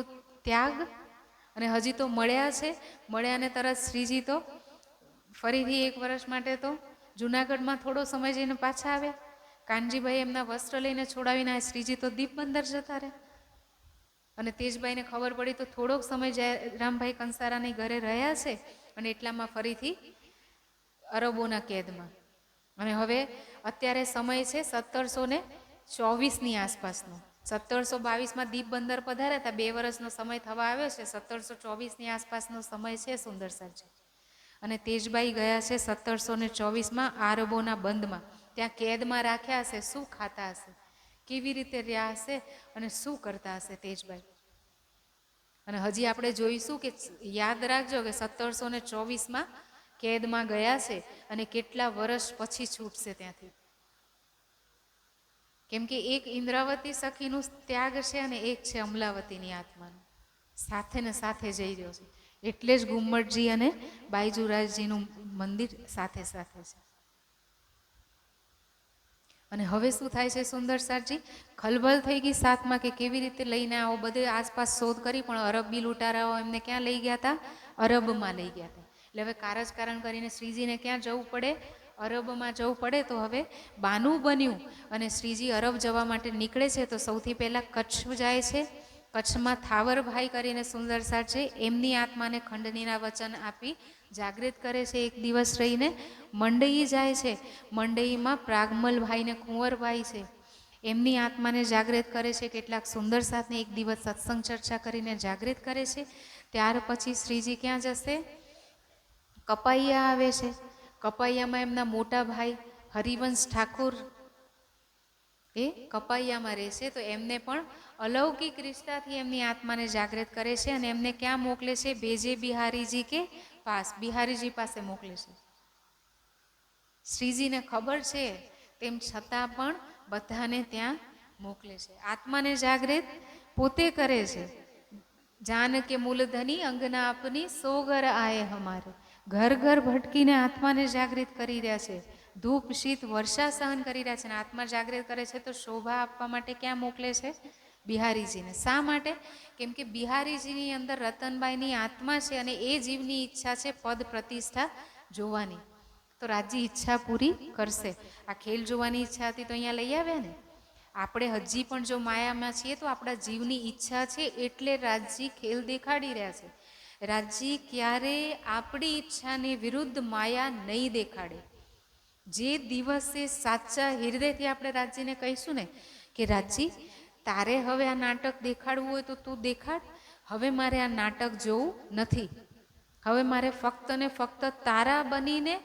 ત્યાગ. અને હજી તો મળ્યા છે, મળ્યાને તરત શ્રીજી તો ફરીથી 1 વર્ષ માટે તો જુનાગઢમાં થોડો સમય જઈને પાછા આવ્યા. કાનજીભાઈ એમના વસ્ત્ર લઈને છોડાવીને શ્રીજી તો દીપ બંદર જતા રહ્યા. અને તેજબાઈને ખબર પડી તો થોડોક સમય રામભાઈ કંસારાની ઘરે રહ્યા છે, અને એટલામાં ફરીથી અરબોના કેદમાં. અને હવે અત્યારે સમય છે 1724ની આસપાસનો. 1722માં દીપ બંદર પધાર્યા હતા, 2 વર્ષનો સમય થવા આવ્યો છે. 1724ની આસપાસનો સમય છે સુંદરસાજી. અને તેજબાઈ ગયા છે 1724માં આરબોના બંધમાં. ત્યાં કેદમાં રાખ્યા હશે, શું ખાતા હશે, કેવી રીતે રહ્યા હશે, અને શું કરતા હશે તેજબાઈ. અને હજી આપણે જોઈશું કે યાદ રાખજો કે 1724માં કેદમાં ગયા છે, અને કેટલા વર્ષ પછી છૂટશે ત્યાંથી. કેમ કે એક ઇન્દ્રાવતી સખીનું ત્યાગ છે, અને એક છે અમલાવતીની આત્માનું. સાથે ને સાથે જઈ રહ્યો છે. એટલે જ ગુમ્મટજી અને બાયજુરાજજીનું મંદિર સાથે સાથે છે. અને હવે શું થાય છે સુંદરસાજી? ખલબલ થઈ ગઈ સાથમાં કે કેવી રીતે લઈને આવો. બધે આસપાસ શોધ કરી, પણ અરબી લૂંટારાઓ એમને ક્યાં લઈ ગયા હતા? અરબમાં લઈ ગયા હતા. એટલે હવે કારણ કરીને શ્રીજીને ક્યાં જવું પડે? અરબમાં જવું પડે. તો હવે બાનું બન્યું, અને શ્રીજી અરબ જવા માટે નીકળે છે. તો સૌથી પહેલાં કચ્છ જાય છે. કચ્છમાં થાવરભાઈ કરીને સુંદરસાર છે, એમની આત્માને ખંડનીના વચન આપી જાગૃત કરે છે. 1 દિવસ રહીને મંડઈ જાય છે. મંડઈમાં પ્રાગમલભાઈ ને કુંવરભાઈ છે, એમની આત્માને જાગૃત કરે છે. કેટલાક સુંદર સાથને 1 દિવસ સત્સંગ ચર્ચા કરીને જાગૃત કરે છે. ત્યાર પછી શ્રીજી ક્યાં જશે? કપાઈયા આવે છે. કપાઈયામાં એમના મોટા ભાઈ હરિવંશ ઠાકોર એ કપાઈયામાં રહેશે. તો એમને પણ અલૌકિક રિશ્તાથી એમની આત્માને જાગૃત કરે છે, અને એમને ક્યાં મોકલે છે? બેજે બિહારીજી કે પાસ, બિહારીજી પાસે મોકલે છે. શ્રીજીને ખબર છે, તેમ છતાં પણ બધાને ત્યાં મોકલે છે. આત્માને જાગૃત પોતે કરે છે. જાન કે મૂલધની અંગના આપની સોગર આયે હમારે. ઘર ઘર ભટકીને આત્માને જાગૃત કરી રહ્યા છે. ધૂપ શીત વર્ષા સહન કરી રહ્યા છે, અને આત્મા જાગૃત કરે છે. તો શોભા આપવા માટે ક્યાં મોકલે છે? બિહારીજીને. શા માટે? કેમ કે બિહારીજીની અંદર રતનબાઈની આત્મા છે, અને એ જીવની ઈચ્છા છે પદ પ્રતિષ્ઠા જોવાની. તો રાજજી ઈચ્છા પૂરી કરશે. આ ખેલ જોવાની ઈચ્છા હતી તો અહીંયા લઈ આવ્યા ને. આપણે હજી પણ જો માયામાં છીએ તો આપણા જીવની ઈચ્છા છે, એટલે રાજજી ખેલ દેખાડી રહ્યા છે. રાજજી ક્યારે આપણી ઈચ્છાની વિરુદ્ધ માયા નહીં દેખાડે. જે દિવસે સાચા હૃદયથી આપણે રાજજીને કહીશું ને કે રાજજી તારે હવે આ નાટક દેખાડવું હોય તો તું દેખાડ, હવે મારે આ નાટક જોવું નથી. હવે મારે ફક્ત ને ફક્ત તારા બનીને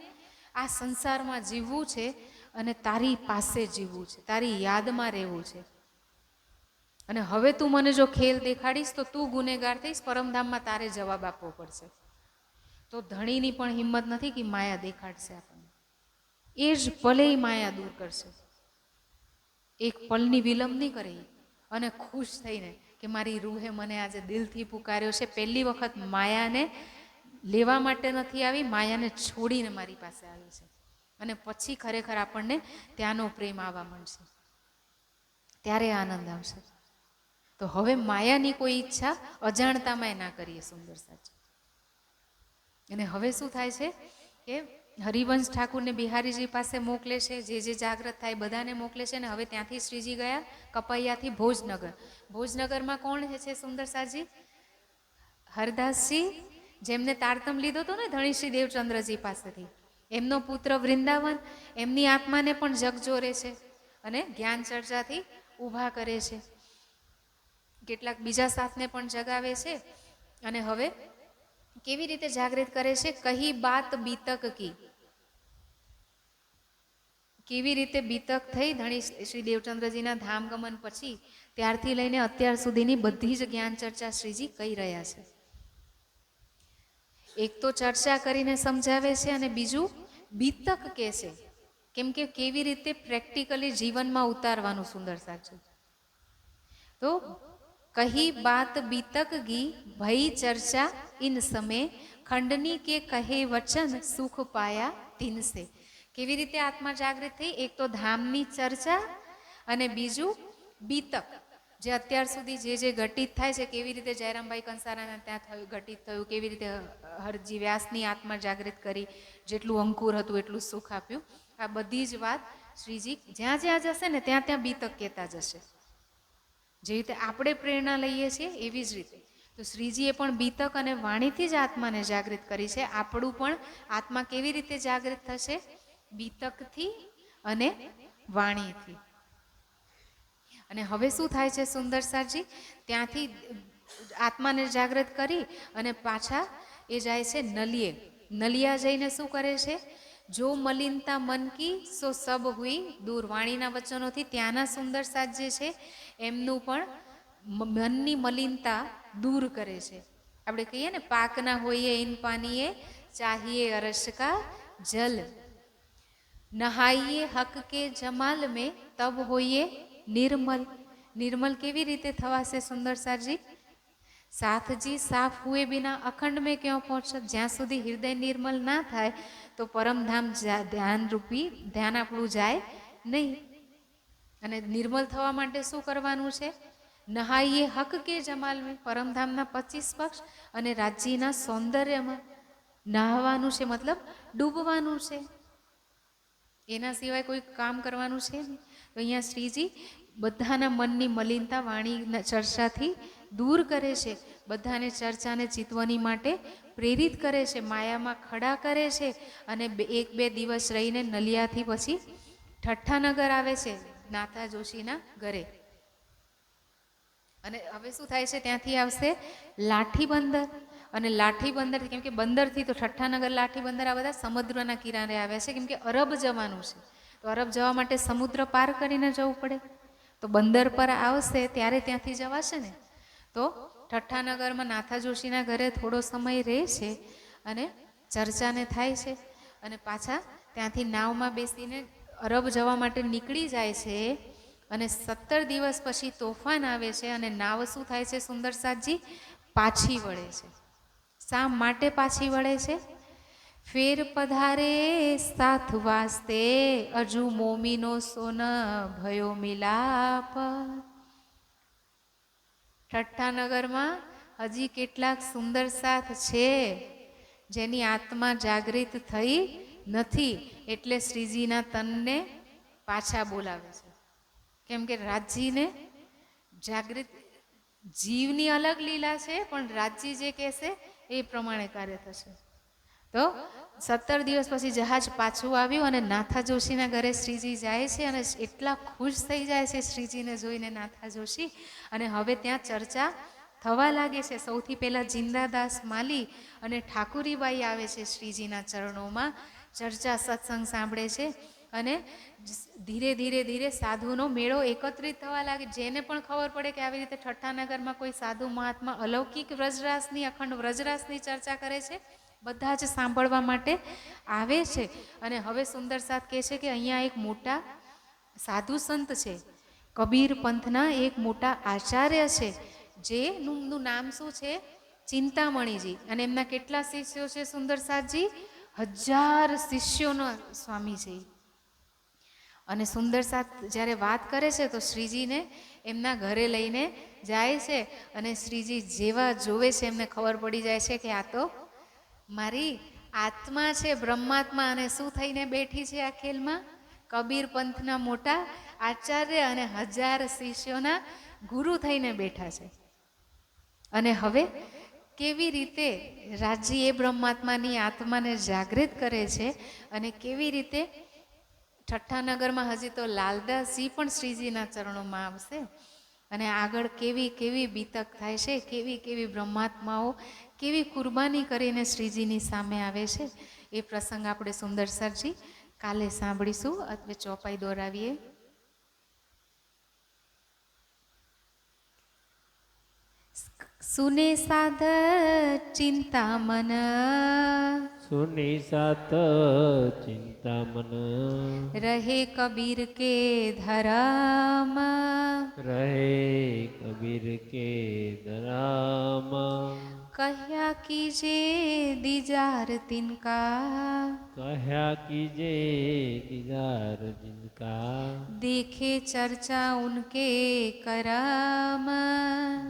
આ સંસારમાં જીવવું છે, અને તારી પાસે જીવવું છે, તારી યાદમાં રહેવું છે. અને હવે તું મને જો ખેલ દેખાડીશ તો તું ગુનેગાર થઈશ, પરમધામમાં તારે જવાબ આપવો પડશે. તો ધણીની પણ હિંમત નથી કે માયા દેખાડશે આપણને. એ જ ભલે માયા દૂર કરશે, એક પલની વિલંબ નહીં કરે, અને ખુશ થઈને કે મારી રૂહે મને આજે દિલથી પુકાર્યો છે. પહેલી વખત માયાને લેવા માટે નથી આવી, માયાને છોડીને મારી પાસે આવી છે. અને પછી ખરેખર આપણને ત્યાંનો પ્રેમ આવવા માંડશે, ત્યારે આનંદ આવશે. તો હવે માયાની કોઈ ઈચ્છા અજાણતામાં ના કરીએ સુંદરસાજી. અને હવે શું થાય છે કે હરિવંશ ઠાકુરને બિહારીજી પાસે મોકલે છે, જે જાગ્રત થાય બધાને મોકલે છે. ને હવે ત્યાંથી શ્રીજી ગયા કપૈયાથી ભોજનગર. ભોજનગરમાં કોણ છે સુંદરસાજી? હરદાસજી, જેમને તારતમ લીધો હતો ને ધણીશ્રી દેવચંદ્રજી પાસેથી, એમનો પુત્ર વૃંદાવન. એમની આત્માને પણ જગજોરે છે અને જ્ઞાન ચર્ચાથી ઊભા કરે છે. કેટલાક બીજા સાથને પણ જગાવે છે. અને હવે કેવી રીતે જાગૃત કરે છે? કહી બાત બીતક કી. કેવી રીતે બીતક થઈ ધણી શ્રી દેવચંદ્રજીના ધામગમન પછી ત્યારથી લઈને અત્યાર સુધીની બધી જ જ્ઞાન ચર્ચા શ્રીજી કહી રહ્યા છે. એક તો ચર્ચા કરીને સમજાવે છે અને બીજું બીતક કહે છે. કેમ કે કેવી રીતે પ્રેક્ટિકલી જીવનમાં ઉતારવાનું સુંદર સાચું. તો કહી બાત બીતક ગી ભઈ ચર્ચા ઇન સમય ખંડની કે કહે વચન સુખ પાયા તિનસે. કેવી રીતે આત્મા જાગૃત થઈ? એક તો ધામની ચર્ચા અને બીજું બીતક, જે અત્યાર સુધી જે ઘટિત થાય છે, કેવી રીતે જયરામભાઈ કંસારાના ત્યાં થયું, ઘટિત થયું, કેવી રીતે હરજી વ્યાસની આત્મા જાગૃત કરી, જેટલું અંકુર હતું એટલું સુખ આપ્યું. આ બધી જ વાત શ્રીજી જ્યાં જ્યાં જશે ને ત્યાં ત્યાં બીતક કહેતા જશે. જે રીતે આપણે પ્રેરણા લઈએ છીએ એવી જ રીતે તો શ્રીજીએ પણ બીતક અને વાણીથી જ આત્માને જાગૃત કરી છે. આપણું પણ આત્મા કેવી રીતે જાગૃત થશે? બીતકથી અને વાણીથી. અને હવે શું થાય છે સુંદર સાજી? ત્યાંથી આત્માને જાગૃત કરી અને પાછા એ જાય છે નલિયે. નલિયા જઈને શું કરે છે? જો મલિનતા મન કી સો સબ હુઈ દૂર. વાણીના વચનોથી ત્યાંના સુંદર સાજ જે છે એમનું પણ મનની મલિનતા દૂર કરે છે. આપણે કહીએ ને પાકના હોઈએ ઇન પાનીએ ચાહીએ અરસ કા જલ, નહાઈએ હક કે જમાલ में તબ હોઈએ નિર્મલ. નિર્મલ કેવી રીતે થવાશે સુંદર સાજી? સાથજી સાફ હુએ બિના અખંડ में ક્યાં પહોંચત. જ્યાં સુધી હૃદય નિર્મલ ના થાય તો પરમધામ ધ્યાન રૂપી ધ્યાન આપણું જાય નહીં. અને નિર્મલ થવા માટે શું કરવાનું છે? નહાઈએ હક કે જમાલ में, પરમધામના 25 પક્ષ અને રાજ્યના સૌંદર્યમાં નહાવાનું છે, મતલબ ડૂબવાનું છે. એના સિવાય કોઈ કામ કરવાનું છે નહીં. તો અહીંયા શ્રીજી બધાના મનની મલિનતા વાણી ચર્ચાથી દૂર કરે છે. બધાને ચર્ચાને ચિતવણી માટે પ્રેરિત કરે છે, માયામાં ખડા કરે છે. અને 1-2 દિવસ રહીને નલિયાથી પછી ઠઠ્ઠાનગર આવે છે, નાથા જોશીના ઘરે. અને હવે શું થાય છે? ત્યાંથી આવશે લાઠી બંદર. અને લાઠી બંદર, કેમ કે બંદરથી તો ઠઠ્ઠાનગર, લાઠી બંદર આ બધા સમુદ્રના કિનારે આવ્યા છે. કેમ કે અરબ જવાનું છે, તો અરબ જવા માટે સમુદ્ર પાર કરીને જવું પડે. તો બંદર પર આવશે ત્યારે ત્યાંથી જવાશે ને. તો ઠઠ્ઠાનગરમાં નાથા જોશીના ઘરે થોડો સમય રહે છે અને ચર્ચાને થાય છે. અને પાછા ત્યાંથી નાવમાં બેસીને અરબ જવા માટે નીકળી જાય છે. અને 17 દિવસ પછી તોફાન આવે છે અને નાવ શું થાય છે સુંદર સાજી? પાછી વળે છે. શા માટે પાછી વળે છે? ફેર પધારે સાથ વાસ્તે અજુ મોમીનો સોન ભયો મિલાપ. ઠઠ્ઠાનગરમાં હજી કેટલાક સુંદર સાથ છે જેની આત્મા જાગૃત થઈ નથી, એટલે શ્રીજીના તનને પાછા બોલાવે છે. કેમ કે રાજજીને જાગૃત, જીવની અલગ લીલા છે, પણ રાજજી જે કહેશે એ પ્રમાણે કાર્ય થશે. તો 17 દિવસ પછી જહાજ પાછું આવ્યું અને નાથા જોશીના ઘરે શ્રીજી જાય છે. અને એટલા ખુશ થઈ જાય છે શ્રીજીને જોઈને નાથા જોશી. અને હવે ત્યાં ચર્ચા થવા લાગે છે. સૌથી પહેલાં જિંદાદાસ માલી અને ઠાકુરીબાઈ આવે છે શ્રીજીના ચરણોમાં. ચર્ચા સત્સંગ સાંભળે છે અને ધીરે ધીરે ધીરે સાધુનો મેળો એકત્રિત થવા લાગે. જેને પણ ખબર પડે કે આવી રીતે ઠઠ્ઠાનગરમાં કોઈ સાધુ મહાત્મા અલૌકિક વ્રજરાસની, અખંડ વ્રજરાસની ચર્ચા કરે છે, બધા જ સાંભળવા માટે આવે છે. અને હવે સુંદર સાથ કહે છે કે અહીંયા એક મોટા સાધુ સંત છે, કબીર પંથના એક મોટા આચાર્ય છે, જેનું નામ શું છે? ચિંતામણીજી. અને એમના કેટલા શિષ્યો છે સુંદર સાથજી? 1000 શિષ્યોનો સ્વામી છે. અને સુંદર સાથ જ્યારે વાત કરે છે તો શ્રીજીને એમના ઘરે લઈને જાય છે. અને શ્રીજી જેવા જોવે છે એમને ખબર પડી જાય છે કે આ તો મારી આત્મા છે બ્રહ્માત્મા, અને શું થઈને બેઠી છે આ ખેલમાં? કબીર પંથના મોટા આચાર્ય અને 1000 શિષ્યોના ગુરુ થઈને બેઠા છે. અને હવે કેવી રીતે રાજી એ બ્રહ્માત્માની આત્માને જાગૃત કરે છે, અને કેવી રીતે ઠઠ્ઠાનગરમાં હજી તો લાલદાસજી પણ શ્રીજીના ચરણોમાં આવશે, અને આગળ કેવી કેવી બીતક થાય છે, કેવી કેવી બ્રહ્માત્માઓ કેવી કુરબાની કરીને શ્રીજીની સામે આવે છે, એ પ્રસંગ આપણે સુંદર સરજી કાલે સાંભળીશું. અત્વે ચોપાઈ દોરાવીએ. સુને સાધ ચિંતા મન, સુની સાત ચિંતા મન, રહે કબીર કે ધરામ, રહે કબીર કે ધરામ, કહ્યા કીજે દીજાર તિનકા, કહ્યા કીજે દીદાર જિનકા, देखे चर्चा उनके कराम,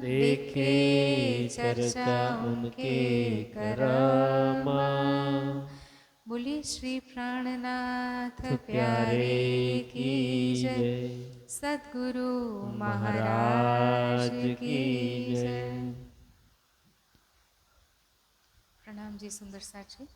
देखे चर्चा उनके कराम, बोलिए श्री प्राणनाथ प्यारे की जय, सद्गुरु महाराज की जय. प्रणाम जी सुंदर साची.